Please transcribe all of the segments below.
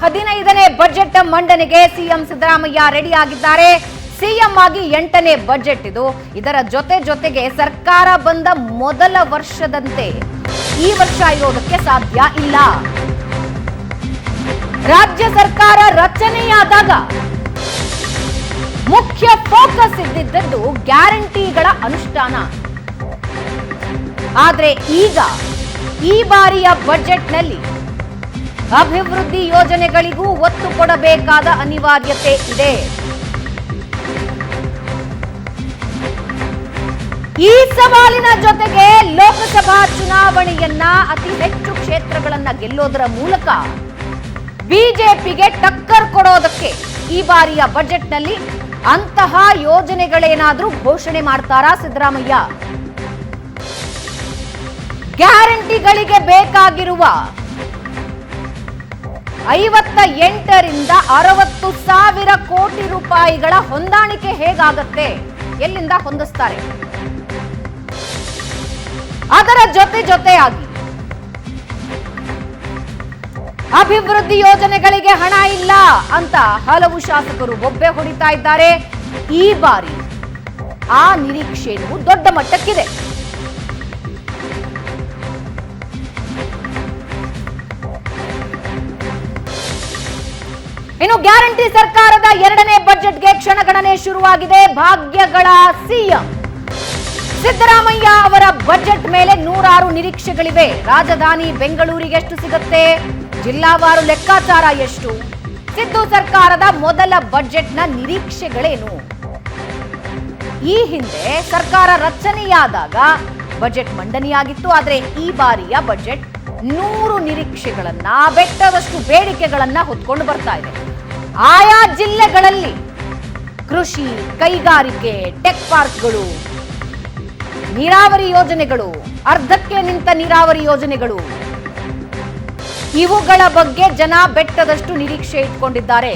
15ನೇ budget ಮಂಡನೆಗೆ CM Siddaramaiah ready ಆಗಿದ್ದಾರೆ. CM ಆಗಿ 8ನೇ ಬಜೆಟ್ ಇದು. ಇದರ ಜೊತೆಗೆ ಸರ್ಕಾರ ಬಂದ ಮೊದಲ ವರ್ಷದಂತೆ ಈ ವರ್ಷ ಇರೋದಕ್ಕೆ ಸಾಧ್ಯ ಇಲ್ಲ. ರಾಜ್ಯ ಸರ್ಕಾರ ರಚನೆಯಾದಾಗ ಮುಖ್ಯ ಫೋಕಸ್ ಇದ್ದಿದ್ದು ಗ್ಯಾರಂಟಿಗಳ ಅನುಷ್ಠಾನ. ಆದ್ರೆ ಈಗ ಈ ಬಾರಿಯ ಬಜೆಟ್ನಲ್ಲಿ ಅಭಿವೃದ್ಧಿ ಯೋಜನೆಗಳಿಗೂ ಒತ್ತು ಕೊಡಬೇಕಾದ ಅನಿವಾರ್ಯತೆ ಇದೆ. ಈ ಸವಾಲಿನ ಜೊತೆಗೆ ಲೋಕಸಭಾ ಚುನಾವಣೆಯನ್ನ ಅತಿ ಹೆಚ್ಚು ಕ್ಷೇತ್ರಗಳನ್ನ ಗೆಲ್ಲೋದರ ಮೂಲಕ ಬಿಜೆಪಿಗೆ ಟಕ್ಕರ್ ಕೊಡೋದಕ್ಕೆ ಈ ಬಾರಿಯ ಬಜೆಟ್ನಲ್ಲಿ ಅಂತಹ ಯೋಜನೆಗಳೇನಾದ್ರೂ ಘೋಷಣೆ ಮಾಡ್ತಾರಾ ಸಿದ್ದರಾಮಯ್ಯ? ಗ್ಯಾರಂಟಿಗಳಿಗೆ ಬೇಕಾಗಿರುವ 58ರಿಂದ 60 ಸಾವಿರ ಕೋಟಿ ರೂಪಾಯಿಗಳ ಹೊಂದಾಣಿಕೆ ಹೇಗಾಗತ್ತೆ? ಎಲ್ಲಿಂದ ಹೊಂದಿಸ್ತಾರೆ? ಅದರ ಜೊತೆಯಾಗಿ ಅಭಿವೃದ್ಧಿ ಯೋಜನೆಗಳಿಗೆ ಹಣ ಇಲ್ಲ ಅಂತ ಹಲವು ಶಾಸಕರು ಬೊಬ್ಬೆ ಹೊಡಿತಾ ಇದ್ದಾರೆ. ಈ ಬಾರಿ ಆ ನಿರೀಕ್ಷೆಯೂ ದೊಡ್ಡ ಮಟ್ಟಕ್ಕಿದೆ. ಇನ್ನು ಗ್ಯಾರಂಟಿ ಸರ್ಕಾರದ 2ನೇ ಬಜೆಟ್ಗೆ ಕ್ಷಣಗಣನೆ ಶುರುವಾಗಿದೆ. ಭಾಗ್ಯಗಳ ಸಿಎಂ ಸಿದ್ದರಾಮಯ್ಯ ಅವರ ಬಜೆಟ್ ಮೇಲೆ 106 ನಿರೀಕ್ಷೆಗಳಿವೆ. ರಾಜಧಾನಿ ಬೆಂಗಳೂರಿಗೆ ಎಷ್ಟು ಸಿಗುತ್ತೆ? ಜಿಲ್ಲಾವಾರು ಲೆಕ್ಕಾಚಾರ ಎಷ್ಟು? ಸಿದ್ದು ಸರ್ಕಾರದ ಮೊದಲ ಬಜೆಟ್ನ ನಿರೀಕ್ಷೆಗಳೇನು? ಈ ಹಿಂದೆ ಸರ್ಕಾರ ರಚನೆಯಾದಾಗ ಬಜೆಟ್ ಮಂಡನೆಯಾಗಿತ್ತು. ಆದರೆ ಈ ಬಾರಿಯ ಬಜೆಟ್ 100 ನಿರೀಕ್ಷೆಗಳನ್ನ, ಬೆಟ್ಟದಷ್ಟು ಬೇಡಿಕೆಗಳನ್ನ ಹೊತ್ಕೊಂಡು ಬರ್ತಾ ಇದೆ. ಆಯಾ ಜಿಲ್ಲೆಗಳಲ್ಲಿ ಕೃಷಿ, ಕೈಗಾರಿಕೆ, ಟೆಕ್ ಪಾರ್ಕ್ಗಳು, ನೀರಾವರಿ ಯೋಜನೆಗಳು, ಅರ್ಧಕ್ಕೆ ನಿಂತ ನೀರಾವರಿ ಯೋಜನೆಗಳು, ಇವುಗಳ ಬಗ್ಗೆ ಜನ ಬೆಟ್ಟದಷ್ಟು ನಿರೀಕ್ಷೆ ಇಟ್ಕೊಂಡಿದ್ದಾರೆ.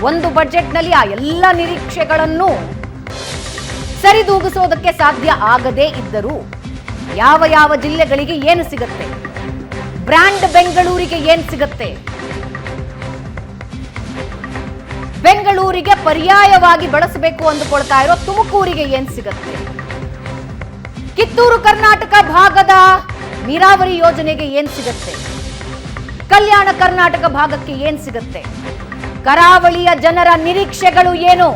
ಒಂದು ಬಜೆಟ್ನಲ್ಲಿ ಆ ಎಲ್ಲ ನಿರೀಕ್ಷೆಗಳನ್ನು ಸರಿದೂಗಿಸೋದಕ್ಕೆ ಸಾಧ್ಯ ಆಗದೇ ಇದ್ದರೂ ಯಾವ ಜಿಲ್ಲೆಗಳಿಗೆ ಏನು ಸಿಗುತ್ತೆ? ಬ್ರ್ಯಾಂಡ್ ಬೆಂಗಳೂರಿಗೆ ಏನು ಸಿಗುತ್ತೆ? ಬೆಂಗಳೂರಿಗೆ ಪರ್ಯಾಯವಾಗಿ ಬಳಸಬೇಕು ಅಂದುಕೊಳ್ತಾ ಇರೋ ತುಮಕೂರಿಗೆ ಏನು ಸಿಗುತ್ತೆ? ಕಿತ್ತೂರು ಕರ್ನಾಟಕ ಭಾಗದ ನೀರಾವರಿ ಯೋಜನೆಗೆ ಏನ್ ಸಿಗುತ್ತೆ? ಕಲ್ಯಾಣ ಕರ್ನಾಟಕ ಭಾಗಕ್ಕೆ ಏನ್ ಸಿಗುತ್ತೆ? ಕರಾವಳಿಯ ಜನರ ನಿರೀಕ್ಷೆಗಳು ಏನು?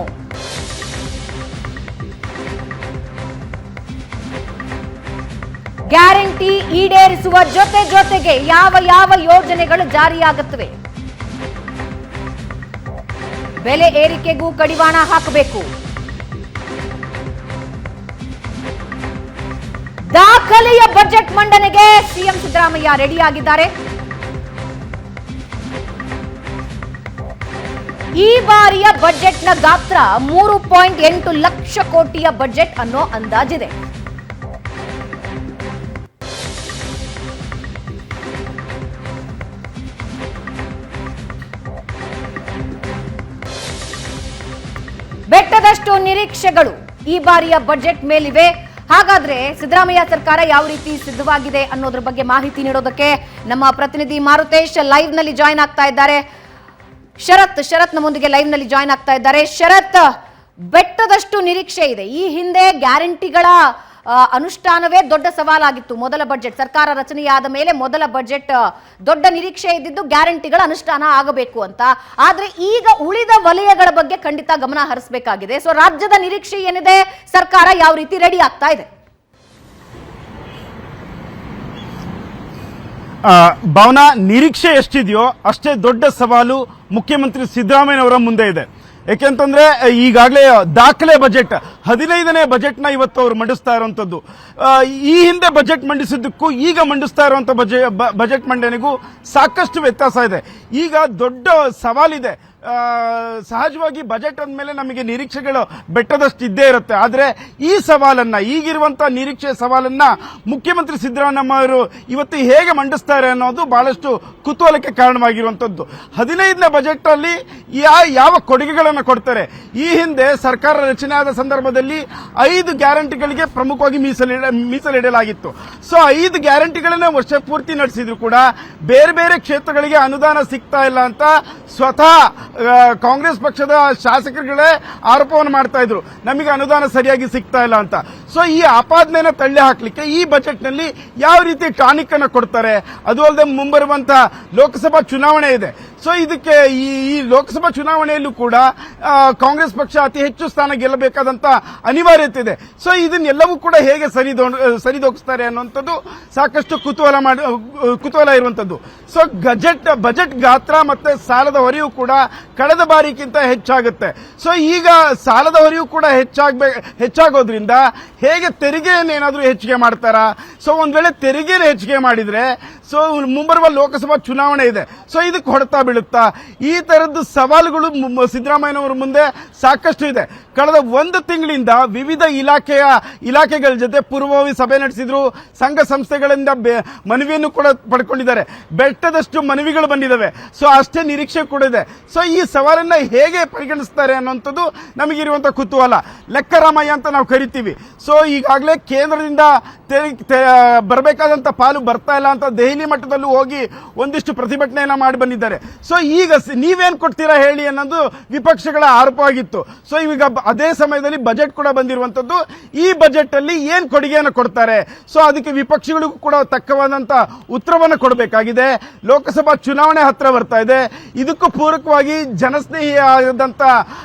ಗ್ಯಾರಂಟಿ ಈಡೇರಿಸುವ ಜೊತೆಗೆ ಯಾವ ಯೋಜನೆಗಳು ಜಾರಿಯಾಗುತ್ತವೆ? ಬೆಲೆ ಏರಿಕೆಗೂ ಕಡಿವಾಣ ಹಾಕಬೇಕು. ದಾಖಲೆಯ ಬಜೆಟ್ ಮಂಡನೆಗೆ ಸಿಎಂ ಸಿದ್ದರಾಮಯ್ಯ ರೆಡಿಯಾಗಿದ್ದಾರೆ. ಈ ಬಾರಿಯ ಬಜೆಟ್ನ ಗಾತ್ರ 3.8 ಲಕ್ಷ ಕೋಟಿಯ ಬಜೆಟ್ ಅನ್ನೋ ಅಂದಾಜಿದೆ. ಬೆಟ್ಟದಷ್ಟು ನಿರೀಕ್ಷೆಗಳು ಈ ಬಾರಿಯ ಬಜೆಟ್ ಮೇಲಿವೆ. ಹಾಗಾದ್ರೆ ಸಿದ್ದರಾಮಯ್ಯ ಸರ್ಕಾರ ಯಾವ ರೀತಿ ಸಿದ್ಧವಾಗಿದೆ ಅನ್ನೋದ್ರ ಬಗ್ಗೆ ಮಾಹಿತಿ ನೀಡೋದಕ್ಕೆ ನಮ್ಮ ಪ್ರತಿನಿಧಿ ಮಾರುತೇಶ್ ಲೈವ್ ನಲ್ಲಿ ಜಾಯಿನ್ ಆಗ್ತಾ ಇದ್ದಾರೆ. ಶರತ್ ನಮ್ಮೊಂದಿಗೆ ಲೈವ್ ನಲ್ಲಿ ಜಾಯಿನ್ ಆಗ್ತಾ ಇದ್ದಾರೆ. ಶರತ್, ಬೆಟ್ಟದಷ್ಟು ನಿರೀಕ್ಷೆ ಇದೆ. ಈ ಹಿಂದೆ ಗ್ಯಾರಂಟಿಗಳ ಅನುಷ್ಠಾನವೇ ದೊಡ್ಡ ಸವಾಲಾಗಿತ್ತು. ಮೊದಲ ಬಜೆಟ್ ಸರ್ಕಾರ ರಚನೆಯಾದ ಮೇಲೆ ಮೊದಲ ಬಜೆಟ್ ದೊಡ್ಡ ನಿರೀಕ್ಷೆ ಇದ್ದಿದ್ದು ಗ್ಯಾರಂಟಿಗಳ ಅನುಷ್ಠಾನ ಆಗಬೇಕು ಅಂತ. ಆದ್ರೆ ಈಗ ಉಳಿದ ವಲಯಗಳ ಬಗ್ಗೆ ಖಂಡಿತ ಗಮನ ಹರಿಸಬೇಕಾಗಿದೆ. ಸೊ ರಾಜ್ಯದ ನಿರೀಕ್ಷೆ ಏನಿದೆ? ಸರ್ಕಾರ ಯಾವ ರೀತಿ ರೆಡಿ ಆಗ್ತಾ ಇದೆ? ಭಾವನಾ, ನಿರೀಕ್ಷೆ ಎಷ್ಟಿದೆಯೋ ಅಷ್ಟೇ ದೊಡ್ಡ ಸವಾಲು ಮುಖ್ಯಮಂತ್ರಿ ಸಿದ್ದರಾಮಯ್ಯನವರ ಮುಂದೆ ಇದೆ. ಯಾಕೆಂತಂದ್ರೆ ಈಗಾಗಲೇ ದಾಖಲೆ ಬಜೆಟ್ 15ನೇ ಬಜೆಟ್ನ ಇವತ್ತು ಅವರು ಮಂಡಿಸ್ತಾ ಇರುವಂತದ್ದು. ಈ ಹಿಂದೆ ಬಜೆಟ್ ಮಂಡಿಸಿದ್ದಕ್ಕೂ ಈಗ ಮಂಡಿಸ್ತಾ ಇರುವಂತ ಬಜೆಟ್ ಮಂಡನೆಗೂ ಸಾಕಷ್ಟು ವ್ಯತ್ಯಾಸ ಇದೆ. ಈಗ ದೊಡ್ಡ ಸವಾಲಿದೆ. ಸಹಜವಾಗಿ ಬಜೆಟ್ ಅಂದಮೇಲೆ ನಮಗೆ ನಿರೀಕ್ಷೆಗಳು ಬೆಟ್ಟದಷ್ಟು ಇದ್ದೇ ಇರುತ್ತೆ. ಆದರೆ ಈ ಸವಾಲನ್ನ, ಈಗಿರುವಂತಹ ನಿರೀಕ್ಷೆ ಸವಾಲನ್ನ ಮುಖ್ಯಮಂತ್ರಿ ಸಿದ್ದರಾಮಯ್ಯ ಅವರು ಇವತ್ತು ಹೇಗೆ ಮಂಡಿಸ್ತಾರೆ ಅನ್ನೋದು ಬಹಳಷ್ಟು ಕುತೂಹಲಕ್ಕೆ ಕಾರಣವಾಗಿರುವಂತದ್ದು. 15ನೇ ಬಜೆಟ್ ಅಲ್ಲಿ ಯಾವ ಕೊಡುಗೆಗಳನ್ನು ಕೊಡ್ತಾರೆ? ಈ ಹಿಂದೆ ಸರ್ಕಾರ ರಚನೆಯಾದ ಸಂದರ್ಭದಲ್ಲಿ ಸಂದರ್ಭದಲ್ಲಿ 5 ಗ್ಯಾರಂಟಿಗಳಿಗೆ ಪ್ರಮುಖವಾಗಿ ಮೀಸಲಿಡಲಾಗಿತ್ತು. ಸೊ 5 ಗ್ಯಾರಂಟಿಗಳನ್ನ ವರ್ಷ ಪೂರ್ತಿ ನಡೆಸಿದ್ರು ಕೂಡ ಬೇರೆ ಬೇರೆ ಕ್ಷೇತ್ರಗಳಿಗೆ ಅನುದಾನ ಸಿಗ್ತಾ ಇಲ್ಲ ಅಂತ ಸ್ವತಃ ಕಾಂಗ್ರೆಸ್ ಪಕ್ಷದ ಶಾಸಕರುಗಳೇ ಆರೋಪವನ್ನು ಮಾಡ್ತಾ ಇದ್ರು, ನಮಗೆ ಅನುದಾನ ಸರಿಯಾಗಿ ಸಿಗ್ತಾ ಇಲ್ಲ ಅಂತ. ಸೊ ಈ ಆಪಾದನೆಯನ್ನು ತಳ್ಳಿ ಹಾಕ್ಲಿಕ್ಕೆ ಈ ಬಜೆಟ್ ನಲ್ಲಿ ಯಾವ ರೀತಿ ಟಾನಿಕ್ ಅನ್ನು ಕೊಡ್ತಾರೆ, ಅದು ಅಲ್ಲದೆ ಮುಂಬರುವಂತಹ ಲೋಕಸಭಾ ಚುನಾವಣೆ ಇದೆ. ಸೊ ಇದಕ್ಕೆ ಈ ಲೋಕಸಭಾ ಚುನಾವಣೆಯಲ್ಲೂ ಕೂಡ ಕಾಂಗ್ರೆಸ್ ಪಕ್ಷ ಅತಿ ಹೆಚ್ಚು ಸ್ಥಾನ ಗೆಲ್ಲಬೇಕಾದಂತ ಅನಿವಾರ್ಯತೆ ಇದೆ. ಸೊ ಇದನ್ನೆಲ್ಲವೂ ಕೂಡ ಹೇಗೆ ಸರಿದೂಗಿಸ್ತಾರೆ ಅನ್ನುವಂಥದ್ದು ಸಾಕಷ್ಟು ಕುತೂಹಲ ಇರುವಂತದ್ದು. ಸೊ ಬಜೆಟ್ ಗಾತ್ರ ಮತ್ತೆ ಸಾಲದ ಹೊರೆಯೂ ಕೂಡ ಕಳೆದ ಬಾರಿಗಿಂತ ಹೆಚ್ಚಾಗುತ್ತೆ. ಸೊ ಈಗ ಸಾಲದ ಹೊರೆಯೂ ಕೂಡ ಹೆಚ್ಚಾಗೋದ್ರಿಂದ ಹೇಗೆ ತೆರಿಗೆಯನ್ನೇನಾದ್ರೂ ಹೆಚ್ಚಿಗೆ ಮಾಡ್ತಾರಾ? ಸೊ ಒಂದ್ ವೇಳೆ ತೆರಿಗೆಯನ್ನು ಹೆಚ್ಚಿಗೆ ಮಾಡಿದ್ರೆ ಸೊ ಮುಂಬರುವ ಲೋಕಸಭಾ ಚುನಾವಣೆ ಇದೆ, ಸೊ ಇದಕ್ಕೆ ಹೊಡೆತ ಬೀಳುತ್ತಾ? ಈ ತರದ್ದು ಸವಾಲುಗಳು ಸಿದ್ದರಾಮಯ್ಯನವರ ಮುಂದೆ ಸಾಕಷ್ಟು ಇದೆ. ಕಳೆದ 1 ತಿಂಗಳಿಂದ ವಿವಿಧ ಇಲಾಖೆಗಳ ಜೊತೆ ಪೂರ್ವಭಾವಿ ಸಭೆ ನಡೆಸಿದ್ರು, ಸಂಘ ಸಂಸ್ಥೆಗಳಿಂದ ಮನವಿಯನ್ನು ಕೂಡ ಪಡ್ಕೊಂಡಿದ್ದಾರೆ, ಬೆಟ್ಟದಷ್ಟು ಮನವಿಗಳು ಬಂದಿದ್ದಾವೆ. ಸೊ ಅಷ್ಟೇ ನಿರೀಕ್ಷೆ ಕೂಡ ಇದೆ. ಸೊ ಈ ಸವಾಲನ್ನ ಹೇಗೆ ಪರಿಗಣಿಸ್ತಾರೆ ಅನ್ನುವಂಥದ್ದು ನಮಗಿರುವಂತಹ ಕುತೂಹಲ. ಲೆಕ್ಕರಾಮಯ್ಯ ಅಂತ ನಾವು ಕರಿತೀವಿ. ಸೊ ಈಗಾಗಲೇ ಕೇಂದ್ರದಿಂದ ಬರಬೇಕಾದಂತ ಪಾಲು ಬರ್ತಾ ಇಲ್ಲ ಅಂತ ದೆಹಲಿ ಮಟ್ಟದಲ್ಲೂ ಹೋಗಿ ಒಂದಿಷ್ಟು ಪ್ರತಿಭಟನೆಯನ್ನ ಮಾಡಿ ಬಂದಿದ್ದಾರೆ. ಸೊ ಈಗ ನೀವೇನ್ ಕೊಡ್ತೀರಾ ಹೇಳಿ ಅನ್ನೋದು ವಿಪಕ್ಷಗಳ ಆರೋಪವಾಗಿತ್ತು. ಸೊ ಈಗ ಅದೇ ಸಮಯದಲ್ಲಿ ಬಜೆಟ್ ಕೂಡ ಬಂದಿರುವಂತದ್ದು. ಈ ಬಜೆಟ್ ಅಲ್ಲಿ ಏನ್ ಕೊಡುಗೆಯನ್ನು ಕೊಡ್ತಾರೆ? ಸೊ ಅದಕ್ಕೆ ವಿಪಕ್ಷಗಳಿಗೂ ಕೂಡ ತಕ್ಕವಾದಂತ ಉತ್ತರವನ್ನು ಕೊಡಬೇಕಾಗಿದೆ. ಲೋಕಸಭಾ ಚುನಾವಣೆ ಹತ್ರ ಬರ್ತಾ ಇದೆ, ಇದಕ್ಕೂ ಪೂರಕವಾಗಿ ಜನಸ್ನೇಹಿಯಾದಂತ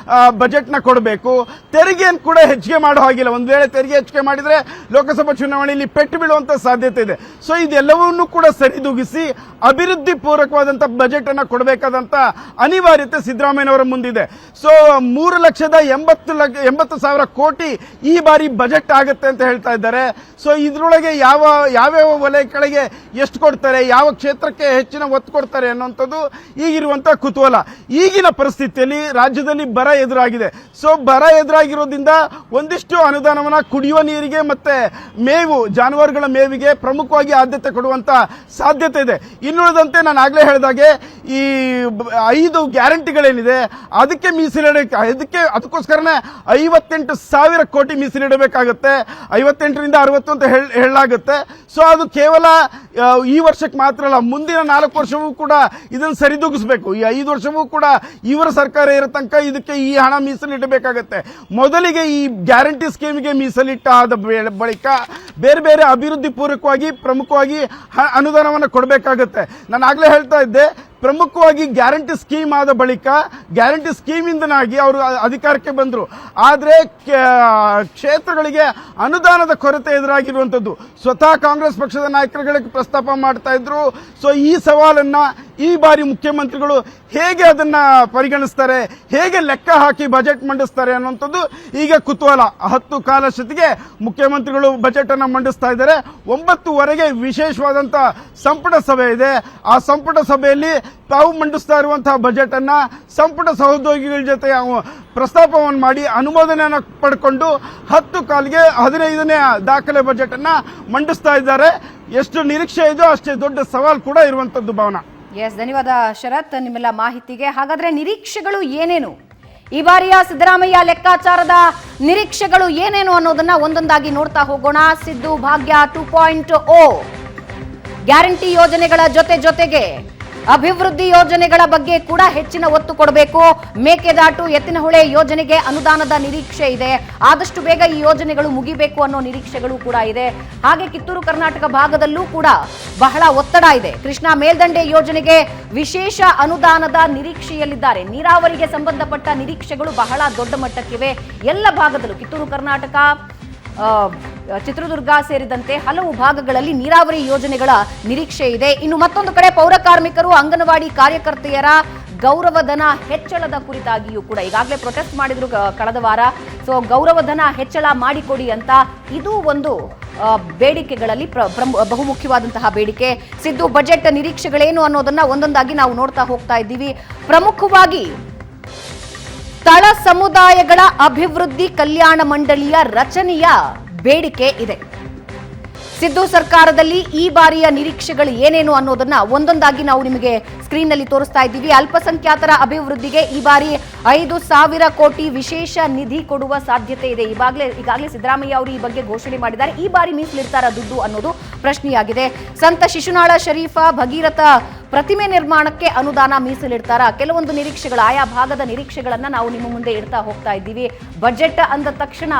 ಬಜೆಟ್ ನ ಕೊಡಬೇಕು. ತೆರಿಗೆಯನ್ನು ಕೂಡ ಹೆಚ್ಚಿಗೆ ಮಾಡೋ ಹಾಗಿಲ್ಲ. ಒಂದ್ ವೇಳೆ ತೆರಿಗೆ ಹೆಚ್ಚಿಗೆ ಮಾಡಿದ್ರೆ ಲೋಕಸಭಾ ಚುನಾವಣೆಯಲ್ಲಿ ಪೆಟ್ಟು ಬೀಳುವಂತ ಸಾಧ್ಯತೆ ಇದೆ. ಸೊ ಇದೆಲ್ಲವನ್ನೂ ಕೂಡ ಸರಿದೂಗಿಸಿ ಅಭಿವೃದ್ಧಿ ಪೂರಕವಾದಂತ ಬಜೆಟ್ ಅನ್ನ ಕೊಡಬೇಕಾದಂತ ಅನಿವಾರ್ಯತೆ ಸಿದ್ದರಾಮಯ್ಯನವರ ಮುಂದಿದೆ. ಸೊ 3,80,00,000 ಕೋಟಿ ಈ ಬಾರಿ ಬಜೆಟ್ ಆಗುತ್ತೆ ಅಂತ ಹೇಳ್ತಾ ಇದ್ದಾರೆ. ಸೊ ಇದರೊಳಗೆ ಯಾವ್ಯಾವ ವಲಯಗಳಿಗೆ ಎಷ್ಟು ಕೊಡ್ತಾರೆ, ಯಾವ ಕ್ಷೇತ್ರಕ್ಕೆ ಹೆಚ್ಚಿನ ಒತ್ತು ಕೊಡ್ತಾರೆ ಅನ್ನುವಂಥದ್ದು ಈಗಿರುವಂತಹ ಕುತೂಹಲ. ಈಗಿನ ಪರಿಸ್ಥಿತಿಯಲ್ಲಿ ರಾಜ್ಯದಲ್ಲಿ ಬರ ಎದುರಾಗಿದೆ. ಸೊ ಬರ ಎದುರಾಗಿರೋದ್ರಿಂದ ಒಂದಿಷ್ಟು ಅನುದಾನವನ್ನ ಕುಡಿಯುವ ನೀರಿಗೆ ಮತ್ತೆ ಮೇವು, ಜಾನುವಾರುಗಳ ಮೇವಿಗೆ ಪ್ರಮುಖವಾಗಿ ಆದ್ಯತೆ ಕೊಡುವಂತ ಸಾಧ್ಯತೆ ಇದೆ. ಇನ್ನುಳಿದಂತೆ ನಾನು ಆಗ್ಲೇ ಹೇಳಿದಾಗೆ ಈ 5 ಗ್ಯಾರಂಟಿಗಳೇನಿದೆ ಅದಕ್ಕೆ ಅದಕ್ಕೋಸ್ಕರನೇ 58,000 ಕೋಟಿ ಮೀಸಲಿಡಬೇಕಾಗುತ್ತೆ. 58ರಿಂದ 60 ಅಂತ ಹೇಳಲಾಗುತ್ತೆ. ಸೊ ಅದು ಕೇವಲ ಈ ವರ್ಷಕ್ಕೆ ಮಾತ್ರ ಅಲ್ಲ, ಮುಂದಿನ 4 ವರ್ಷವೂ ಕೂಡ ಇದನ್ನು ಸರಿದೂಗಿಸಬೇಕು. ಈ 5 ವರ್ಷವೂ ಕೂಡ ಇವರ ಸರ್ಕಾರ ಇರೋ ತನಕ ಇದಕ್ಕೆ ಈ ಹಣ ಮೀಸಲಿಡಬೇಕಾಗತ್ತೆ. ಮೊದಲಿಗೆ ಈ ಗ್ಯಾರಂಟಿ ಸ್ಕೀಮ್ಗೆ ಮೀಸಲಿಟ್ಟ ಆದ ಬಳಿಕ ಬೇರೆ ಬೇರೆ ಅಭಿವೃದ್ಧಿ ಪೂರಕವಾಗಿ ಪ್ರಮುಖವಾಗಿ ಅನುದಾನವನ್ನು ಕೊಡಬೇಕಾಗತ್ತೆ. ನಾನು ಆಗ್ಲೇ ಹೇಳ್ತಾ ಇದ್ದೆ, ಪ್ರಮುಖವಾಗಿ ಗ್ಯಾರಂಟಿ ಸ್ಕೀಮ್ ಆದ ಬಳಿಕ ಗ್ಯಾರಂಟಿ ಸ್ಕೀಮಿಂದನಾಗಿ ಅವರು ಅಧಿಕಾರಕ್ಕೆ ಬಂದರು. ಆದರೆ ಕ್ಷೇತ್ರಗಳಿಗೆ ಅನುದಾನದ ಕೊರತೆ ಎದುರಾಗಿರುವಂಥದ್ದು ಸ್ವತಃ ಕಾಂಗ್ರೆಸ್ ಪಕ್ಷದ ನಾಯಕರುಗಳಿಗೆ ಪ್ರಸ್ತಾಪ ಮಾಡ್ತಾ ಇದ್ರು. ಸೊ ಈ ಸವಾಲನ್ನ ಈ ಬಾರಿ ಮುಖ್ಯಮಂತ್ರಿಗಳು ಹೇಗೆ ಅದನ್ನ ಪರಿಗಣಿಸ್ತಾರೆ, ಹೇಗೆ ಲೆಕ್ಕ ಹಾಕಿ ಬಜೆಟ್ ಮಂಡಿಸ್ತಾರೆ ಅನ್ನುವಂಥದ್ದು ಈಗ ಕುತೂಹಲ. 10 ಕಾಲಶತಿಗೆ ಮುಖ್ಯಮಂತ್ರಿಗಳು ಬಜೆಟ್ ಅನ್ನ ಮಂಡಿಸ್ತಾ ಇದ್ದಾರೆ. 9:00ವರೆಗೆ ವಿಶೇಷವಾದಂತಹ ಸಂಪುಟ ಸಭೆ ಇದೆ. ಆ ಸಂಪುಟ ಸಭೆಯಲ್ಲಿ ತಾವು ಮಂಡಿಸ್ತಾ ಇರುವಂತಹ ಬಜೆಟ್ ಅನ್ನ ಸಂಪುಟ ಸಹೋದ್ಯೋಗಿಗಳ ಜೊತೆ ಪ್ರಸ್ತಾಪವನ್ನು ಮಾಡಿ ಅನುಮೋದನೆಯನ್ನು ಪಡ್ಕೊಂಡು 10 ಕಾಲಿಗೆ 15ನೇ ದಾಖಲೆ ಬಜೆಟ್ ಅನ್ನ ಮಂಡಿಸ್ತಾ ಇದ್ದಾರೆ. ಎಷ್ಟು ನಿರೀಕ್ಷೆ ಇದೆಯೋ ಅಷ್ಟೇ ದೊಡ್ಡ ಸವಾಲು ಕೂಡ ಇರುವಂತದ್ದು. ಭಾವನಾ, ಎಸ್, ಧನ್ಯವಾದ ಶರತ್ ನಿಮ್ಮೆಲ್ಲ ಮಾಹಿತಿಗೆ. ಹಾಗಾದ್ರೆ ನಿರೀಕ್ಷೆಗಳು ಏನೇನು, ಈ ಬಾರಿಯ ಸಿದ್ದರಾಮಯ್ಯ ಲೆಕ್ಕಾಚಾರದ ನಿರೀಕ್ಷೆಗಳು ಏನೇನು ಅನ್ನೋದನ್ನ ಒಂದೊಂದಾಗಿ ನೋಡ್ತಾ ಹೋಗೋಣ. ಸಿದ್ದು ಭಾಗ್ಯ 2.0 ಗ್ಯಾರಂಟಿ ಯೋಜನೆಗಳ ಜೊತೆಗೆ ಅಭಿವೃದ್ಧಿ ಯೋಜನೆಗಳ ಬಗ್ಗೆ ಕೂಡ ಹೆಚ್ಚಿನ ಒತ್ತು ಕೊಡಬೇಕು. ಮೇಕೆದಾಟು ಎತ್ತಿನಹೊಳೆ ಯೋಜನೆಗೆ ಅನುದಾನದ ನಿರೀಕ್ಷೆ ಇದೆ. ಆದಷ್ಟು ಬೇಗ ಈ ಯೋಜನೆಗಳು ಮುಗಿಬೇಕು ಅನ್ನೋ ನಿರೀಕ್ಷೆಗಳು ಕೂಡ ಇದೆ. ಹಾಗೆ ಕಿತ್ತೂರು ಕರ್ನಾಟಕ ಭಾಗದಲ್ಲೂ ಕೂಡ ಬಹಳ ಒತ್ತಡ ಇದೆ. ಕೃಷ್ಣಾ ಮೇಲ್ದಂಡೆ ಯೋಜನೆಗೆ ವಿಶೇಷ ಅನುದಾನದ ನಿರೀಕ್ಷೆಯಲ್ಲಿದ್ದಾರೆ. ನೀರಾವರಿಗೆ ಸಂಬಂಧಪಟ್ಟ ನಿರೀಕ್ಷೆಗಳು ಬಹಳ ದೊಡ್ಡ ಮಟ್ಟಕ್ಕಿವೆ. ಎಲ್ಲ ಭಾಗದಲ್ಲೂ ಕಿತ್ತೂರು ಕರ್ನಾಟಕ, ಚಿತ್ರದುರ್ಗ ಸೇರಿದಂತೆ ಹಲವು ಭಾಗಗಳಲ್ಲಿ ನೀರಾವರಿ ಯೋಜನೆಗಳ ನಿರೀಕ್ಷೆ ಇದೆ. ಇನ್ನು ಮತ್ತೊಂದು ಕಡೆ ಪೌರ ಕಾರ್ಮಿಕರು, ಅಂಗನವಾಡಿ ಕಾರ್ಯಕರ್ತೆಯರ ಗೌರವಧನ ಹೆಚ್ಚಳದ ಕುರಿತಾಗಿಯೂ ಕೂಡ ಈಗಾಗಲೇ ಪ್ರೊಟೆಸ್ಟ್ ಮಾಡಿದ್ರು ಕಳೆದ ವಾರ. ಸೊ ಗೌರವಧನ ಹೆಚ್ಚಳ ಮಾಡಿಕೊಡಿ ಅಂತ ಇದು ಒಂದು ಬೇಡಿಕೆಗಳಲ್ಲಿ ಬಹುಮುಖ್ಯವಾದಂತಹ ಬೇಡಿಕೆ. ಸಿದ್ದು ಬಜೆಟ್ ನಿರೀಕ್ಷೆಗಳೇನು ಅನ್ನೋದನ್ನ ಒಂದೊಂದಾಗಿ ನಾವು ನೋಡ್ತಾ ಹೋಗ್ತಾ ಇದ್ದೀವಿ. ಪ್ರಮುಖವಾಗಿ ತಳ ಸಮುದಾಯಗಳ ಅಭಿವೃದ್ಧಿ ಕಲ್ಯಾಣ ಮಂಡಳಿಯ ರಚನೆಯ ಬೇಡಿಕೆ ಇದೆ. ಸಿದ್ದು ಸರ್ಕಾರದಲ್ಲಿ ಈ ಬಾರಿಯ ನಿರೀಕ್ಷೆಗಳು ಏನೇನು ಅನ್ನೋದನ್ನ ಒಂದೊಂದಾಗಿ ನಾವು ನಿಮಗೆ ಸ್ಕ್ರೀನ್ ನಲ್ಲಿ ತೋರಿಸ್ತಾ ಇದ್ದೀವಿ. ಅಲ್ಪಸಂಖ್ಯಾತರ ಅಭಿವೃದ್ಧಿಗೆ ಈ ಬಾರಿ 5,000 ಕೋಟಿ ವಿಶೇಷ ನಿಧಿ ಕೊಡುವ ಸಾಧ್ಯತೆ ಇದೆ. ಈಗಾಗಲೇ ಸಿದ್ದರಾಮಯ್ಯ ಅವರು ಈ ಬಗ್ಗೆ ಘೋಷಣೆ ಮಾಡಿದ್ದಾರೆ. ಈ ಬಾರಿ ಮೀಸಲಿಡ್ತಾರ ದುಡ್ಡು ಅನ್ನೋದು ಪ್ರಶ್ನೆಯಾಗಿದೆ. ಸಂತ ಶಿಶುನಾಳ ಶರೀಫ ಭಗೀರಥ ಪ್ರತಿಮೆ ನಿರ್ಮಾಣಕ್ಕೆ ಅನುದಾನ ಮೀಸಲಿಡ್ತಾರ? ಕೆಲವೊಂದು ನಿರೀಕ್ಷೆಗಳು, ಆಯಾ ಭಾಗದ ನಿರೀಕ್ಷೆಗಳನ್ನ ನಾವು ನಿಮ್ಮ ಮುಂದೆ ಇಡ್ತಾ ಹೋಗ್ತಾ ಇದ್ದೀವಿ. ಬಜೆಟ್ ಅಂದ ತಕ್ಷಣ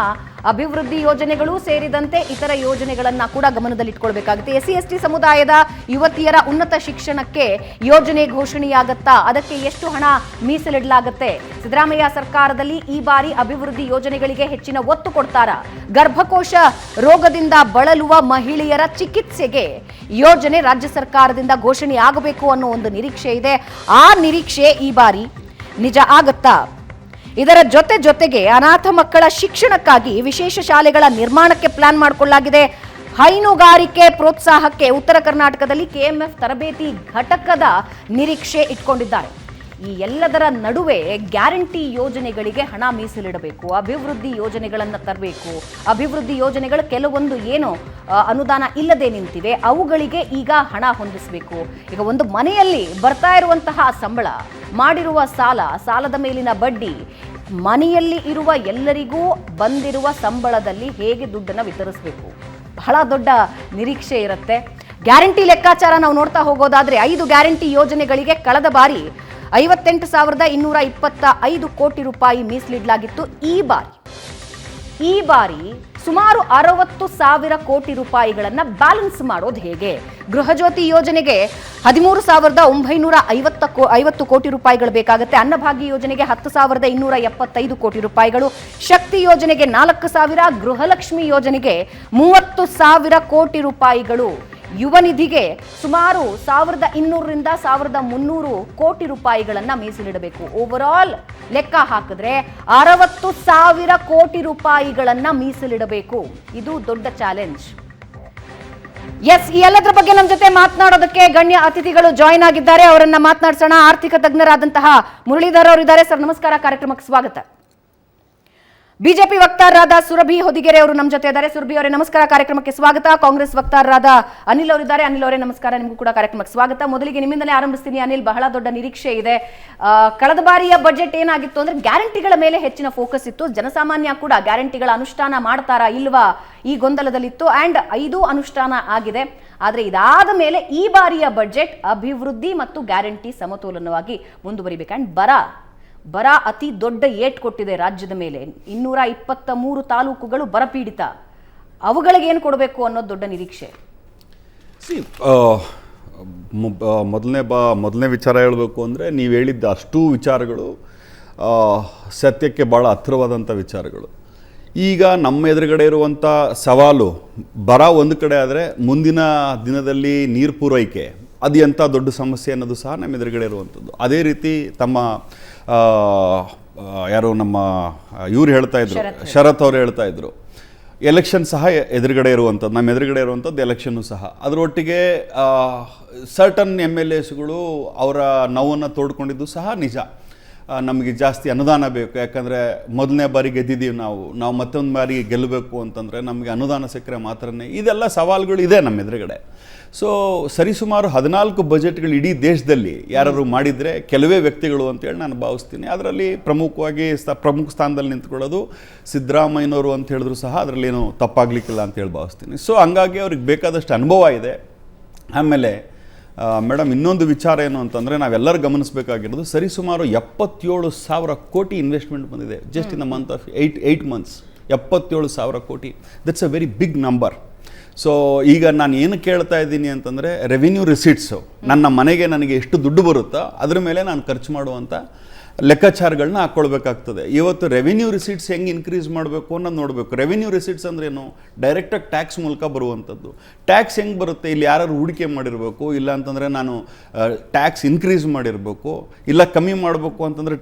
ಅಭಿವೃದ್ಧಿ ಯೋಜನೆಗಳು ಸೇರಿದಂತೆ ಇತರ ಯೋಜನೆಗಳನ್ನ ಕೂಡ ಗಮನದಲ್ಲಿಟ್ಕೊಳ್ಬೇಕಾಗುತ್ತೆ. SC/ST ಸಮುದಾಯದ ಯುವತಿಯರ ಉನ್ನತ ಶಿಕ್ಷಣಕ್ಕೆ ಯೋಜನೆ ಘೋಷಣೆಯಾಗತ್ತಾ? ಅದಕ್ಕೆ ಎಷ್ಟು ಹಣ ಮೀಸಲಿಡಲಾಗುತ್ತೆ? ಸಿದ್ದರಾಮಯ್ಯ ಸರ್ಕಾರದಲ್ಲಿ ಈ ಬಾರಿ ಅಭಿವೃದ್ಧಿ ಯೋಜನೆಗಳಿಗೆ ಹೆಚ್ಚಿನ ಒತ್ತು ಕೊಡ್ತಾರ? ಗರ್ಭಕೋಶ ರೋಗದಿಂದ ಬಳಲುವ ಮಹಿಳೆಯರ ಚಿಕಿತ್ಸೆಗೆ ಯೋಜನೆ ರಾಜ್ಯ ಸರ್ಕಾರದಿಂದ ಘೋಷಣೆ ಆಗಬೇಕು ಅನ್ನೋ ಒಂದು ನಿರೀಕ್ಷೆ ಇದೆ. ಆ ನಿರೀಕ್ಷೆ ಈ ಬಾರಿ ನಿಜ ಆಗತ್ತಾ? ಇದರ ಜೊತೆಗೆ ಅನಾಥ ಮಕ್ಕಳ ಶಿಕ್ಷಣಕ್ಕಾಗಿ ವಿಶೇಷ ಶಾಲೆಗಳ ನಿರ್ಮಾಣಕ್ಕೆ ಪ್ಲಾನ್ ಮಾಡಿಕೊಳ್ಳಲಾಗಿದೆ. ಹೈನುಗಾರಿಕೆ ಪ್ರೋತ್ಸಾಹಕ್ಕೆ ಉತ್ತರ ಕರ್ನಾಟಕದಲ್ಲಿ KMF ತರಬೇತಿ ಘಟಕದ ನಿರೀಕ್ಷೆ ಇಟ್ಕೊಂಡಿದ್ದಾರೆ. ಈ ಎಲ್ಲದರ ನಡುವೆ ಗ್ಯಾರಂಟಿ ಯೋಜನೆಗಳಿಗೆ ಹಣ ಮೀಸಲಿಡಬೇಕು, ಅಭಿವೃದ್ಧಿ ಯೋಜನೆಗಳನ್ನು ತರಬೇಕು. ಅಭಿವೃದ್ಧಿ ಯೋಜನೆಗಳು ಕೆಲವೊಂದು ಏನು ಅನುದಾನ ಇಲ್ಲದೆ ನಿಂತಿವೆ, ಅವುಗಳಿಗೆ ಈಗ ಹಣ ಹೊಂದಿಸಬೇಕು. ಈಗ ಒಂದು ಮನೆಯಲ್ಲಿ ಬರ್ತಾ ಇರುವಂತಹ ಸಂಬಳ, ಮಾಡಿರುವ ಸಾಲದ ಮೇಲಿನ ಬಡ್ಡಿ, ಮನೆಯಲ್ಲಿ ಇರುವ ಎಲ್ಲರಿಗೂ ಬಂದಿರುವ ಸಂಬಳದಲ್ಲಿ ಹೇಗೆ ದುಡ್ಡನ್ನು ವಿತರಿಸಬೇಕು, ಬಹಳ ದೊಡ್ಡ ನಿರೀಕ್ಷೆ ಇರುತ್ತೆ. ಗ್ಯಾರಂಟಿ ಲೆಕ್ಕಾಚಾರ ನಾವು ನೋಡ್ತಾ ಹೋಗೋದಾದ್ರೆ 5 ಗ್ಯಾರಂಟಿ ಯೋಜನೆಗಳಿಗೆ ಕಳೆದ ಬಾರಿ 58,225 ಕೋಟಿ ರೂಪಾಯಿ ಮೀಸಲಿಡಲಾಗಿತ್ತು. ಈ ಬಾರಿ ಸುಮಾರು 60,000 ಕೋಟಿ ರೂಪಾಯಿಗಳನ್ನ ಬ್ಯಾಲೆನ್ಸ್ ಮಾಡೋದು ಹೇಗೆ? ಗೃಹಜ್ಯೋತಿ ಯೋಜನೆಗೆ 13,950 ಕೋಟಿ ರೂಪಾಯಿಗಳು ಬೇಕಾಗುತ್ತೆ. ಅನ್ನಭಾಗ್ಯ ಯೋಜನೆಗೆ 10,275 ಕೋಟಿ ರೂಪಾಯಿಗಳು. ಶಕ್ತಿ ಯೋಜನೆಗೆ 4,000, ಗೃಹಲಕ್ಷ್ಮಿ ಯೋಜನೆಗೆ 30,000 ಕೋಟಿ ರೂಪಾಯಿಗಳು. ಯುವ ನಿಧಿಗೆ ಸುಮಾರು 1,200ರಿಂದ 1,300 ಕೋಟಿ ರೂಪಾಯಿಗಳನ್ನ ಮೀಸಲಿಡಬೇಕು. ಓವರ್ ಆಲ್ ಲೆಕ್ಕ ಹಾಕಿದ್ರೆ 60,000 ಕೋಟಿ ರೂಪಾಯಿಗಳನ್ನ ಮೀಸಲಿಡಬೇಕು. ಇದು ದೊಡ್ಡ ಚಾಲೆಂಜ್. ಎಸ್, ಈ ಎಲ್ಲದರ ಬಗ್ಗೆ ನಮ್ಮ ಜೊತೆ ಮಾತನಾಡೋದಕ್ಕೆ ಗಣ್ಯ ಅತಿಥಿಗಳು ಜಾಯಿನ್ ಆಗಿದ್ದಾರೆ. ಅವರನ್ನ ಮಾತನಾಡಿಸೋಣ. ಆರ್ಥಿಕ ತಜ್ಞರಾದಂತಹ ಮುರಳೀಧರ್ ಅವರಿದ್ದಾರೆ. ಸರ್ ನಮಸ್ಕಾರ, ಕಾರ್ಯಕ್ರಮಕ್ಕೆ ಸ್ವಾಗತ. ಬಿಜೆಪಿ ವಕ್ತಾರರಾದ ಸುರಭಿ ಹೊದಿಗೆರೆ ಅವರು ನಮ್ಮ ಜೊತೆ ಇದ್ದಾರೆ. ಸುರಭಿ ಅವರೇ ನಮಸ್ಕಾರ, ಕಾರ್ಯಕ್ರಮಕ್ಕೆ ಸ್ವಾಗತ. ಕಾಂಗ್ರೆಸ್ ವಕ್ತಾರರಾದ ಅನಿಲ್ ಅವರಿದ್ದಾರೆ. ಅನಿಲ್ ಅವರೇ ನಮಸ್ಕಾರ, ನಿಮಗೂ ಕೂಡ ಕಾರ್ಯಕ್ರಮಕ್ಕೆ ಸ್ವಾಗತ. ಮೊದಲಿಗೆ ನಿಮ್ಮಿಂದಲೇ ಆರಂಭಿಸ್ತೀನಿ. ಅನಿಲ್, ಬಹಳ ದೊಡ್ಡ ನಿರೀಕ್ಷೆ ಇದೆ. ಕಳೆದ ಬಾರಿಯ ಬಜೆಟ್ ಏನಾಗಿತ್ತು ಅಂದ್ರೆ ಗ್ಯಾರಂಟಿಗಳ ಮೇಲೆ ಹೆಚ್ಚಿನ ಫೋಕಸ್ ಇತ್ತು. ಜನಸಾಮಾನ್ಯ ಕೂಡ ಗ್ಯಾರಂಟಿಗಳ ಅನುಷ್ಠಾನ ಮಾಡ್ತಾರಾ ಇಲ್ವಾ ಈ ಗೊಂದಲದಲ್ಲಿತ್ತು. ಅಂಡ್ 5 ಅನುಷ್ಠಾನ ಆಗಿದೆ. ಆದ್ರೆ ಇದಾದ ಮೇಲೆ ಈ ಬಾರಿಯ ಬಜೆಟ್ ಅಭಿವೃದ್ಧಿ ಮತ್ತು ಗ್ಯಾರಂಟಿ ಸಮತೋಲನವಾಗಿ ಮುಂದುವರಿಬೇಕು. ಅಂಡ್ ಬರ ಅತಿ ದೊಡ್ಡ ಏಟ್ ಕೊಟ್ಟಿದೆ ರಾಜ್ಯದ ಮೇಲೆ. 223 ತಾಲೂಕುಗಳು ಬರಪೀಡಿತ. ಅವುಗಳಿಗೆ ಏನು ಕೊಡಬೇಕು ಅನ್ನೋದು ದೊಡ್ಡ ನಿರೀಕ್ಷೆ. ಮೊದಲನೇ ವಿಚಾರ ಹೇಳಬೇಕು ಅಂದರೆ, ನೀವು ಹೇಳಿದ್ದ ಅಷ್ಟೂ ವಿಚಾರಗಳು ಸತ್ಯಕ್ಕೆ ಭಾಳ ಹತ್ತಿರವಾದಂಥ ವಿಚಾರಗಳು. ಈಗ ನಮ್ಮ ಎದುರುಗಡೆ ಇರುವಂಥ ಸವಾಲು ಬರ ಒಂದು ಕಡೆ ಆದರೆ, ಮುಂದಿನ ದಿನದಲ್ಲಿ ನೀರು ಪೂರೈಕೆ ಅದು ಎಂಥ ದೊಡ್ಡ ಸಮಸ್ಯೆ ಅನ್ನೋದು ಸಹ ನಮ್ಮ ಎದುರುಗಡೆ ಇರುವಂಥದ್ದು. ಅದೇ ರೀತಿ ಯಾರು ನಮ್ಮ ಇವ್ರು ಹೇಳ್ತಾ ಇದ್ರು, ಶರತ್ ಅವರು ಹೇಳ್ತಾ ಇದ್ರು, ಎಲೆಕ್ಷನ್ ಸಹ ಎದುರುಗಡೆ ಇರುವಂಥದ್ದು, ನಮ್ಮ ಎದುರುಗಡೆ ಇರುವಂಥದ್ದು ಎಲೆಕ್ಷನ್ನು ಸಹ. ಅದರೊಟ್ಟಿಗೆ ಸರ್ಟನ್ MLAಸ್ಗಳು ಅವರ ನೋವನ್ನು ತೋಡ್ಕೊಂಡಿದ್ದು ಸಹ ನಿಜ. ನಮಗೆ ಜಾಸ್ತಿ ಅನುದಾನ ಬೇಕು, ಯಾಕಂದರೆ ಮೊದಲನೇ ಬಾರಿ ಗೆದ್ದಿದ್ದೀವಿ ನಾವು ಮತ್ತೊಂದು ಬಾರಿ ಗೆಲ್ಲಬೇಕು ಅಂತಂದರೆ ನಮಗೆ ಅನುದಾನ ಸಿಕ್ಕರೆ ಮಾತ್ರನೇ. ಇದೆಲ್ಲ ಸವಾಲುಗಳು ಇದೆ ನಮ್ಮ ಎದುರುಗಡೆ. ಸೊ ಸರಿಸುಮಾರು 14 ಬಜೆಟ್ಗಳು ಇಡೀ ದೇಶದಲ್ಲಿ ಯಾರು ಮಾಡಿದರೆ ಕೆಲವೇ ವ್ಯಕ್ತಿಗಳು ಅಂತೇಳಿ ನಾನು ಭಾವಿಸ್ತೀನಿ. ಅದರಲ್ಲಿ ಪ್ರಮುಖವಾಗಿ ಪ್ರಮುಖ ಸ್ಥಾನದಲ್ಲಿ ನಿಂತ್ಕೊಳ್ಳೋದು ಸಿದ್ದರಾಮಯ್ಯನವರು ಅಂತ ಹೇಳಿದ್ರು ಸಹ ಅದರಲ್ಲೇನು ತಪ್ಪಾಗಲಿಕ್ಕಿಲ್ಲ ಅಂತೇಳಿ ಭಾವಿಸ್ತೀನಿ. ಸೊ ಹಂಗಾಗಿ ಅವ್ರಿಗೆ ಬೇಕಾದಷ್ಟು ಅನುಭವ ಇದೆ. ಆಮೇಲೆ ಮೇಡಮ್, ಇನ್ನೊಂದು ವಿಚಾರ ಏನು ಅಂತಂದರೆ, ನಾವೆಲ್ಲರೂ ಗಮನಿಸಬೇಕಾಗಿರೋದು ಸರಿಸುಮಾರು 77,000 ಕೋಟಿ ಇನ್ವೆಸ್ಟ್ಮೆಂಟ್ ಬಂದಿದೆ just in the month of 8 months. 77,000 ಕೋಟಿ, that's a very big number. So ಈಗ ನಾನು ಏನು ಕೇಳ್ತಾ ಇದ್ದೀನಿ ಅಂತಂದರೆ, ರೆವಿನ್ಯೂ ರಿಸೀಟ್ಸು, ನನ್ನ ಮನೆಗೆ ನನಗೆ ಎಷ್ಟು ದುಡ್ಡು ಬರುತ್ತೋ ಅದ್ರ ಮೇಲೆ ನಾನು ಖರ್ಚು ಮಾಡುವಂಥ ಲೆಕ್ಕಾಚಾರಗಳನ್ನ ಹಾಕ್ಕೊಳ್ಬೇಕಾಗ್ತದೆ. ಇವತ್ತು ರೆವಿನ್ಯೂ ರಿಸೀಟ್ಸ್ ಹೆಂಗೆ ಇನ್ಕ್ರೀಸ್ ಮಾಡಬೇಕು ಅನ್ನೋದು ನೋಡಬೇಕು. ರೆವಿನ್ಯೂ ರಿಸೀಟ್ಸ್ ಅಂದ್ರೇನು? ಡೈರೆಕ್ಟಾಗಿ ಟ್ಯಾಕ್ಸ್ ಮೂಲಕ ಬರುವಂಥದ್ದು. ಟ್ಯಾಕ್ಸ್ ಹೆಂಗೆ ಬರುತ್ತೆ? ಇಲ್ಲಿ ಯಾರು ಹೂಡಿಕೆ ಮಾಡಿರಬೇಕು, ಇಲ್ಲ ಅಂತಂದರೆ ನಾನು ಟ್ಯಾಕ್ಸ್ ಇನ್ಕ್ರೀಸ್ ಮಾಡಿರಬೇಕು, ಇಲ್ಲ ಕಮ್ಮಿ ಮಾಡಬೇಕು ಅಂತಂದರೆ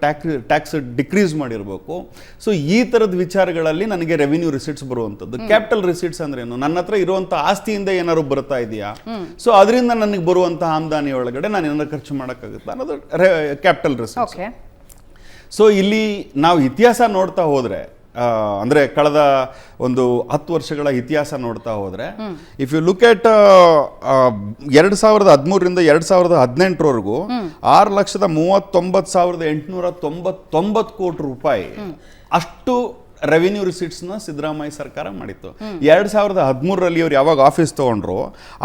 ಟ್ಯಾಕ್ಸ್ ಡಿಕ್ರೀಸ್ ಮಾಡಿರಬೇಕು. ಸೊ ಈ ಥರದ ವಿಚಾರಗಳಲ್ಲಿ ನನಗೆ ರೆವಿನ್ಯೂ ರಿಸೀಟ್ಸ್ ಬರುವಂಥದ್ದು. ಕ್ಯಾಪಿಟಲ್ ರಿಸೀಟ್ಸ್ ಅಂದ್ರೇನು? ನನ್ನ ಹತ್ರ ಇರುವಂಥ ಆಸ್ತಿಯಿಂದ ಏನಾದ್ರು ಬರ್ತಾ ಇದೆಯಾ, ಸೊ ಅದರಿಂದ ನನಗೆ ಬರುವಂಥ ಆಮದಾನಿ ಒಳಗಡೆ ನಾನು ಏನಾದ್ರು ಖರ್ಚು ಮಾಡೋಕ್ಕಾಗುತ್ತಾ ಅನ್ನೋದು ಕ್ಯಾಪಿಟಲ್ ರಿಸೀಟ್ಸ್. ಸೊ ಇಲ್ಲಿ ನಾವು ಇತಿಹಾಸ ನೋಡ್ತಾ ಹೋದರೆ ಅಂದರೆ ಕಳೆದ ಒಂದು 10 ವರ್ಷಗಳ ಇತಿಹಾಸ ನೋಡ್ತಾ ಹೋದರೆ ಇಫ್ ಯು ಲುಕ್ ಎಟ್ 2013ರಿಂದ 2018ರವರೆಗೂ 6,39,899 ಕೋಟಿ ರೂಪಾಯಿ ಅಷ್ಟು ರೆವಿನ್ಯೂ ರಿಸಿಟ್ಸ್ನ ಸಿದ್ದರಾಮಯ್ಯ ಸರ್ಕಾರ ಮಾಡಿತ್ತು. 2013ರಲ್ಲಿ ಇವ್ರು ಯಾವಾಗ ಆಫೀಸ್ ತೊಗೊಂಡ್ರು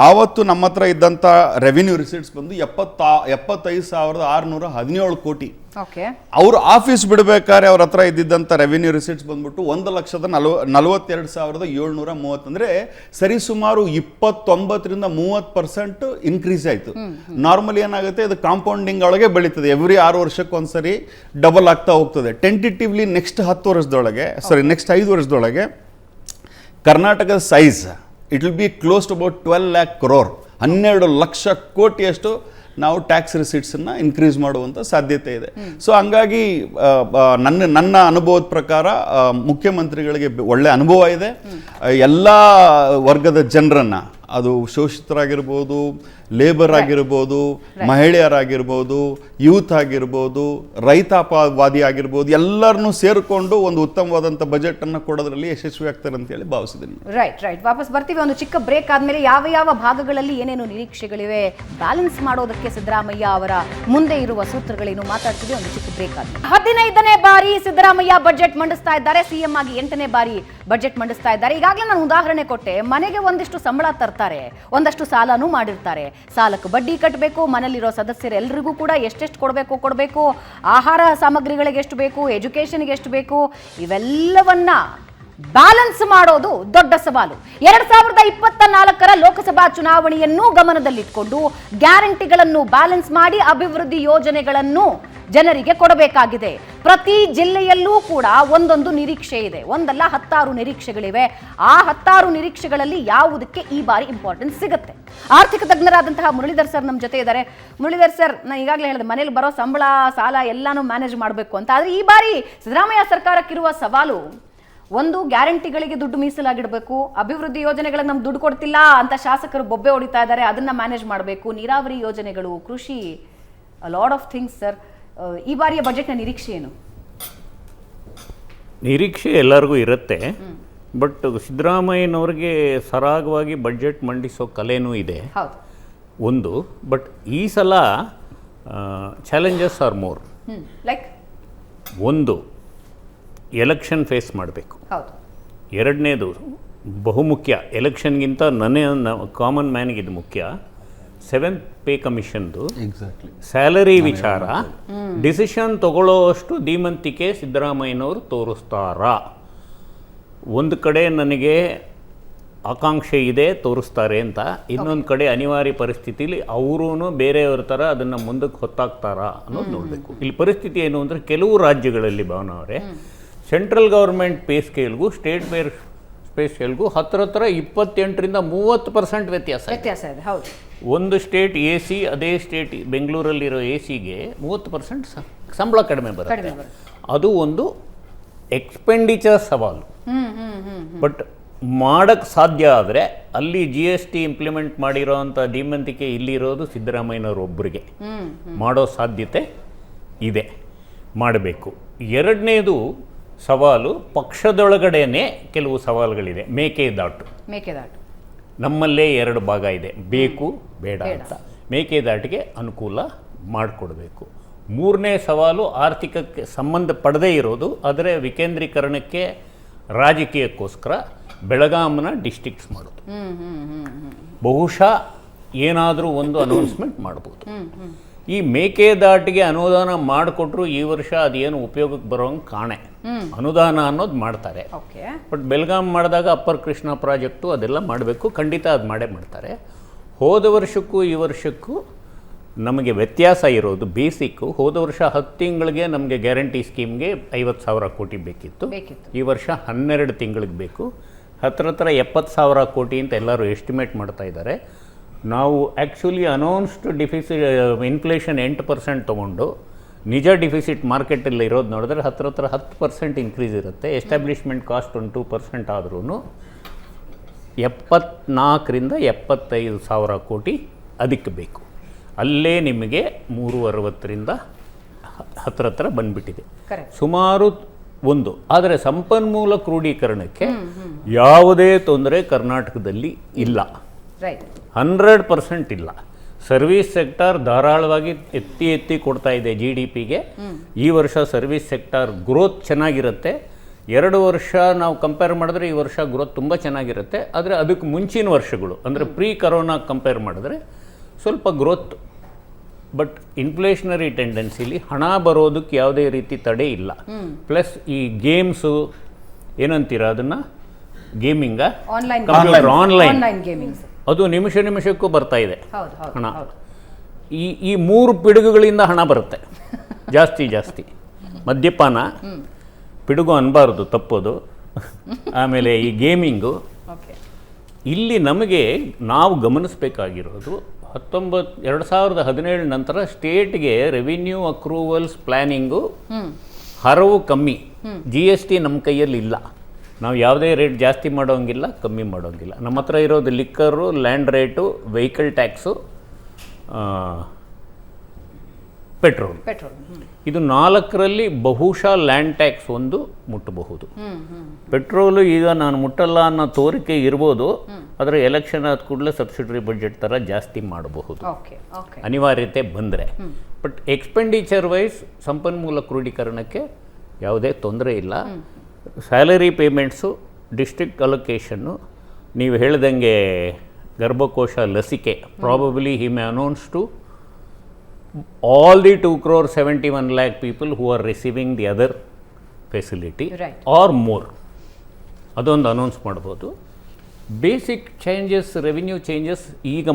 ಆವತ್ತು ನಮ್ಮ ಹತ್ರ ಇದ್ದಂಥ ರೆವಿನ್ಯೂ ರಿಸಿಟ್ಸ್ ಬಂದು 75,617 ಕೋಟಿ. ಅವರು ಆಫೀಸ್ ಬಿಡಬೇಕಾದ್ರೆ ಅವ್ರ ಹತ್ರ ಇದ್ದಿದ್ದಂಥ ರೆವಿನ್ಯೂ ರಿಸಿಟ್ಸ್ ಬಂದ್ಬಿಟ್ಟು 1,42,730 ಅಂದರೆ ಸರಿಸುಮಾರು 29% ಇನ್ಕ್ರೀಸ್ ಆಯಿತು. ನಾರ್ಮಲಿ ಏನಾಗುತ್ತೆ, ಇದು ಕಾಂಪೌಂಡಿಂಗ್ ಒಳಗೆ ಬೆಳೀತದೆ, ಎವ್ರಿ 6 ವರ್ಷಕ್ಕೆ ಒಂದ್ಸರಿ ಡಬಲ್ ಆಗ್ತಾ ಹೋಗ್ತದೆ. ಟೆಂಟೇಟಿವ್ಲಿ ನೆಕ್ಸ್ಟ್ 10 ವರ್ಷದೊಳಗೆ ನೆಕ್ಸ್ಟ್ 5 ವರ್ಷದೊಳಗೆ ಕರ್ನಾಟಕದ size it will be close to about 12 lakh crore, 12 lakh ಕೋಟಿಯಷ್ಟು ನಾವು ಟ್ಯಾಕ್ಸ್ ರಿಸಿಟ್ಸನ್ನು ಇನ್ಕ್ರೀಸ್ ಮಾಡುವಂಥ ಸಾಧ್ಯತೆ ಇದೆ. ಸೊ ಹಂಗಾಗಿ ನನ್ನ ಅನುಭವದ ಪ್ರಕಾರ ಮುಖ್ಯಮಂತ್ರಿಗಳಿಗೆ ಒಳ್ಳೆ ಅನುಭವ ಇದೆ. ಎಲ್ಲ ವರ್ಗದ ಜನರನ್ನು, ಅದು ಶೋಷಿತರಾಗಿರ್ಬೋದು, ಲೇಬರ್ ಆಗಿರ್ಬೋದು, ಮಹಿಳೆಯರಾಗಿರ್ಬೋದು, ಯೂತ್ ಆಗಿರ್ಬೋದು, ರೈತಾಪವಾದಿ ಆಗಿರ್ಬೋದು, ಎಲ್ಲರನ್ನೂ ಸೇರಿಕೊಂಡು ಒಂದು ಉತ್ತಮವಾದಂಥ ಬಜೆಟನ್ನು ಕೊಡೋದ್ರಲ್ಲಿ ಯಶಸ್ವಿ ಆಗ್ತಾರೆ ಅಂತೇಳಿ ಭಾವಿಸಿದ್ದೀನಿ. ರೈಟ್. ವಾಪಸ್ ಬರ್ತೀವಿ. ಒಂದು ಚಿಕ್ಕ ಬ್ರೇಕ್ ಆದಮೇಲೆ ಯಾವ ಭಾಗಗಳಲ್ಲಿ ಏನೇನು ನಿರೀಕ್ಷೆಗಳಿವೆ, ಬ್ಯಾಲೆನ್ಸ್ ಮಾಡೋದಕ್ಕೆ ಸಿದ್ದರಾಮಯ್ಯ ಅವರ ಮುಂದೆ ಇರುವ ಸೂತ್ರಗಳೇನು ಮಾತಾಡ್ತೀವಿ. ಒಂದು ಚಿಕ್ಕ ಬ್ರೇಕ್ ಆದ್ಮೇಲೆ 15ನೇ ಬಾರಿ ಸಿದ್ದರಾಮಯ್ಯ ಬಜೆಟ್ ಮಂಡಿಸ್ತಾ ಇದ್ದಾರೆ. ಸಿಎಂ ಆಗಿ 8ನೇ ಬಾರಿ ಬಜೆಟ್ ಮಂಡಿಸ್ತಾ ಇದ್ದಾರೆ. ಈಗಾಗಲೇ ನಾನು ಉದಾಹರಣೆ ಕೊಟ್ಟೆ. ಮನೆಗೆ ಒಂದಿಷ್ಟು ಸಂಬಳ ತರ್ತಾರೆ, ಒಂದಷ್ಟು ಸಾಲನೂ ಮಾಡಿರ್ತಾರೆ. ಸಾಲಕ್ಕೆ ಬಡ್ಡಿ ಕಟ್ಟಬೇಕು, ಮನೆಯಲ್ಲಿರೋ ಸದಸ್ಯರೆಲ್ಲರಿಗೂ ಕೂಡ ಎಷ್ಟೆಷ್ಟು ಕೊಡಬೇಕು, ಆಹಾರ ಸಾಮಗ್ರಿಗಳಿಗೆ ಎಷ್ಟು ಬೇಕು, ಎಜುಕೇಷನ್ಗೆ ಎಷ್ಟು ಬೇಕು, ಇವೆಲ್ಲವನ್ನ ಬ್ಯಾಲೆನ್ಸ್ ಮಾಡೋದು ದೊಡ್ಡ ಸವಾಲು. 2024ರ ಲೋಕಸಭಾ ಚುನಾವಣೆಯನ್ನು ಗಮನದಲ್ಲಿಟ್ಕೊಂಡು ಗ್ಯಾರಂಟಿಗಳನ್ನು ಬ್ಯಾಲೆನ್ಸ್ ಮಾಡಿ ಅಭಿವೃದ್ಧಿ ಯೋಜನೆಗಳನ್ನು ಜನರಿಗೆ ಕೊಡಬೇಕಾಗಿದೆ. ಪ್ರತಿ ಜಿಲ್ಲೆಯಲ್ಲೂ ಕೂಡ ಒಂದೊಂದು ನಿರೀಕ್ಷೆ ಇದೆ. ಒಂದಲ್ಲ 10 ನಿರೀಕ್ಷೆಗಳಿವೆ. ಆ 10 ನಿರೀಕ್ಷೆಗಳಲ್ಲಿ ಯಾವುದಕ್ಕೆ ಈ ಬಾರಿ ಇಂಪಾರ್ಟೆನ್ಸ್ ಸಿಗುತ್ತೆ? ಆರ್ಥಿಕ ತಜ್ಞರಾದಂತಹ ಮುರಳೀಧರ್ ಸರ್ ನಮ್ಮ ಜೊತೆ ಇದ್ದಾರೆ. ಮುರಳೀಧರ್ ಸರ್, ನಾನು ಈಗಾಗಲೇ ಹೇಳಿದೆ, ಮನೇಲಿ ಬರೋ ಸಂಬಳ, ಸಾಲ ಎಲ್ಲಾನು ಮ್ಯಾನೇಜ್ ಮಾಡಬೇಕು ಅಂತ. ಆದರೆ ಈ ಬಾರಿ ಸಿದ್ದರಾಮಯ್ಯ ಸರ್ಕಾರಕ್ಕಿರುವ ಸವಾಲು, ಒಂದು, ಗ್ಯಾರಂಟಿಗಳಿಗೆ ದುಡ್ಡು ಮೀಸಲಾಗಿಡಬೇಕು. ಅಭಿವೃದ್ಧಿ ಯೋಜನೆಗಳಿಗೆ ನಮ್ಗೆ ದುಡ್ಡು ಕೊಡ್ತಿಲ್ಲ ಅಂತ ಶಾಸಕರು ಬೊಬ್ಬೆ ಹೊಡಿತಾ ಇದ್ದಾರೆ, ಅದನ್ನ ಮ್ಯಾನೇಜ್ ಮಾಡಬೇಕು. ನೀರಾವರಿ ಯೋಜನೆಗಳು, ಕೃಷಿ, ಲಾಟ್ ಆಫ್ ಥಿಂಗ್ಸ್. ಸರ್, ಈ ಬಾರಿಯ ಬಜೆಟ್ನ ನಿರೀಕ್ಷೆ ಏನು? ನಿರೀಕ್ಷೆ ಎಲ್ಲರಿಗೂ ಇರುತ್ತೆ, ಬಟ್ ಸಿದ್ದರಾಮಯ್ಯನವ್ರಿಗೆ ಸರಾಗವಾಗಿ ಬಜೆಟ್ ಮಂಡಿಸೋ ಕಲೆನೂ ಇದೆ ಒಂದು. ಬಟ್ ಈ ಸಲ ಚಾಲೆಂಜಸ್ ಆರ್ ಮೋರ್. ಲೈಕ್ ಒಂದು, ಎಲೆಕ್ಷನ್ ಫೇಸ್ ಮಾಡಬೇಕು. ಎರಡನೇದು ಬಹುಮುಖ್ಯ, ಎಲೆಕ್ಷನ್ಗಿಂತ ಕಾಮನ್ ಮ್ಯಾನ್ಗೆ ಇದು ಮುಖ್ಯ. 7th ಪೇ ಕಮಿಷನ್ದು ಸ್ಯಾಲರಿ ವಿಚಾರ ಡಿಸಿಷನ್ ತಗೊಳ್ಳೋಷ್ಟು ಧೀಮಂತಿಕೆ ಸಿದ್ದರಾಮಯ್ಯನವರು ತೋರಿಸ್ತಾರಾ? ಒಂದು ಕಡೆ ನನಗೆ ಆಕಾಂಕ್ಷೆ ಇದೆ, ತೋರಿಸ್ತಾರೆ ಅಂತ, ಇನ್ನೊಂದು ಕಡೆ ಅನಿವಾರ್ಯ ಪರಿಸ್ಥಿತಿಲಿ ಅವರೂ ಬೇರೆಯವ್ರ ಥರ ಅದನ್ನು ಮುಂದಕ್ಕೆ ಹೊತ್ತಾಗ್ತಾರಾ ಅನ್ನೋದು ನೋಡಬೇಕು. ಇಲ್ಲಿ ಪರಿಸ್ಥಿತಿ ಏನು ಅಂದರೆ, ಕೆಲವು ರಾಜ್ಯಗಳಲ್ಲಿ ಭಾವನಾ ಅವರೇ, ಸೆಂಟ್ರಲ್ ಗೌರ್ಮೆಂಟ್ ಪೇ ಸ್ಕೇಲ್ಗೂ ಸ್ಟೇಟ್ ಪೇ ಸ್ಕೇಲ್ಗೂ ಹತ್ರ 28ರಿಂದ 30% ವ್ಯತ್ಯಾಸ ಇದೆ. ಹೌದು. ಒಂದು ಸ್ಟೇಟ್ AC, ಅದೇ ಸ್ಟೇಟ್ ಬೆಂಗಳೂರಲ್ಲಿರೋ AC-ಗೆ 30% ಸಂಬಳ ಕಡಿಮೆ ಬರುತ್ತೆ. ಅದು ಒಂದು ಎಕ್ಸ್ಪೆಂಡಿಚರ್ ಸವಾಲು. ಬಟ್ ಮಾಡೋಕ್ಕೆ ಸಾಧ್ಯ ಆದರೆ ಅಲ್ಲಿ GST ಇಂಪ್ಲಿಮೆಂಟ್ ಮಾಡಿರೋ ಅಂಥ ಧೀಮಂತಿಕೆ ಇಲ್ಲಿರೋದು ಸಿದ್ದರಾಮಯ್ಯನವ್ರ ಒಬ್ಬರಿಗೆ ಮಾಡೋ ಸಾಧ್ಯತೆ ಇದೆ, ಮಾಡಬೇಕು. ಎರಡನೇದು ಸವಾಲು, ಪಕ್ಷದೊಳಗಡೆನೇ ಕೆಲವು ಸವಾಲುಗಳಿದೆ. ಮೇಕೆದಾಟು ನಮ್ಮಲ್ಲೇ 2 ಭಾಗ ಇದೆ, ಬೇಕು ಬೇಡ ಅಂತ. ಮೇಕೆದಾಟಿಗೆ ಅನುಕೂಲ ಮಾಡಿಕೊಡ್ಬೇಕು. ಮೂರನೇ ಸವಾಲು, ಆರ್ಥಿಕಕ್ಕೆ ಸಂಬಂಧ ಪಡದೇ ಇರೋದು, ಅದರ ವಿಕೇಂದ್ರೀಕರಣಕ್ಕೆ ರಾಜಕೀಯಕ್ಕೋಸ್ಕರ ಬೆಳಗಾಂನ ಡಿಸ್ಟ್ರಿಕ್ಟ್ಸ್ ಮಾಡೋದು. ಬಹುಶಃ ಏನಾದರೂ ಒಂದು ಅನೌನ್ಸ್ಮೆಂಟ್ ಮಾಡ್ಬೋದು. ಈ ಮೇಕೆದಾಟಿಗೆ ಅನುದಾನ ಮಾಡಿಕೊಟ್ರು ಈ ವರ್ಷ ಅದೇನು ಉಪಯೋಗಕ್ಕೆ ಬರೋಂಗೆ ಕಾಣೆ. ಅನುದಾನ ಅನ್ನೋದು ಮಾಡ್ತಾರೆ, ಬಟ್ ಬೆಳಗಾಂ ಮಾಡಿದಾಗ ಅಪ್ಪರ್ ಕೃಷ್ಣ ಪ್ರಾಜೆಕ್ಟು ಅದೆಲ್ಲ ಮಾಡಬೇಕು, ಖಂಡಿತ ಅದು ಮಾಡೇ ಮಾಡ್ತಾರೆ. ಹೋದ ವರ್ಷಕ್ಕೂ ಈ ವರ್ಷಕ್ಕೂ ನಮಗೆ ವ್ಯತ್ಯಾಸ ಇರೋದು ಬೇಸಿಕ್ಕು. ಹೋದ ವರ್ಷ 10 ತಿಂಗಳಿಗೆ ನಮಗೆ ಗ್ಯಾರಂಟಿ ಸ್ಕೀಮ್ಗೆ 50,000 ಕೋಟಿ ಬೇಕಿತ್ತು. ಈ ವರ್ಷ 12 ತಿಂಗಳಿಗೆ ಬೇಕು. ಹತ್ರ 70,000 ಕೋಟಿ ಅಂತ ಎಲ್ಲರೂ ಎಸ್ಟಿಮೇಟ್ ಮಾಡ್ತಾ ಇದ್ದಾರೆ. ನಾವು ಆ್ಯಕ್ಚುಲಿ ಅನೌನ್ಸ್ಡ್ ಡಿಫಿಸಿಟ್ ಇನ್ಫ್ಲೇಷನ್ 8% ತೊಗೊಂಡು ನಿಜ ಡಿಫಿಸಿಟ್ ಮಾರ್ಕೆಟಲ್ಲಿ ಇರೋದು ನೋಡಿದ್ರೆ ಹತ್ರ 10% ಇನ್ಕ್ರೀಸ್ ಇರುತ್ತೆ. ಎಸ್ಟಾಬ್ಲಿಷ್ಮೆಂಟ್ ಕಾಸ್ಟ್ ಒಂದು 2% ಆದ್ರೂ 74ರಿಂದ 75,000 ಕೋಟಿ ಅದಕ್ಕೆ ಬೇಕು. ಅಲ್ಲೇ ನಿಮಗೆ 360ರಿಂದ ಹತ್ರ ಬಂದುಬಿಟ್ಟಿದೆ. ಸುಮಾರು ಒಂದು. ಆದರೆ ಸಂಪನ್ಮೂಲ ಕ್ರೋಢೀಕರಣಕ್ಕೆ ಯಾವುದೇ ತೊಂದರೆ ಕರ್ನಾಟಕದಲ್ಲಿ ಇಲ್ಲ, 100% ಇಲ್ಲ. ಸರ್ವಿಸ್ ಸೆಕ್ಟಾರ್ ಧಾರಾಳವಾಗಿ ಎತ್ತಿ ಕೊಡ್ತಾ ಇದೆ GDPಗೆ. ಈ ವರ್ಷ ಸರ್ವಿಸ್ ಸೆಕ್ಟಾರ್ ಗ್ರೋತ್ ಚೆನ್ನಾಗಿರುತ್ತೆ. 2 ವರ್ಷ ನಾವು ಕಂಪೇರ್ ಮಾಡಿದ್ರೆ ಈ ವರ್ಷ ಗ್ರೋತ್ ತುಂಬ ಚೆನ್ನಾಗಿರುತ್ತೆ. ಆದರೆ ಅದಕ್ಕೆ ಮುಂಚಿನ ವರ್ಷಗಳು ಅಂದರೆ ಪ್ರೀ ಕರೋನಾ ಕಂಪೇರ್ ಮಾಡಿದ್ರೆ ಸ್ವಲ್ಪ ಗ್ರೋತ್, ಬಟ್ ಇನ್ಫ್ಲೇಷನರಿ ಟೆಂಡೆನ್ಸಿಲಿ ಹಣ ಬರೋದಕ್ಕೆ ಯಾವುದೇ ರೀತಿ ತಡೆ ಇಲ್ಲ. ಪ್ಲಸ್ ಈ ಗೇಮ್ಸು ಏನಂತೀರ ಅದನ್ನು, ಗೇಮಿಂಗ, ಕಂಪ್ಯೂಟರ್ ಆನ್ಲೈನ್, ಅದು ನಿಮಿಷಕ್ಕೂ ಬರ್ತಾ ಇದೆ ಹಣ. ಈ 3 ಪಿಡುಗುಗಳಿಂದ ಹಣ ಬರುತ್ತೆ ಜಾಸ್ತಿ. ಮದ್ಯಪಾನ ಪಿಡುಗು ಅನ್ಬಾರ್ದು, ತಪ್ಪೋದು. ಆಮೇಲೆ ಈ ಗೇಮಿಂಗು. ಇಲ್ಲಿ ನಮಗೆ ನಾವು ಗಮನಿಸಬೇಕಾಗಿರೋದು 2017 ನಂತರ ಸ್ಟೇಟ್ಗೆ ರೆವಿನ್ಯೂ ಅಕ್ರೂವಲ್ಸ್ ಪ್ಲ್ಯಾನಿಂಗು ಹರವು ಕಮ್ಮಿ. GST ನಮ್ಮ ಕೈಯಲ್ಲಿ ಇಲ್ಲ. ನಾವು ಯಾವುದೇ ರೇಟ್ ಜಾಸ್ತಿ ಮಾಡೋಂಗಿಲ್ಲ, ಕಮ್ಮಿ ಮಾಡೋಂಗಿಲ್ಲ. ನಮ್ಮ ಹತ್ರ ಇರೋದು liquor, land rate, vehicle tax, petrol. ಇದು 4ರಲ್ಲಿ ಬಹುಶಃ ಲ್ಯಾಂಡ್ ಟ್ಯಾಕ್ಸ್ ಒಂದು ಮುಟ್ಟಬಹುದು. ಪೆಟ್ರೋಲು ಈಗ ನಾನು ಮುಟ್ಟಲ್ಲ ಅನ್ನೋ ತೋರಿಕೆ ಇರ್ಬೋದು, ಆದರೆ ಎಲೆಕ್ಷನ್ ಆದ ಕೂಡಲೇ ಸಬ್ಸಿಡರಿ ಬಡ್ಜೆಟ್ ಥರ ಜಾಸ್ತಿ ಮಾಡಬಹುದು ಅನಿವಾರ್ಯತೆ ಬಂದರೆ. ಬಟ್ ಎಕ್ಸ್ಪೆಂಡಿಚರ್ ವೈಸ್ ಸಂಪನ್ಮೂಲ ಕ್ರೋಢೀಕರಣಕ್ಕೆ ಯಾವುದೇ ತೊಂದರೆ ಇಲ್ಲ. ಸ್ಯಾಲರಿ ಪೇಮೆಂಟ್ಸು, ಡಿಸ್ಟ್ರಿಕ್ಟ್ ಅಲೊಕೇಶನ್ನು, ನೀವು ಹೇಳ್ದಂಗೆ ಗರ್ಭಕೋಶ ಲಸಿಕೆ, probably he may announce to all the 2.71 crore people who are receiving the other facility or more. ಅದೊಂದು ಅನೌನ್ಸ್ ಮಾಡ್ಬೋದು. ಬೇಸಿಕ್ ಚೇಂಜಸ್, ರೆವಿನ್ಯೂ ಚೇಂಜಸ್ ಈಗ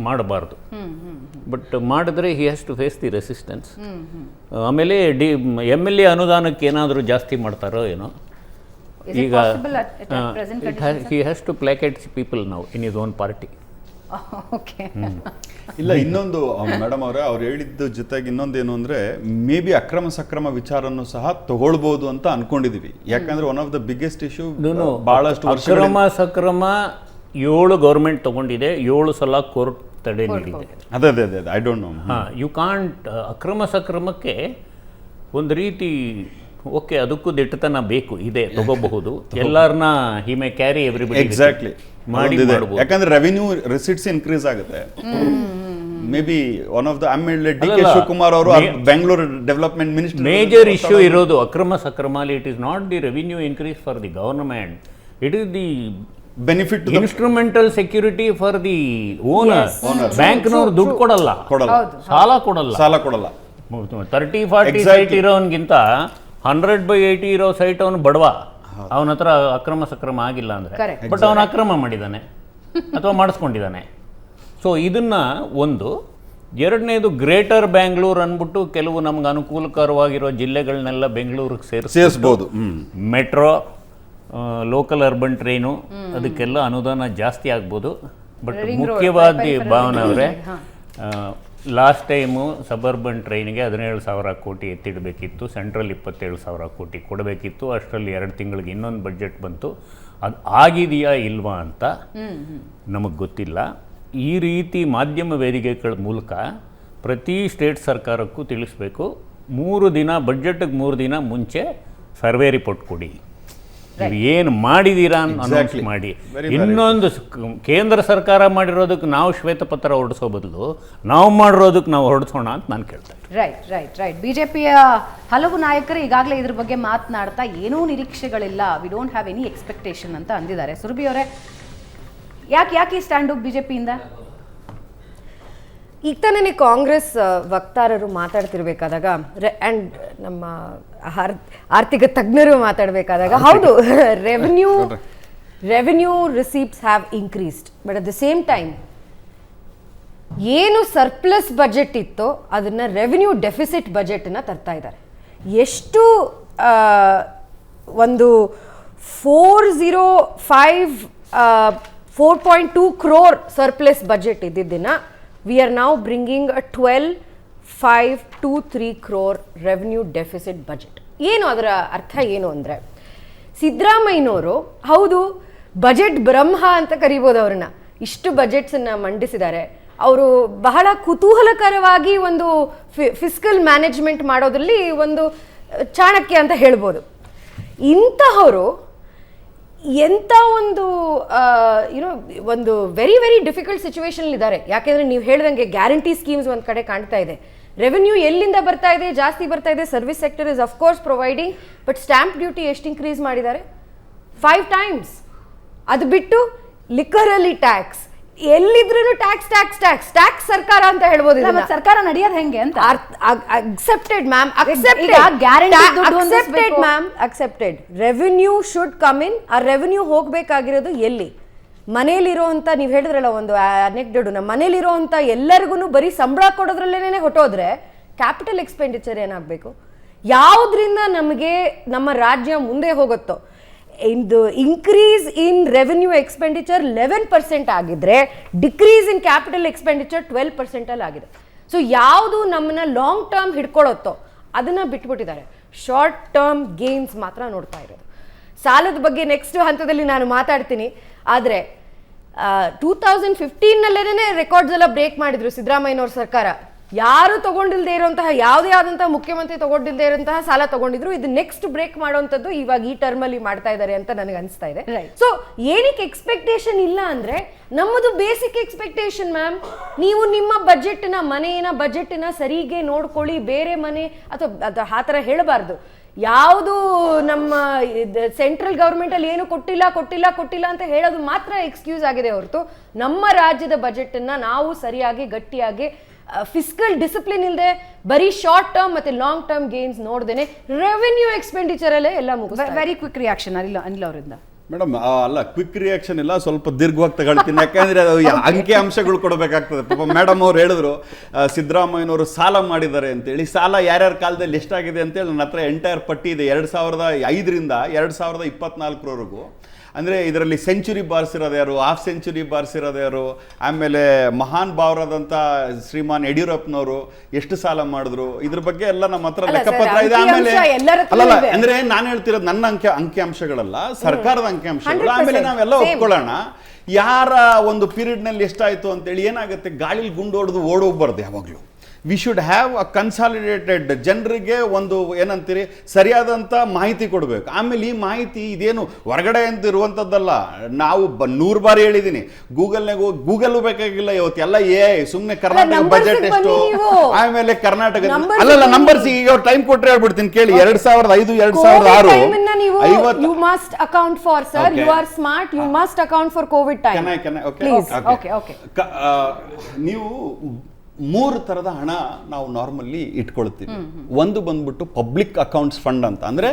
ಮಾಡಬಾರ್ದು. ಬಟ್ ಮಾಡಿದ್ರೆ he has to face the resistance. ಆಮೇಲೆ MLA ಅನುದಾನಕ್ಕೆ ಏನಾದರೂ ಜಾಸ್ತಿ ಮಾಡ್ತಾರೋ ಏನೋ. ಈಗ he has to placate people now in his own party. ಇಲ್ಲ, ಇನ್ನೊಂದು ಮೇಡಮ್ ಅವರೇ, ಅವ್ರು ಹೇಳಿದ್ದು ಜೊತೆಗೆ ಇನ್ನೊಂದೇನು ಅಂದರೆ, ಮೇ ಬಿ ಅಕ್ರಮ ಸಕ್ರಮ ವಿಚಾರನೂ ಸಹ ತಗೊಳ್ಬೋದು ಅಂತ ಅನ್ಕೊಂಡಿದೀವಿ. ಯಾಕಂದ್ರೆ one of the biggest issue ಬಹಳಷ್ಟು ಅಕ್ರಮ ಸಕ್ರಮ 7 ಗೌರ್ಮೆಂಟ್ ತಗೊಂಡಿದೆ, 7 ಸಲ ಕೋರ್ಟ್ ತಡೆ ನೀಡಿದೆ. ಅದೇ I don't know. You can't ಅಕ್ರಮ ಸಕ್ರಮಕ್ಕೆ ಒಂದು ರೀತಿ ಓಕೆ, ಅದಕ್ಕೂ ದಿಟ್ಟತನ ಬೇಕು, ಇದೆ, ತಗೋಬಹುದು. ಎಲ್ಲರನ್ನ he may carry everybody. Exactly ಮಾಡಿ, ಯಾಕಂದ್ರೆ ರೆವಿನ್ಯೂ ರಿಸಿಟ್ಸ್ ಇನ್ಕ್ರೀಸ್ ಆಗುತ್ತೆ. May be one of the DK Shivakumar ಅವರು Bengaluru development minister. Major issue ಇರೋದು ಅಕ್ರಮ ಸಕ್ರಮಲ್ಲಿ it is not the revenue increase for the government, it is the benefit, instrumental security for the owner. ಬ್ಯಾಂಕ್ನವ್ರು ದುಡ್ಡು ಕೊಡಲ್ಲ, ಸಾಲ ಕೊಡಲ್ಲ. 30-40 ಸೈಟ್ ಇರೋನ್ಗಿಂತ 100/80 ಇರೋ ಸೈಟ್ ಅವನು ಬಡವ, ಅವನ ಹತ್ರ ಅಕ್ರಮ ಸಕ್ರಮ ಆಗಿಲ್ಲ ಅಂದರೆ. ಬಟ್ ಅವನು ಅಕ್ರಮ ಮಾಡಿದ್ದಾನೆ ಅಥವಾ ಮಾಡಿಸ್ಕೊಂಡಿದ್ದಾನೆ. ಸೊ ಇದನ್ನು ಒಂದು. ಎರಡನೇದು, ಗ್ರೇಟರ್ ಬ್ಯಾಂಗ್ಳೂರ್ ಅಂದ್ಬಿಟ್ಟು ಕೆಲವು ನಮ್ಗೆ ಅನುಕೂಲಕರವಾಗಿರೋ ಜಿಲ್ಲೆಗಳನ್ನೆಲ್ಲ ಬೆಂಗಳೂರಿಗೆ ಸೇರಿಸ್ಬೋದು. ಮೆಟ್ರೋ, ಲೋಕಲ್ ಅರ್ಬನ್ ಟ್ರೈನು, ಅದಕ್ಕೆಲ್ಲ ಅನುದಾನ ಜಾಸ್ತಿ ಆಗ್ಬೋದು. ಬಟ್ ಮುಖ್ಯವಾದ ಭಾವನೆ ಅವರೇ, ಲಾಸ್ಟ್ ಟೈಮು ಸಬರ್ಬನ್ ಟ್ರೈನ್ಗೆ 17,000 ಕೋಟಿ ಎತ್ತಿಡಬೇಕಿತ್ತು, ಸೆಂಟ್ರಲ್ 27,000 ಕೋಟಿ ಕೊಡಬೇಕಿತ್ತು. ಅಷ್ಟರಲ್ಲಿ 2 ತಿಂಗಳಿಗೆ ಇನ್ನೊಂದು ಬಡ್ಜೆಟ್ ಬಂತು. ಅದು ಆಗಿದೆಯಾ ಇಲ್ವಾ ಅಂತ ನಮಗೆ ಗೊತ್ತಿಲ್ಲ. ಈ ರೀತಿ ಮಾಧ್ಯಮ ವೇದಿಕೆಗಳ ಮೂಲಕ ಪ್ರತಿ ಸ್ಟೇಟ್ ಸರ್ಕಾರಕ್ಕೂ ತಿಳಿಸ್ಬೇಕು, 3 ದಿನ ಬಡ್ಜೆಟ್ಗೆ 3 ದಿನ ಮುಂಚೆ ಸರ್ವೆ ರಿಪೋರ್ಟ್ ಕೊಡಿ, ಏನು ಮಾಡಿದ್ದೀರಾ ಅನೌನ್ಸ್ ಮಾಡಿ. ಇನ್ನೊಂದು, ಕೇಂದ್ರ ಸರ್ಕಾರ ಮಾಡಿರೋದಕ್ಕೆ ನಾವು ಶ್ವೇತಪತ್ರ ಹೊರಡಿಸೋ ಬದಲು ನಾವು ಮಾಡಿರೋದಕ್ಕೆ ನಾವು ಹೊರಡಿಸೋಣ ಅಂತ ನಾನು ಕೇಳ್ತೇನೆ. ರೈಟ್. ಬಿಜೆಪಿಯ ಹಲವು ನಾಯಕರು ಈಗಾಗಲೇ ಇದ್ರ ಬಗ್ಗೆ ಮಾತನಾಡ್ತಾ ಏನೂ ನಿರೀಕ್ಷೆಗಳಿಲ್ಲ, we don't have any expectation ಅಂತ ಅಂದಿದ್ದಾರೆ. ಸುರಭಿ ಅವರೇ, ಯಾಕೆ ಈ ಸ್ಟ್ಯಾಂಡು ಬಿಜೆಪಿಯಿಂದ? ಈಗ ತಾನೇ ಕಾಂಗ್ರೆಸ್ ವಕ್ತಾರರು ಮಾತಾಡ್ತಿರ್ಬೇಕಾದಾಗ ಆ್ಯಂಡ್ ನಮ್ಮ ಆರ್ಥಿಕ ತಜ್ಞರು ಮಾತಾಡಬೇಕಾದಾಗ, ಹೌದು, revenue receipts have increased, but at the same time ಏನು ಸರ್ಪ್ಲಸ್ ಬಜೆಟ್ ಇತ್ತೋ ಅದನ್ನು ರೆವೆನ್ಯೂ ಡೆಫಿಸಿಟ್ ಬಜೆಟನ್ನು ತರ್ತಾ ಇದ್ದಾರೆ. ಎಷ್ಟು ಒಂದು 4.2 crore ಸರ್ಪ್ಲಸ್ ಬಜೆಟ್ ಇದ್ದಿದ್ದನ್ನು we are now bringing a 12,523 crore revenue deficit budget. ಏನು ಅದರ ಅರ್ಥ ಏನು ಅಂದರೆ, ಸಿದ್ದರಾಮಯ್ಯನವರು ಹೌದು ಬಜೆಟ್ ಬ್ರಹ್ಮ ಅಂತ ಕರಿಬೋದು ಅವ್ರನ್ನ, ಇಷ್ಟು ಬಜೆಟ್ಸನ್ನು ಮಂಡಿಸಿದ್ದಾರೆ. ಅವರು ಬಹಳ ಕುತೂಹಲಕರವಾಗಿ ಒಂದು ಫಿಸ್ಕಲ್ ಮ್ಯಾನೇಜ್ಮೆಂಟ್ ಮಾಡೋದ್ರಲ್ಲಿ ಒಂದು ಚಾಣಕ್ಯ ಅಂತ ಹೇಳ್ಬೋದು. ಇಂತಹವರು ಎಂಥ ಒಂದು ಯುನೋ ಒಂದು ವೆರಿ ವೆರಿ ಡಿಫಿಕಲ್ಟ್ ಸಿಚುವೇಶನ್ ಇದ್ದಾರೆ. ಯಾಕೆಂದ್ರೆ ನೀವು ಹೇಳ್ದಂಗೆ ಗ್ಯಾರಂಟಿ ಸ್ಕೀಮ್ಸ್ ಒಂದ್ ಕಡೆ ಕಾಣ್ತಾ ಇದೆ, ರೆವೆನ್ಯೂ ಎಲ್ಲಿಂದ ಬರ್ತಾ ಇದೆ, ಜಾಸ್ತಿ ಬರ್ತಾ ಇದೆ. Service sector is of course providing, but stamp duty ಎಷ್ಟು ಇನ್ಕ್ರೀಸ್ ಮಾಡಿದ್ದಾರೆ? 5 times. ಅದು ಬಿಟ್ಟು ಲಿಕ್ಕರಲ್ಲಿ ಟ್ಯಾಕ್ಸ್, ಎಲ್ಲಿದ್ರು ಟ್ಯಾಕ್ಸ್ ಟ್ಯಾಕ್ಸ್ ಟ್ಯಾಕ್ಸ್ ಟ್ಯಾಕ್ಸ್ ಸರ್ಕಾರ ಅಂತ ಹೇಳ್ಬೋದು. ಸರ್ಕಾರ ನಡೆಯೋದು ಹೆಂಗೆ ಅಂತ accepted ma'am, accepted. Revenue should come in. ಆ ರೆವೆನ್ಯೂ ಹೋಗ್ಬೇಕಾಗಿರೋದು ಎಲ್ಲಿ? ಮನೇಲಿರೋಂಥ, ನೀವು ಹೇಳಿದ್ರಲ್ಲ ಒಂದು ಅನೆಕ್ಡೋಡು, ನಮ್ಮ ಮನೇಲಿರೋಂಥ ಎಲ್ಲರಿಗೂ ಬರೀ ಸಂಬಳ ಕೊಡೋದ್ರಲ್ಲೇನೆ ಹೊಟ್ಟೋದ್ರೆ ಕ್ಯಾಪಿಟಲ್ ಎಕ್ಸ್ಪೆಂಡಿಚರ್ ಏನಾಗಬೇಕು? ಯಾವುದರಿಂದ ನಮಗೆ ನಮ್ಮ ರಾಜ್ಯ ಮುಂದೆ ಹೋಗುತ್ತೋ. ಇದು ಇನ್ಕ್ರೀಸ್ ಇನ್ ರೆವೆನ್ಯೂ ಎಕ್ಸ್ಪೆಂಡಿಚರ್ 11% ಆಗಿದ್ರೆ, ಡಿಕ್ರೀಸ್ ಇನ್ ಕ್ಯಾಪಿಟಲ್ ಎಕ್ಸ್ಪೆಂಡಿಚರ್ 12% ಅಲ್ಲಿ ಆಗಿದೆ. ಸೊ ಯಾವುದು ನಮ್ಮನ್ನ ಲಾಂಗ್ ಟರ್ಮ್ ಹಿಡ್ಕೊಳ್ಳುತ್ತೋ ಅದನ್ನ ಬಿಟ್ಬಿಟ್ಟಿದ್ದಾರೆ. ಶಾರ್ಟ್ ಟರ್ಮ್ ಗೇನ್ಸ್ ಮಾತ್ರ ನೋಡ್ತಾ ಇರೋದು. ಸಾಲದ ಬಗ್ಗೆ ನೆಕ್ಸ್ಟ್ ಹಂತದಲ್ಲಿ ನಾನು ಮಾತಾಡ್ತೀನಿ. ಆದರೆ 2015ನಲ್ಲೇನೆ ರೆಕಾರ್ಡ್ಸ್ ಎಲ್ಲ ಬ್ರೇಕ್ ಮಾಡಿದ್ರು ಸಿದ್ದರಾಮಯ್ಯನವ್ರ ಸರ್ಕಾರ. ಯಾರು ತಗೊಂಡಿಲ್ಲದೆ ಇರುವಂತಹ, ಯಾವುದೇ ಆದಂತಹ ಮುಖ್ಯಮಂತ್ರಿ ತಗೊಂಡಿಲ್ಲದೆ ಇರುವಂತಹ ಸಾಲ ತಗೊಂಡಿದ್ರು. ಇದು ನೆಕ್ಸ್ಟ್ ಬ್ರೇಕ್ ಮಾಡುವಂಥದ್ದು ಇವಾಗ ಈ ಟರ್ಮ್ ಅಲ್ಲಿ ಮಾಡ್ತಾ ಇದ್ದಾರೆ ಅಂತ ನನಗೆ ಅನಿಸ್ತಾ ಇದೆ. ಸೊ ಏನಕ್ಕೆ ಎಕ್ಸ್ಪೆಕ್ಟೇಷನ್ ಇಲ್ಲ ಅಂದ್ರೆ, ನಮ್ಮದು ಬೇಸಿಕ್ ಎಕ್ಸ್ಪೆಕ್ಟೇಷನ್ ಮ್ಯಾಮ್, ನೀವು ನಿಮ್ಮ ಬಜೆಟ್ನ, ಮನೆಯ ಬಜೆಟ್ನ ಸರಿಗೆ ನೋಡ್ಕೊಳ್ಳಿ. ಬೇರೆ ಮನೆ ಅಥವಾ ಆ ಥರ ಹೇಳಬಾರ್ದು. ಯಾವುದು ನಮ್ಮ ಸೆಂಟ್ರಲ್ ಗವರ್ಮೆಂಟ್ ಅಲ್ಲಿ ಏನು ಕೊಟ್ಟಿಲ್ಲ ಅಂತ ಹೇಳೋದು ಮಾತ್ರ ಎಕ್ಸ್ಕ್ಯೂಸ್ ಆಗಿದೆ ಹೊರತು, ನಮ್ಮ ರಾಜ್ಯದ ಬಜೆಟ್ ಅನ್ನ ನಾವು ಸರಿಯಾಗಿ ಗಟ್ಟಿಯಾಗಿ ಫಿಸ್ಕಲ್ ಡಿಸಿಪ್ಲಿನ್ ಇಲ್ಲದೆ ಬರೀ ಶಾರ್ಟ್ ಟರ್ಮ್ ಮತ್ತೆ ಲಾಂಗ್ ಟರ್ಮ್ ಗೇನ್ಸ್ ನೋಡ್ದೇನೆ ರೆವೆನ್ಯೂ ಎಕ್ಸ್ಪೆಂಡಿಚರ್ ಅಲ್ಲೇ ಎಲ್ಲ ಮುಗಿಸ್. ವೆರಿ ಕ್ವಿಕ್ ರಿಯಾಕ್ಷನ್ ಅನಿಲ್ ಅವರಿಂದ. ಮೇಡಮ್ ಅಲ್ಲ, ಕ್ವಿಕ್ ರಿಯಾಕ್ಷನ್ ಇಲ್ಲ, ಸ್ವಲ್ಪ ದೀರ್ಘವಾಗಿ ತಗೊಳ್ತೀನಿ. ಯಾಕಂದ್ರೆ ಅದು ಅಂಕಿ ಅಂಶಗಳು ಕೊಡಬೇಕಾಗ್ತದೆ. ಪಾಪ ಮೇಡಮ್ ಅವ್ರು ಹೇಳಿದ್ರು ಸಿದ್ದರಾಮಯ್ಯನವರು ಸಾಲ ಮಾಡಿದ್ದಾರೆ ಅಂತೇಳಿ. ಸಾಲ ಯಾರ್ಯಾರ ಕಾಲದಲ್ಲಿ ಎಷ್ಟಾಗಿದೆ ಅಂತೇಳಿ ನನ್ನ ಹತ್ರ ಎಂಟೈರ್ ಪಟ್ಟಿ ಇದೆ. 2005ರಿಂದ 2024ವರೆಗೂ. ಅಂದರೆ ಇದರಲ್ಲಿ ಸೆಂಚುರಿ ಬಾರಿಸಿರೋದು ಯಾರು, ಹಾಫ್ ಸೆಂಚುರಿ ಬಾರಿಸಿರೋದು ಯಾರು, ಆಮೇಲೆ ಮಹಾನ್ ಭಾವರಾದಂಥ ಶ್ರೀಮಾನ್ ಯಡಿಯೂರಪ್ಪನವರು ಎಷ್ಟು ಸಾಲ ಮಾಡಿದ್ರು, ಇದ್ರ ಬಗ್ಗೆ ಎಲ್ಲ ನಮ್ಮ ಹತ್ರ ಲೆಕ್ಕಪತ್ರ ಇದೆ. ಆಮೇಲೆ ಅಲ್ಲಲ್ಲ, ಅಂದ್ರೆ ನಾನು ಹೇಳ್ತಿರೋದು ನನ್ನ ಅಂಕಿಅಂಶಗಳಲ್ಲ, ಸರ್ಕಾರದ ಅಂಕಿಅಂಶಗಳು. ಆಮೇಲೆ ನಾವೆಲ್ಲ ಒಪ್ಕೊಳ್ಳೋಣ, ಯಾರ ಒಂದು ಪೀರಿಯಡ್ನಲ್ಲಿ ಎಷ್ಟಾಯಿತು ಅಂತೇಳಿ. ಏನಾಗುತ್ತೆ, ಗಾಳಿಲಿ ಗುಂಡು ಹೊಡೆದು ಓಡೋಗ್ಬಾರ್ದು ಯಾವಾಗಲೂ. We should have a consolidated, ಜನರಿಗೆ ಒಂದು ಏನಂತೀರಿ ಸರಿಯಾದಂಥ ಮಾಹಿತಿ ಕೊಡಬೇಕು. ಆಮೇಲೆ ಈ ಮಾಹಿತಿ ಇದೇನು ಹೊರಗಡೆ ಅಂತ ಇರುವಂಥದ್ದಲ್ಲ. ನಾವು 100 ಬಾರಿ ಹೇಳಿದ್ದೀನಿ, ಗೂಗಲ್ನಾಗ ಹೋಗಿ ಗೂಗಲ್ ಬೇಕಾಗಿಲ್ಲ ಇವತ್ತು, ಎಲ್ಲ ಸುಮ್ಮನೆ ಕರ್ನಾಟಕ ಬಜೆಟ್ ಎಷ್ಟು, ಆಮೇಲೆ ಕರ್ನಾಟಕ ಅಲ್ಲಲ್ಲ ನಂಬರ್ಸ್ ಈಗ ಟೈಮ್ ಕೊಟ್ಟರೆ ಹೇಳ್ಬಿಡ್ತೀನಿ ಕೇಳಿ. 2005 2006 you must account for, sir you are smart, you must account for Covid time. ನೀವು 3 ಥರದ ಹಣ ನಾವು ನಾರ್ಮಲ್ಲಿ ಇಟ್ಕೊಳ್ತೀವಿ. ಒಂದು ಬಂದ್ಬಿಟ್ಟು ಪಬ್ಲಿಕ್ ಅಕೌಂಟ್ಸ್ ಫಂಡ್ ಅಂತ, ಅಂದರೆ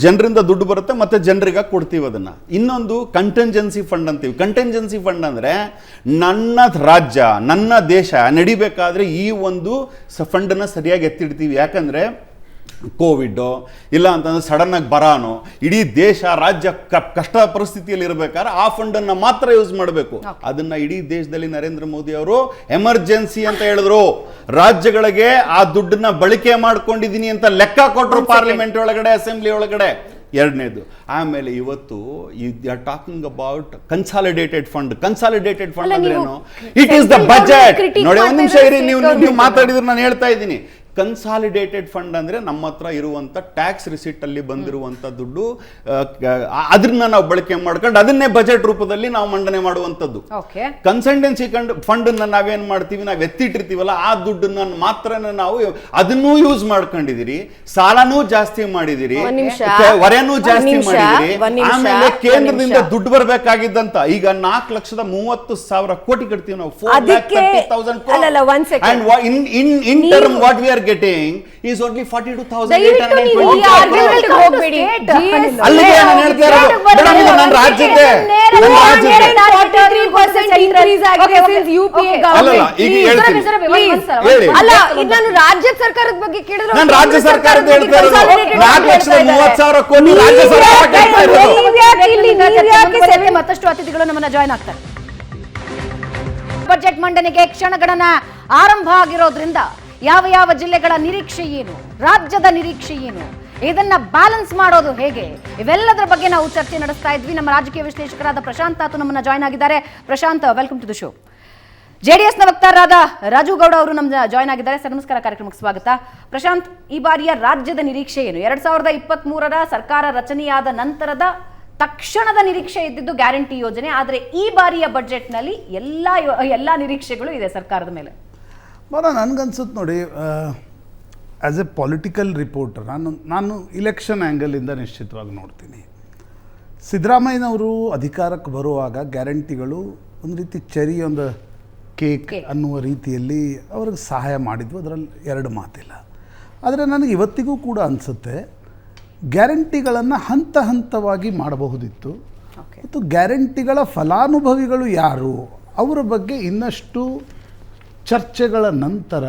ಜನರಿಂದ ದುಡ್ಡು ಬರುತ್ತೆ ಮತ್ತೆ ಜನರಿಗೆ ಕೊಡ್ತೀವಿ ಅದನ್ನ. ಇನ್ನೊಂದು ಕಂಟೆಂಜೆನ್ಸಿ ಫಂಡ್ ಅಂತೀವಿ. ಕಂಟೆಂಜೆನ್ಸಿ ಫಂಡ್ ಅಂದರೆ ನನ್ನ ರಾಜ್ಯ, ನನ್ನ ದೇಶ ನಡಿಬೇಕಾದ್ರೆ ಈ ಒಂದು ಫಂಡನ್ನು ಸರಿಯಾಗಿ ಎತ್ತಿಡ್ತೀವಿ. ಯಾಕಂದರೆ ಕೋವಿಡ್ ಇಲ್ಲ ಅಂತಂದ್ರೆ ಸಡನ್ ಆಗಿ ಬರಾನೋ, ಇಡೀ ದೇಶ ರಾಜ್ಯ ಕಷ್ಟ ಪರಿಸ್ಥಿತಿಯಲ್ಲಿ ಇರಬೇಕಾದ್ರೆ ಆ ಫಂಡನ್ನು ಮಾತ್ರ ಯೂಸ್ ಮಾಡಬೇಕು. ಅದನ್ನ ಇಡೀ ದೇಶದಲ್ಲಿ ನರೇಂದ್ರ ಮೋದಿ ಅವರು ಎಮರ್ಜೆನ್ಸಿ ಅಂತ ಹೇಳಿದ್ರು. ರಾಜ್ಯಗಳಿಗೆ ಆ ದುಡ್ಡನ್ನ ಬಳಕೆ ಮಾಡ್ಕೊಂಡಿದೀನಿ ಅಂತ ಲೆಕ್ಕ ಕೊಟ್ಟರು ಪಾರ್ಲಿಮೆಂಟ್ ಒಳಗಡೆ, ಅಸೆಂಬ್ಲಿ ಒಳಗಡೆ. ಎರಡನೇದು. ಆಮೇಲೆ ಇವತ್ತು are talking about consolidated fund. Consolidated fund ಅಂದ್ರೇನು? It is the budget. ನೋಡಿ, ಒಂದು ನಿಮಿಷ ಇರಿ, ನೀವು ಮಾತಾಡಿದ್ರೆ ನಾನು ಹೇಳ್ತಾ ಇದ್ದೀನಿ. ಕನ್ಸಾಲಿಡೇಟೆಡ್ ಫಂಡ್ ಅಂದರೆ ನಮ್ಮ ಹತ್ರ ಇರುವಂಥ ಟ್ಯಾಕ್ಸ್ ರಿಸಿಟ್ ಅಲ್ಲಿ ಬಂದಿರುವಂಥ ದುಡ್ಡು, ಅದನ್ನ ನಾವು ಬಳಕೆ ಮಾಡ್ಕೊಂಡು ಅದನ್ನೇ ಬಜೆಟ್ ರೂಪದಲ್ಲಿ ನಾವು ಮಂಡನೆ ಮಾಡುವಂಥದ್ದು. ಕನ್ಸಲ್ಟೆನ್ಸಿ ಫಂಡ್ ನಾವೇನ್ ಮಾಡ್ತೀವಿ, ನಾವು ಎತ್ತಿಟ್ಟಿರ್ತೀವಲ್ಲ ಆ ದುಡ್ಡನ್ನ ಮಾತ್ರ ನಾವು ಅದನ್ನೂ ಯೂಸ್ ಮಾಡ್ಕೊಂಡಿದ್ದೀರಿ. ಸಾಲನೂ ಜಾಸ್ತಿ ಮಾಡಿದಿರಿ, ಹೊರೆನೂ ಜಾಸ್ತಿ ಮಾಡಿದಿರಿ. ಆಮೇಲೆ ಕೇಂದ್ರದಿಂದ ದುಡ್ಡು ಬರಬೇಕಾಗಿದ್ದಂತ ಈಗ 4,30,000 ಕೋಟಿ ಕಟ್ತೀವಿ ನಾವು. 4,30,000 what we are getting is only 42,820 crores. ಅಲ್ಲಿಗೆ ನಾನು ಹೇಳ್ತಾ ಇರೋದು ಮೇಡಮ್, ಇದು ನನ್ನ ರಾಜ್ಯಕ್ಕೆ 43% increase ಆಗಿದೆ since UPA government. ಈಗ ಹೇಳ್ತೀನಿ ಅಲ್ಲ, ಇದು ನಾನು ರಾಜ್ಯ ಸರ್ಕಾರದ ಬಗ್ಗೆ ಕೇಳಿದ್ರೆ ನಾನು ರಾಜ್ಯ ಸರ್ಕಾರದ ಹೇಳ್ತಾ ಇರೋದು 4,30,000 ಕೋಟಿ ರಾಜ್ಯ ಸರ್ಕಾರ ಕಟ್ತಾ ಇರೋದು. ಮತ್ತಷ್ಟು ಅತಿಥಿಗಳು ನಮ್ಮನ್ನ ಜಾಯ್ನ್ ಆಗ್ತಾರೆ. ಬಜೆಟ್ ಮಂಡನೆಗೆ ಕ್ಷಣಗಣನ ಆರಂಭ ಆಗಿರೋದ್ರಿಂದ ಯಾವ ಜಿಲ್ಲೆಗಳ ನಿರೀಕ್ಷೆ ಏನು, ರಾಜ್ಯದ ನಿರೀಕ್ಷೆ ಏನು, ಇದನ್ನ ಬ್ಯಾಲೆನ್ಸ್ ಮಾಡೋದು ಹೇಗೆ, ಇವೆಲ್ಲದರ ಬಗ್ಗೆ ನಾವು ಚರ್ಚೆ ನಡೆಸ್ತಾ ಇದ್ವಿ. ನಮ್ಮ ರಾಜಕೀಯ ವಿಶ್ಲೇಷಕರಾದ ಪ್ರಶಾಂತ್ ತಾತು ನಮ್ಮನ್ನ ಜಾಯ್ನ್ ಆಗಿದ್ದಾರೆ. Prashant, welcome to the show. ಜೆಡಿಎಸ್ನ ವಕ್ತಾರರಾದ ರಾಜು ಗೌಡ ಅವರು ನಮ್ಮ ಜಾಯ್ನ್ ಆಗಿದ್ದಾರೆ. ಸರ್ ನಮಸ್ಕಾರ, ಕಾರ್ಯಕ್ರಮಕ್ಕೆ ಸ್ವಾಗತ. ಪ್ರಶಾಂತ್, ಈ ಬಾರಿಯ ರಾಜ್ಯದ ನಿರೀಕ್ಷೆ ಏನು? 2023ರ ಸರ್ಕಾರ ರಚನೆಯಾದ ನಂತರದ ತಕ್ಷಣದ ನಿರೀಕ್ಷೆ ಇದ್ದಿದ್ದು ಗ್ಯಾರಂಟಿ ಯೋಜನೆ, ಆದರೆ ಈ ಬಾರಿಯ ಬಜೆಟ್ನಲ್ಲಿ ಎಲ್ಲ ನಿರೀಕ್ಷೆಗಳು ಇದೆ ಸರ್ಕಾರದ ಮೇಲೆ. ನನಗನ್ಸುತ್ತೆ ನೋಡಿ, ಆ್ಯಸ್ ಎ ಪೊಲಿಟಿಕಲ್ ರಿಪೋರ್ಟರ್ ನಾನು ಇಲೆಕ್ಷನ್ ಆ್ಯಂಗಲಿಂದ ನಿಶ್ಚಿತವಾಗಿ ನೋಡ್ತೀನಿ. ಸಿದ್ದರಾಮಯ್ಯನವರು ಅಧಿಕಾರಕ್ಕೆ ಬರುವಾಗ ಗ್ಯಾರಂಟಿಗಳು ಒಂದು ರೀತಿ ಚೆರಿ ಒಂದು ಕೇಕ್ ಅನ್ನುವ ರೀತಿಯಲ್ಲಿ ಅವ್ರಿಗೆ ಸಹಾಯ ಮಾಡಿದ್ವು, ಅದರಲ್ಲಿ ಎರಡು ಮಾತಿಲ್ಲ. ಆದರೆ ನನಗೆ ಇವತ್ತಿಗೂ ಕೂಡ ಅನಿಸುತ್ತೆ ಗ್ಯಾರಂಟಿಗಳನ್ನು ಹಂತ ಹಂತವಾಗಿ ಮಾಡಬಹುದಿತ್ತು. ಮತ್ತು ಗ್ಯಾರಂಟಿಗಳ ಫಲಾನುಭವಿಗಳು ಯಾರು ಅವರ ಬಗ್ಗೆ ಇನ್ನಷ್ಟು ಚರ್ಚೆಗಳ ನಂತರ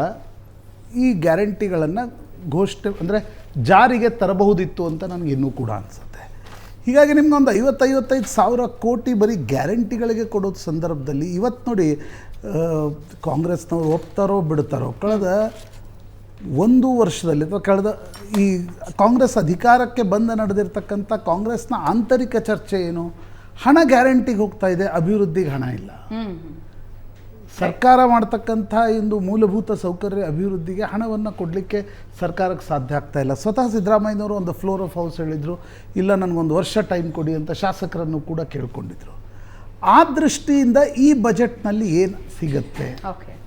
ಈ ಗ್ಯಾರಂಟಿಗಳನ್ನು ಘೋಷಣೆ ಅಂದರೆ ಜಾರಿಗೆ ತರಬಹುದಿತ್ತು ಅಂತ ನನಗೆ ಇನ್ನೂ ಕೂಡ ಅನಿಸುತ್ತೆ. ಹೀಗಾಗಿ ನಿಮ್ಗೊಂದು 50-55 ಸಾವಿರ ಕೋಟಿ ಬರೀ ಗ್ಯಾರಂಟಿಗಳಿಗೆ ಕೊಡೋದು ಸಂದರ್ಭದಲ್ಲಿ ಇವತ್ತು ನೋಡಿ, ಕಾಂಗ್ರೆಸ್ನವರು ಒಪ್ತಾರೋ ಬಿಡ್ತಾರೋ, ಕಳೆದ ಒಂದು ವರ್ಷದಲ್ಲಿ ಅಥವಾ ಕಳೆದ ಈ ಕಾಂಗ್ರೆಸ್ ಅಧಿಕಾರಕ್ಕೆ ಬಂದ ನಡೆದಿರ್ತಕ್ಕಂಥ ಕಾಂಗ್ರೆಸ್ನ ಆಂತರಿಕ ಚರ್ಚೆ ಏನು? ಹಣ ಗ್ಯಾರಂಟಿಗೆ ಹೋಗ್ತಾ ಇದೆ, ಅಭಿವೃದ್ಧಿಗೆ ಹಣ ಇಲ್ಲ. ಸರ್ಕಾರ ಮಾಡ್ತಕ್ಕಂಥ ಒಂದು ಮೂಲಭೂತ ಸೌಕರ್ಯ ಅಭಿವೃದ್ಧಿಗೆ ಹಣವನ್ನು ಕೊಡಲಿಕ್ಕೆ ಸರ್ಕಾರಕ್ಕೆ ಸಾಧ್ಯ ಆಗ್ತಾ ಇಲ್ಲ. ಸ್ವತಃ ಸಿದ್ದರಾಮಯ್ಯನವರು ಒಂದು ಫ್ಲೋರ್ ಆಫ್ ಹೌಸ್ ಹೇಳಿದರು, ಇಲ್ಲ ನನಗೊಂದು ವರ್ಷ ಟೈಮ್ ಕೊಡಿ ಅಂತ ಶಾಸಕರನ್ನು ಕೂಡ ಕೇಳ್ಕೊಂಡಿದ್ರು. ಆ ದೃಷ್ಟಿಯಿಂದ ಈ ಬಜೆಟ್ನಲ್ಲಿ ಏನು ಸಿಗುತ್ತೆ,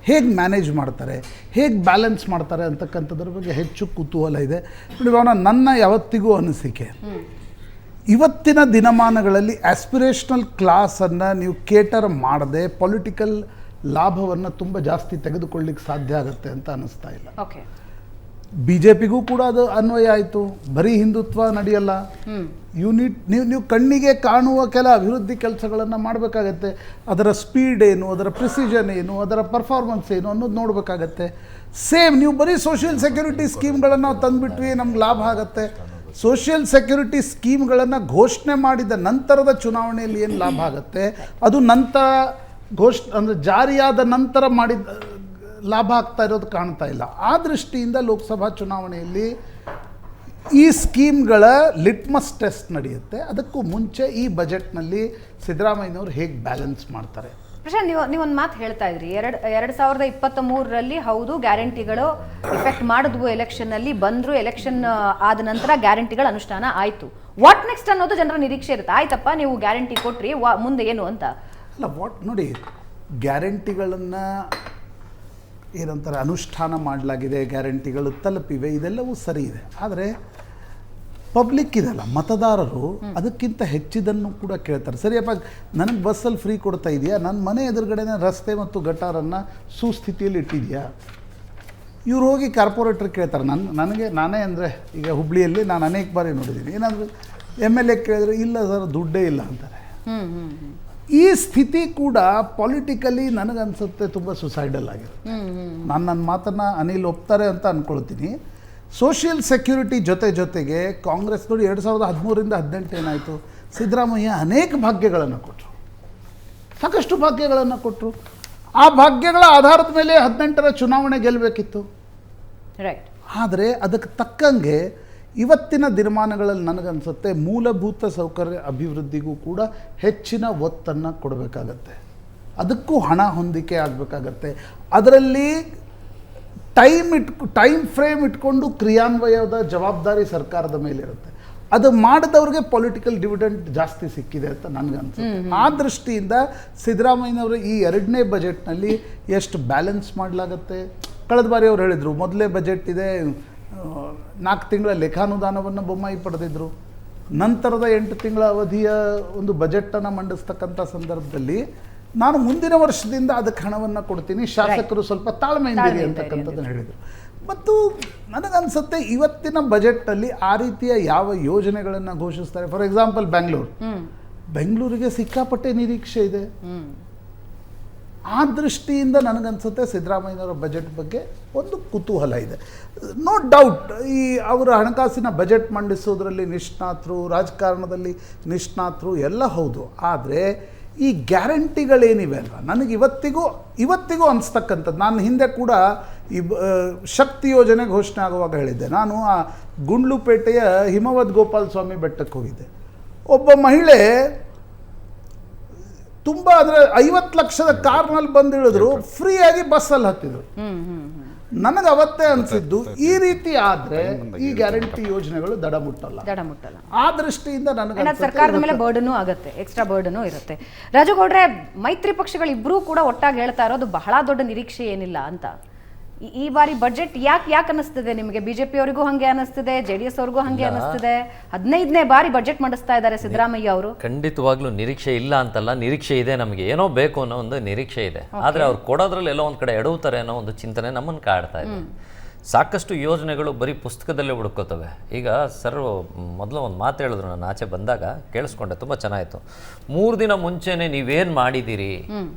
ಹೇಗೆ ಮ್ಯಾನೇಜ್ ಮಾಡ್ತಾರೆ, ಹೇಗೆ ಬ್ಯಾಲೆನ್ಸ್ ಮಾಡ್ತಾರೆ ಅಂತಕ್ಕಂಥದ್ರ ಬಗ್ಗೆ ಹೆಚ್ಚು ಕುತೂಹಲ ಇದೆ. ನೋಡಿ ನನ್ನ ಯಾವತ್ತಿಗೂ ಅನಿಸಿಕೆ, ಇವತ್ತಿನ ದಿನಮಾನಗಳಲ್ಲಿ ಆಸ್ಪಿರೇಷನಲ್ ಕ್ಲಾಸನ್ನು ನೀವು ಕೇಟರ್ ಮಾಡದೆ ಪೊಲಿಟಿಕಲ್ ಲಾಭವನ್ನು ತುಂಬ ಜಾಸ್ತಿ ತೆಗೆದುಕೊಳ್ಳಿಕ್ಕೆ ಸಾಧ್ಯ ಆಗುತ್ತೆ ಅಂತ ಅನ್ನಿಸ್ತಾ ಇಲ್ಲ. BJPಗೂ ಕೂಡ ಅದು ಅನ್ವಯ ಆಯಿತು. ಬರೀ ಹಿಂದುತ್ವ ನಡೆಯಲ್ಲ, ನೀವು ಕಣ್ಣಿಗೆ ಕಾಣುವ ಕೆಲ ಅಭಿವೃದ್ಧಿ ಕೆಲಸಗಳನ್ನು ಮಾಡಬೇಕಾಗತ್ತೆ. ಅದರ ಸ್ಪೀಡ್ ಏನು, ಅದರ ಪ್ರಿಸಿಷನ್ ಏನು, ಅದರ ಪರ್ಫಾರ್ಮೆನ್ಸ್ ಏನು ಅನ್ನೋದು ನೋಡಬೇಕಾಗತ್ತೆ. ಸೇಮ್ ನೀವು ಬರೀ ಸೋಷಿಯಲ್ ಸೆಕ್ಯೂರಿಟಿ ಸ್ಕೀಮ್ಗಳನ್ನು ನಾವು ತಂದುಬಿಟ್ವಿ ನಮ್ಗೆ ಲಾಭ ಆಗುತ್ತೆ. ಸೋಷಿಯಲ್ ಸೆಕ್ಯೂರಿಟಿ ಸ್ಕೀಮ್ಗಳನ್ನು ಘೋಷಣೆ ಮಾಡಿದ ನಂತರದ ಚುನಾವಣೆಯಲ್ಲಿ ಏನು ಲಾಭ ಆಗುತ್ತೆ ಅದು ನಂತರ ಅಂದರೆ ಜಾರಿಯಾದ ನಂತರ ಮಾಡಿದ ಲಾಭ ಆಗ್ತಾ ಇರೋದು ಕಾಣ್ತಾ ಇಲ್ಲ. ಆ ದೃಷ್ಟಿಯಿಂದ ಲೋಕಸಭಾ ಚುನಾವಣೆಯಲ್ಲಿ ಈ ಸ್ಕೀಮ್ಗಳ ಲಿಟ್ಮಸ್ ಟೆಸ್ಟ್ ನಡೆಯುತ್ತೆ. ಅದಕ್ಕೂ ಮುಂಚೆ ಈ ಬಜೆಟ್ನಲ್ಲಿ ಸಿದ್ದರಾಮಯ್ಯನವರು ಹೇಗೆ ಬ್ಯಾಲೆನ್ಸ್ ಮಾಡ್ತಾರೆ. ಪ್ರಶಾಂತ್, ನೀವೊಂದು ಮಾತು ಹೇಳ್ತಾ ಇದ್ರಿ, 2023ರಲ್ಲಿ ಹೌದು ಗ್ಯಾರಂಟಿಗಳು ಇಫೆಕ್ಟ್ ಮಾಡಿದ್ವು, ಎಲೆಕ್ಷನ್ನಲ್ಲಿ ಬಂದರು, ಎಲೆಕ್ಷನ್ ಆದ ನಂತರ ಗ್ಯಾರಂಟಿಗಳ ಅನುಷ್ಠಾನ ಆಯಿತು. ವಾಟ್ ನೆಕ್ಸ್ಟ್ ಅನ್ನೋದು ಜನರ ನಿರೀಕ್ಷೆ ಇರುತ್ತೆ. ಆಯ್ತಪ್ಪ ನೀವು ಗ್ಯಾರಂಟಿ ಕೊಟ್ರಿ, ಮುಂದೆ ಏನು ಅಂತ ಅಲ್ಲ. ನೋಡಿ, ಗ್ಯಾರಂಟಿಗಳನ್ನು ಏನಂತಾರೆ ಅನುಷ್ಠಾನ ಮಾಡಲಾಗಿದೆ, ಗ್ಯಾರಂಟಿಗಳು ತಲುಪಿವೆ, ಇದೆಲ್ಲವೂ ಸರಿ ಇದೆ. ಆದರೆ ಪಬ್ಲಿಕ್ ಇದೆಲ್ಲ ಮತದಾರರು ಅದಕ್ಕಿಂತ ಹೆಚ್ಚಿದನ್ನು ಕೂಡ ಕೇಳ್ತಾರೆ. ಸರಿಯಪ್ಪ, ನನಗೆ ಬಸ್ಸಲ್ಲಿ ಫ್ರೀ ಕೊಡ್ತಾ ಇದೆಯಾ, ನನ್ನ ಮನೆ ಎದುರುಗಡೆನೇ ರಸ್ತೆ ಮತ್ತು ಗಟಾರನ್ನು ಸುಸ್ಥಿತಿಯಲ್ಲಿ ಇಟ್ಟಿದೆಯಾ? ಇವ್ರು ಹೋಗಿ ಕಾರ್ಪೊರೇಟರ್ ಕೇಳ್ತಾರೆ. ನಾನೇ ಅಂದರೆ ಈಗ ಹುಬ್ಳಿಯಲ್ಲಿ ನಾನು ಅನೇಕ ಬಾರಿ ನೋಡಿದ್ದೀನಿ, ಏನಾದರೂ MLA ಕೇಳಿದ್ರೆ ಇಲ್ಲ ಸರ್ ದುಡ್ಡೇ ಇಲ್ಲ ಅಂತಾರೆ. ಈ ಸ್ಥಿತಿ ಕೂಡ ಪೊಲಿಟಿಕಲಿ ನನಗನ್ಸುತ್ತೆ ತುಂಬ ಸುಸೈಡಲ್ ಆಗಿದೆ. ನಾನು ನನ್ನ ಮಾತನ್ನು ಅನಿಲ್ ಒಪ್ತಾರೆ ಅಂತ ಅಂದ್ಕೊಳ್ತೀನಿ. ಸೋಷಿಯಲ್ ಸೆಕ್ಯೂರಿಟಿ ಜೊತೆಗೆ ಕಾಂಗ್ರೆಸ್ ನೋಡಿ 2013ರಿಂದ 2018 ಏನಾಯಿತು, ಸಿದ್ದರಾಮಯ್ಯ ಅನೇಕ ಭಾಗ್ಯಗಳನ್ನು ಕೊಟ್ಟರು, ಸಾಕಷ್ಟು ಭಾಗ್ಯಗಳನ್ನು ಕೊಟ್ಟರು. ಆ ಭಾಗ್ಯಗಳ ಆಧಾರದ ಮೇಲೆ 2018ರ ಚುನಾವಣೆ ಗೆಲ್ಲಬೇಕಿತ್ತು. ರೈಟ್. ಆದರೆ ಅದಕ್ಕೆ ತಕ್ಕಂಗೆ ಇವತ್ತಿನ ದಿನಮಾನಗಳಲ್ಲಿ ನನಗನ್ಸುತ್ತೆ ಮೂಲಭೂತ ಸೌಕರ್ಯ ಅಭಿವೃದ್ಧಿಗೂ ಕೂಡ ಹೆಚ್ಚಿನ ಒತ್ತನ್ನು ಕೊಡಬೇಕಾಗತ್ತೆ. ಅದಕ್ಕೂ ಹಣ ಹೊಂದಿಕೆ ಆಗಬೇಕಾಗತ್ತೆ. ಅದರಲ್ಲಿ ಟೈಮ್ ಫ್ರೇಮ್ ಇಟ್ಕೊಂಡು ಕ್ರಿಯಾನ್ವಯದ ಜವಾಬ್ದಾರಿ ಸರ್ಕಾರದ ಮೇಲೆ ಇರುತ್ತೆ. ಅದು ಮಾಡಿದವ್ರಿಗೆ ಪೊಲಿಟಿಕಲ್ ಡಿವಿಡೆಂಟ್ ಜಾಸ್ತಿ ಸಿಕ್ಕಿದೆ ಅಂತ ನನಗನ್ಸುತ್ತೆ. ಆ ದೃಷ್ಟಿಯಿಂದ ಸಿದ್ದರಾಮಯ್ಯನವರು ಈ 2ನೇ ಬಜೆಟ್ನಲ್ಲಿ ಎಷ್ಟು ಬ್ಯಾಲೆನ್ಸ್ ಮಾಡಲಾಗತ್ತೆ. ಕಳೆದ ಬಾರಿ ಅವ್ರು ಹೇಳಿದರು, ಮೊದಲೇ ಬಜೆಟ್ ಇದೆ, 4 ತಿಂಗಳ ಲೆಖಾನುದಾನವನ್ನು ಬೊಮ್ಮಾಯಿ ಪಡೆದಿದ್ದರು. ನಂತರದ 8 ತಿಂಗಳ ಅವಧಿಯ ಒಂದು ಬಜೆಟನ್ನು ಮಂಡಿಸ್ತಕ್ಕಂಥ ಸಂದರ್ಭದಲ್ಲಿ ನಾನು ಮುಂದಿನ ವರ್ಷದಿಂದ ಅದಕ್ಕೆ ಹಣವನ್ನು ಕೊಡ್ತೀನಿ, ಶಾಸಕರು ಸ್ವಲ್ಪ ತಾಳ್ಮೆಯಿಂದಿರಿ ಅಂತಕ್ಕಂಥದ್ದನ್ನು ಹೇಳಿದರು. ಮತ್ತು ನನಗನ್ಸುತ್ತೆ ಇವತ್ತಿನ ಬಜೆಟ್ನಲ್ಲಿ ಆ ರೀತಿಯ ಯಾವ ಯೋಜನೆಗಳನ್ನು ಘೋಷಿಸ್ತಾರೆ. ಫಾರ್ ಎಕ್ಸಾಂಪಲ್ ಬೆಂಗಳೂರಿಗೆ ಸಿಕ್ಕಾಪಟ್ಟೆ ನಿರೀಕ್ಷೆ ಇದೆ. ಆ ದೃಷ್ಟಿಯಿಂದ ನನಗನ್ಸುತ್ತೆ ಸಿದ್ದರಾಮಯ್ಯನವರ ಬಜೆಟ್ ಬಗ್ಗೆ ಒಂದು ಕುತೂಹಲ ಇದೆ. ನೋ ಡೌಟ್ ಈ ಅವರ ಹಣಕಾಸಿನ ಬಜೆಟ್ ಮಂಡಿಸೋದ್ರಲ್ಲಿ ನಿಷ್ಣಾತರು, ರಾಜಕಾರಣದಲ್ಲಿ ನಿಷ್ಣಾತರು ಎಲ್ಲ ಹೌದು. ಆದರೆ ಈ ಗ್ಯಾರಂಟಿಗಳೇನಿವೆ ಅಲ್ವ, ನನಗೆ ಇವತ್ತಿಗೂ ಅನಿಸ್ತಕ್ಕಂಥದ್ದು, ನಾನು ಹಿಂದೆ ಕೂಡ ಈ ಶಕ್ತಿ ಯೋಜನೆ ಘೋಷಣೆ ಆಗುವಾಗ ಹೇಳಿದ್ದೆ. ನಾನು ಆ ಗುಂಡ್ಲುಪೇಟೆಯ ಹಿಮವದ್ ಗೋಪಾಲ ಸ್ವಾಮಿ ಬೆಟ್ಟಕ್ಕೆ ಹೋಗಿದ್ದೆ. ಒಬ್ಬ ಮಹಿಳೆ ತುಂಬಾ ಅಂದ್ರೆ 50 ಲಕ್ಷದ ಕಾರ್ನಲ್ಲಿ ಬಂದಿಳಿದ್ರು, ಫ್ರೀ ಆಗಿ ಬಸ್ಸಲ್ಲಿ ಹತ್ತಿದ್ರು. ನನಗೆ ಅವತ್ತೇ ಅನ್ಸಿದ್ದು ಈ ರೀತಿ ಆದ್ರೆ ಈ ಗ್ಯಾರಂಟಿ ಯೋಜನೆಗಳು ದಡ ಮುಟ್ಟಲ್ಲ. ಆ ದೃಷ್ಟಿಯಿಂದ ನನಗೆ ಸರ್ಕಾರದ ಮೇಲೆ ಬರ್ಡನು ಆಗುತ್ತೆ, ಎಕ್ಸ್ಟ್ರಾ ಬರ್ಡನು ಇರುತ್ತೆ. ರಾಜುಗೌಡ್ರೆ, ಮೈತ್ರಿ ಪಕ್ಷಗಳು ಇಬ್ರು ಕೂಡ ಒಟ್ಟಾಗಿ ಹೇಳ್ತಾ ಇರೋದು ಬಹಳ ದೊಡ್ಡ ನಿರೀಕ್ಷೆ ಏನಿಲ್ಲ ಅಂತ. ಈ ಬಾರಿ ಬಜೆಟ್ ಯಾಕೆ ಅನಿಸ್ತಿದೆ ನಿಮಗೆ? ಬಿಜೆಪಿ ಅವರಿಗೂ ಹಂಗೆ ಅನಿಸ್ತಿದೆ, JDS ಅವ್ರಿಗೂ ಹಂಗೆ ಅನಿಸ್ತಿದೆ. 15ನೇ ಬಾರಿ ಬಜೆಟ್ ಮಂಡಿಸ್ತಾ ಇದ್ದಾರೆ ಸಿದ್ದರಾಮಯ್ಯ ಅವರು. ಖಂಡಿತವಾಗ್ಲೂ ನಿರೀಕ್ಷೆ ಇಲ್ಲ ಅಂತಲ್ಲ, ನಿರೀಕ್ಷೆ ಇದೆ. ನಮಗೆ ಏನೋ ಬೇಕು ಅನ್ನೋ ಒಂದು ನಿರೀಕ್ಷೆ ಇದೆ. ಆದ್ರೆ ಅವ್ರು ಕೊಡೋದ್ರಲ್ಲಿ ಎಲ್ಲೋ ಒಂದ್ ಕಡೆ ಎಡವುತ್ತಾರೆ ಅನ್ನೋ ಒಂದು ಚಿಂತನೆ ನಮ್ಮನ್ನು ಕಾಡ್ತಾ ಇದೆ. ಸಾಕಷ್ಟು ಯೋಜನೆಗಳು ಬರೀ ಪುಸ್ತಕದಲ್ಲೇ ಹುಡುಕೋತವೆ. ಈಗ ಸರ್ ಮೊದಲು ಒಂದು ಮಾತು ಹೇಳಿದ್ರು, ನಾನು ಆಚೆ ಬಂದಾಗ ಕೇಳಿಸ್ಕೊಂಡೆ, ತುಂಬ ಚೆನ್ನಾಗಿತ್ತು. 3 ದಿನ ಮುಂಚೆನೆ ನೀವೇನು ಮಾಡಿದ್ದೀರಿ,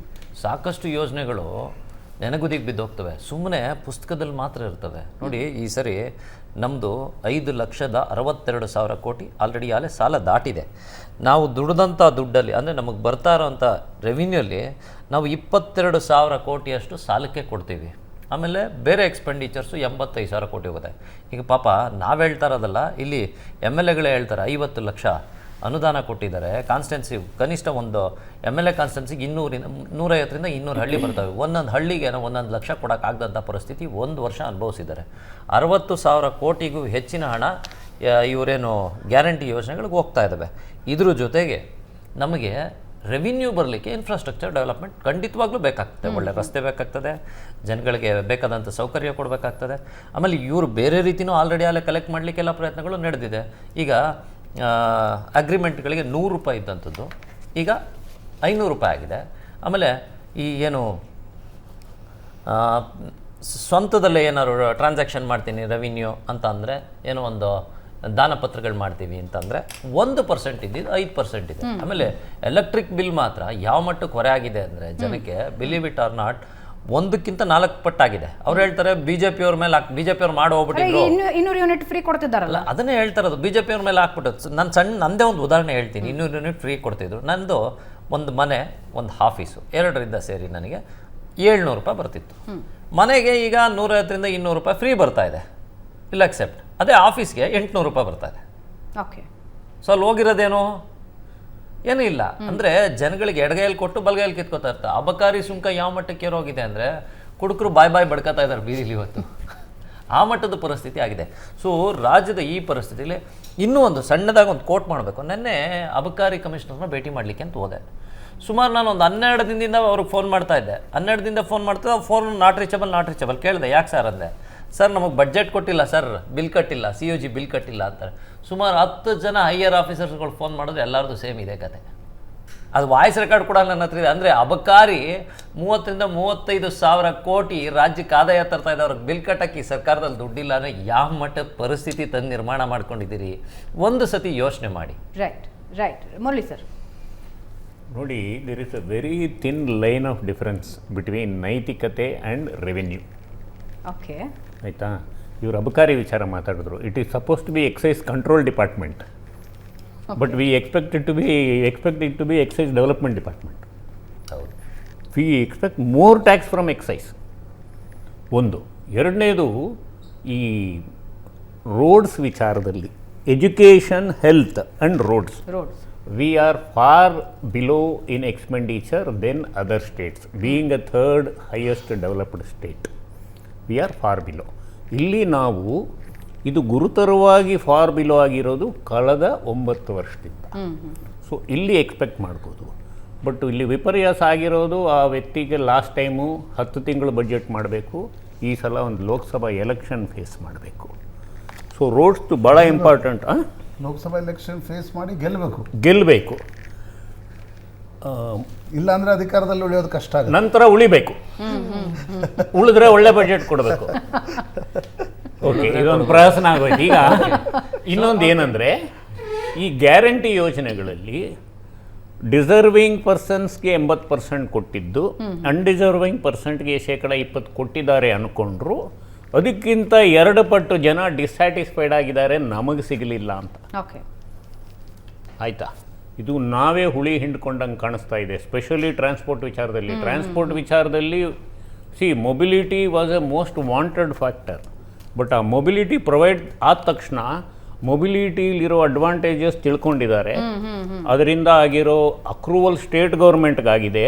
ಸಾಕಷ್ಟು ಯೋಜನೆಗಳು ನೆನಗುದಿಗೆ ಬಿದ್ದೋಗ್ತವೆ, ಸುಮ್ಮನೆ ಪುಸ್ತಕದಲ್ಲಿ ಮಾತ್ರ ಇರ್ತವೆ. ನೋಡಿ, ಈ ಸರಿ ನಮ್ಮದು 5,62,000 ಕೋಟಿ ಆಲ್ರೆಡಿ ಆಲೆ ಸಾಲ ದಾಟಿದೆ. ನಾವು ದುಡ್ದಂಥ ದುಡ್ಡಲ್ಲಿ, ಅಂದರೆ ನಮಗೆ ಬರ್ತಾ ಇರೋಂಥ ರೆವಿನ್ಯೂಲಿ ನಾವು 22,000 ಕೋಟಿಯಷ್ಟು ಸಾಲಕ್ಕೆ ಕೊಡ್ತೀವಿ. ಆಮೇಲೆ ಬೇರೆ ಎಕ್ಸ್ಪೆಂಡಿಚರ್ಸು 85,000 ಕೋಟಿ ಹೋಗುತ್ತೆ. ಈಗ ಪಾಪ ನಾವು ಹೇಳ್ತಾ ಇರೋದಲ್ಲ, ಇಲ್ಲಿ MLAಗಳೇ ಹೇಳ್ತಾರೆ 50 ಲಕ್ಷ ಅನುದಾನ ಕೊಟ್ಟಿದ್ದಾರೆ. ಕಾನ್ಸ್ಟೆನ್ಸಿ ಕನಿಷ್ಠ ಒಂದು MLA ಕಾನ್ಸ್ಟೆನ್ಸಿಗೆ 150ರಿಂದ 200 ಹಳ್ಳಿ ಬರ್ತವೆ. ಒಂದೊಂದು ಹಳ್ಳಿಗೆ 1 ಲಕ್ಷ ಕೊಡೋಕ್ಕಾಗದಂಥ ಪರಿಸ್ಥಿತಿ 1 ವರ್ಷ ಅನುಭವಿಸಿದ್ದಾರೆ. 60,000 ಕೋಟಿಗೂ ಹೆಚ್ಚಿನ ಹಣ ಇವರೇನು ಗ್ಯಾರಂಟಿ ಯೋಜನೆಗಳಿಗೆ ಹೋಗ್ತಾ ಇದ್ದಾವೆ. ಇದ್ರ ಜೊತೆಗೆ ನಮಗೆ ರೆವಿನ್ಯೂ ಬರಲಿಕ್ಕೆ ಇನ್ಫ್ರಾಸ್ಟ್ರಕ್ಚರ್ ಡೆವಲಪ್ಮೆಂಟ್ ಖಂಡಿತವಾಗ್ಲೂ ಬೇಕಾಗ್ತದೆ. ಒಳ್ಳೆ ರಸ್ತೆ ಬೇಕಾಗ್ತದೆ, ಜನಗಳಿಗೆ ಬೇಕಾದಂಥ ಸೌಕರ್ಯ ಕೊಡಬೇಕಾಗ್ತದೆ. ಆಮೇಲೆ ಇವರು ಬೇರೆ ರೀತಿಯೂ ಆಲ್ರೆಡಿ ಅಲ್ಲೇ ಕಲೆಕ್ಟ್ ಮಾಡಲಿಕ್ಕೆಲ್ಲ ಪ್ರಯತ್ನಗಳು ನಡೆದಿದೆ. ಈಗ ಅಗ್ರಿಮೆಂಟ್ಗಳಿಗೆ 100 ರೂಪಾಯಿ ಇದ್ದಂಥದ್ದು ಈಗ 500 ರೂಪಾಯಿ ಆಗಿದೆ. ಆಮೇಲೆ ಈ ಏನು ಸ್ವಂತದಲ್ಲೇ ಏನಾದ್ರು ಟ್ರಾನ್ಸಾಕ್ಷನ್ ಮಾಡ್ತೀನಿ ರೆವಿನ್ಯೂ ಅಂತ ಅಂದರೆ, ಏನೋ ಒಂದು ದಾನಪತ್ರಗಳು ಮಾಡ್ತೀವಿ ಅಂತಂದರೆ 1% ಇದ್ದಿದ್ದು 5% ಇದೆ. ಆಮೇಲೆ ಎಲೆಕ್ಟ್ರಿಕ್ ಬಿಲ್ ಮಾತ್ರ ಯಾವ ಮಟ್ಟಕ್ಕೆ ಹೊರೆ ಆಗಿದೆ ಅಂದರೆ ಜನಕ್ಕೆ, ಬಿಲೀವ್ ಇಟ್ ಆರ್ ನಾಟ್, 1ಕ್ಕಿಂತ 4 ಪಟ್ಟಾಗಿದೆ. ಅವ್ರು ಹೇಳ್ತಾರೆ ಬಿಜೆಪಿಯವ್ರ ಮೇಲೆ ಬಿಜೆಪಿಯವ್ರು ಮಾಡಿ ಹೋಗ್ಬಿಟ್ಟಿದ್ರು, 200 ಯೂನಿಟ್ ಫ್ರೀ ಕೊಡ್ತಿದ್ದಾರಲ್ಲ, ಅದನ್ನೇ ಹೇಳ್ತಾ ಇರೋದು. ಬಿಜೆಪಿಯವ್ರ ಮೇಲೆ ಹಾಕ್ಬಿಟ್ಟು ನಾನು ನಂದೇ ಒಂದು ಉದಾಹರಣೆ ಹೇಳ್ತೀನಿ. 200 ಯೂನಿಟ್ ಫ್ರೀ ಕೊಡ್ತಿದ್ರು. ನಂದು ಒಂದು ಮನೆ, ಒಂದು ಆಫೀಸು, 2ರಿಂದ ಸೇರಿ ನನಗೆ 700 ರೂಪಾಯಿ ಬರ್ತಿತ್ತು. ಮನೆಗೆ ಈಗ 150ರಿಂದ 200 ರೂಪಾಯಿ ಫ್ರೀ ಬರ್ತಾ ಇದೆ, ಇಲ್ಲ ಅಕ್ಸೆಪ್ಟ್. ಅದೇ ಆಫೀಸ್ಗೆ 800 ರೂಪಾಯಿ ಬರ್ತಾ ಇದೆ. ಓಕೆ, ಸೊ ಅಲ್ಲಿ ಹೋಗಿರೋದೇನು? ಏನೂ ಇಲ್ಲ. ಅಂದರೆ ಜನಗಳಿಗೆ ಎಡಗೈಯಲ್ಲಿ ಕೊಟ್ಟು ಬಲಗೈಯಲ್ಲಿ ಕಿತ್ಕೋತಾ ಇರ್ತಾರೆ. ಅಬಕಾರಿ ಸುಂಕ ಯಾವ ಮಟ್ಟಕ್ಕೆ ಹೋಗಿದೆ ಅಂದರೆ ಕುಡುಕರು ಬಾಯ್ ಬಡ್ಕೋತಾ ಇದ್ದಾರೆ ಬೀದಿಲಿ ಇವತ್ತು. ಆ ಮಟ್ಟದ ಪರಿಸ್ಥಿತಿ ಆಗಿದೆ. ಸೊ ರಾಜ್ಯದ ಈ ಪರಿಸ್ಥಿತಿಲಿ ಇನ್ನೂ ಒಂದು ಸಣ್ಣದಾಗಿ ಒಂದು ಕೋಟ್ ಮಾಡಬೇಕು. ನೆನ್ನೆ ಅಬಕಾರಿ ಕಮಿಷನರ್ನ ಭೇಟಿ ಮಾಡಲಿಕ್ಕೆ ಅಂತ ಹೋದೆ. ಸುಮಾರು ನಾನು ಒಂದು 12 ದಿನದಿಂದ ಅವ್ರಿಗೆ ಫೋನ್ ಮಾಡ್ತಾ ಇದ್ದೆ. 12 ದಿನದಿಂದ ಫೋನ್ ಮಾಡ್ತಾ ಫೋನ್ ನಾಟ್ ರೀಚಬಲ್ ಕೇಳಿದೆ. ಯಾಕೆ ಸರ್ ಅಂದೆ. ಸರ್ ನಮಗೆ ಬಡ್ಜೆಟ್ ಕೊಟ್ಟಿಲ್ಲ ಸರ್, ಬಿಲ್ ಕಟ್ಟಿಲ್ಲ, COG ಬಿಲ್ ಕಟ್ಟಿಲ್ಲ ಅಂತಾರೆ. ಸುಮಾರು 10 ಜನ ಹೈಯರ್ ಆಫೀಸರ್ಸ್ಗಳು ಫೋನ್ ಮಾಡೋದು, ಎಲ್ಲರದು ಸೇಮ್ ಇದೆ ಕತೆ. ಅದು ವಾಯ್ಸ್ ರೆಕಾರ್ಡ್ ಕೂಡ ನನ್ನ ಹತ್ರ ಇದೆ. ಅಂದರೆ ಅಬಕಾರಿ 30ರಿಂದ 35,000 ಕೋಟಿ ರಾಜ್ಯಕ್ಕೆ ಆದಾಯ ತರ್ತಾ ಇದೆ, ಅವ್ರಿಗೆ ಬಿಲ್ ಕಟ್ಟಕ್ಕೆ ಈ ಸರ್ಕಾರದಲ್ಲಿ ದುಡ್ಡಿಲ್ಲ ಅಂದರೆ ಯಾವ ಮಟ್ಟದ ಪರಿಸ್ಥಿತಿ ತಂದು ನಿರ್ಮಾಣ ಮಾಡ್ಕೊಂಡಿದ್ದೀರಿ, ಒಂದು ಸತಿ ಯೋಚನೆ ಮಾಡಿ. ರೈಟ್ ಮುರಳಿ ಸರ್, ನೋಡಿ, there is a very thin line of difference between ನೈತಿಕತೆ ಆ್ಯಂಡ್ ರೆವಿನ್ಯೂ. ಓಕೆ, ಆಯಿತಾ? ಇವರು ಅಬಕಾರಿ ವಿಚಾರ ಮಾತಾಡಿದ್ರು. It is suppose to be excise control department, but we expect it to be excise development department. ಹೌದು, we expect more tax from excise. ಒಂದು. ಎರಡನೇದು, ಈ ರೋಡ್ಸ್ ವಿಚಾರದಲ್ಲಿ education, health and roads, we are far below in expenditure than other states. Being a third highest developed state, we are far below. ಇಲ್ಲಿ ನಾವು ಇದು ಗುರುತರವಾಗಿ for below ಆಗಿರೋದು ಕಳೆದ 9 ವರ್ಷದಿಂದ. ಸೊ ಇಲ್ಲಿ ಎಕ್ಸ್ಪೆಕ್ಟ್ ಮಾಡ್ಬೋದು. ಬಟ್ ಇಲ್ಲಿ ವಿಪರ್ಯಾಸ ಆಗಿರೋದು ಆ ವ್ಯಕ್ತಿಗೆ ಲಾಸ್ಟ್ ಟೈಮು 10 ತಿಂಗಳು ಬಡ್ಜೆಟ್ ಮಾಡಬೇಕು, ಈ ಸಲ ಒಂದು ಲೋಕಸಭಾ ಎಲೆಕ್ಷನ್ ಫೇಸ್ ಮಾಡಬೇಕು. ಸೊ ರೋಡ್ಸ್ ಭಾಳ ಇಂಪಾರ್ಟೆಂಟ್. ಲೋಕಸಭಾ ಎಲೆಕ್ಷನ್ ಫೇಸ್ ಮಾಡಿ ಗೆಲ್ಲಬೇಕು. ಇಲ್ಲಾಂದ್ರೆ ಅಧಿಕಾರದಲ್ಲಿ ಉಳಿಯೋದು ಕಷ್ಟ ಆಗುತ್ತೆ. ನಂತರ ಉಳಿಬೇಕು, ಉಳಿದ್ರೆ ಒಳ್ಳೆ ಬಜೆಟ್ ಕೊಡಬೇಕು. ಓಕೆ, ಇದೊಂದು ಪ್ರಹಸನ ಆಗೋಯ್ತು. ಈಗ ಇನ್ನೊಂದು ಏನಂದರೆ, ಈ ಗ್ಯಾರಂಟಿ ಯೋಜನೆಗಳಲ್ಲಿ ಡಿಸರ್ವಿಂಗ್ ಪರ್ಸನ್ಸ್ಗೆ 80% ಕೊಟ್ಟಿದ್ದು, ಅನ್ಡಿಸರ್ವಿಂಗ್ ಪರ್ಸನ್ಟ್ಗೆ 20% ಕೊಟ್ಟಿದ್ದಾರೆ ಅಂದ್ಕೊಂಡ್ರು. ಅದಕ್ಕಿಂತ 2 ಪಟ್ಟು ಜನ ಡಿಸ್ಸ್ಯಾಟಿಸ್ಫೈಡ್ ಆಗಿದ್ದಾರೆ, ನಮಗೆ ಸಿಗಲಿಲ್ಲ ಅಂತ. ಓಕೆ, ಆಯಿತಾ? ಇದು ನಾವೇ ಹುಳಿ ಹಿಂಡ್ಕೊಂಡಂಗೆ ಕಾಣಿಸ್ತಾ ಇದೆ, ಎಸ್ಪೆಷಲಿ ಟ್ರಾನ್ಸ್ಪೋರ್ಟ್ ವಿಚಾರದಲ್ಲಿ. Mobility was a most wanted factor. But ಆ ಮೊಬಿಲಿಟಿ ಪ್ರೊವೈಡ್ ಆದ ತಕ್ಷಣ ಮೊಬಿಲಿಟಿಲಿರೋ ಅಡ್ವಾಂಟೇಜಸ್ ತಿಳ್ಕೊಂಡಿದ್ದಾರೆ. ಅದರಿಂದ ಆಗಿರೋ ಅಕ್ರೂವಲ್ ಸ್ಟೇಟ್ ಗೌರ್ಮೆಂಟ್ಗಾಗಿದೆ,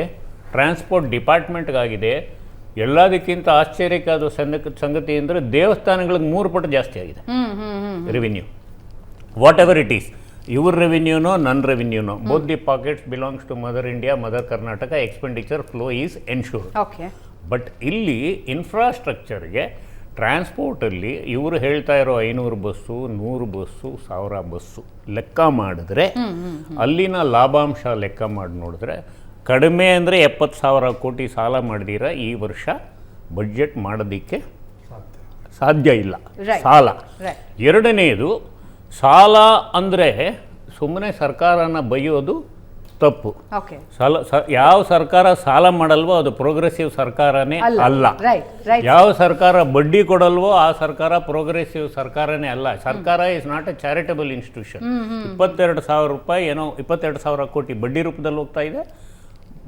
ಟ್ರಾನ್ಸ್ಪೋರ್ಟ್ ಡಿಪಾರ್ಟ್ಮೆಂಟ್ಗಾಗಿದೆ. ಎಲ್ಲದಕ್ಕಿಂತ ಆಶ್ಚರ್ಯಕ್ಕಾದ ಸಂಗತಿ ಅಂದರೆ ದೇವಸ್ಥಾನಗಳಿಗೆ 3 ಪಟ್ಟು ಜಾಸ್ತಿ ಆಗಿದೆ ರೆವಿನ್ಯೂ. ವಾಟ್ ಎವರ್ ಇಟ್ ಈಸ್, ಇವ್ರ ರೆವಿನ್ಯೂನೋ ನನ್ನ ರೆವಿನ್ಯೂನೋ, both the pockets belongs to mother India, mother Karnataka. Expenditure flow is ensured. But ಇಲ್ಲಿ ಇನ್ಫ್ರಾಸ್ಟ್ರಕ್ಚರ್ಗೆ, ಟ್ರಾನ್ಸ್ಪೋರ್ಟಲ್ಲಿ ಇವರು ಹೇಳ್ತಾ ಇರೋ 500 ಬಸ್ಸು, 100 ಬಸ್ಸು, 1000 ಬಸ್ಸು ಲೆಕ್ಕ ಮಾಡಿದ್ರೆ, ಅಲ್ಲಿನ ಲಾಭಾಂಶ ಲೆಕ್ಕ ಮಾಡಿ ನೋಡಿದ್ರೆ ಕಡಿಮೆ ಅಂದರೆ 70,000 ಕೋಟಿ ಸಾಲ ಮಾಡಿದಿರ ಈ ವರ್ಷ ಬಡ್ಜೆಟ್ ಮಾಡೋದಕ್ಕೆ ಸಾಧ್ಯ ಇಲ್ಲ. ಸಾಲ. ಎರಡನೇದು, ಸಾಲ ಅಂದರೆ ಸುಮ್ಮನೆ ಸರ್ಕಾರನ ಬೈಯೋದು ತಪ್ಪು. ಯಾವ ಸರ್ಕಾರ ಸಾಲ ಮಾಡಲ್ವೋ ಅದು ಪ್ರೋಗ್ರೆಸಿವ್ ಸರ್ಕಾರನೇ ಅಲ್ಲ. ಯಾವ ಸರ್ಕಾರ ಬಡ್ಡಿ ಕೊಡಲ್ವೋ ಆ ಸರ್ಕಾರ ಪ್ರೋಗ್ರೆಸಿವ್ ಸರ್ಕಾರನೇ ಅಲ್ಲ. ಸರ್ಕಾರ is not A charitable institution. 22,000 ರೂಪಾಯಿ ಏನೋ 22,000 ಕೋಟಿ ಬಡ್ಡಿ ರೂಪದಲ್ಲಿ ಹೋಗ್ತಾ ಇದೆ.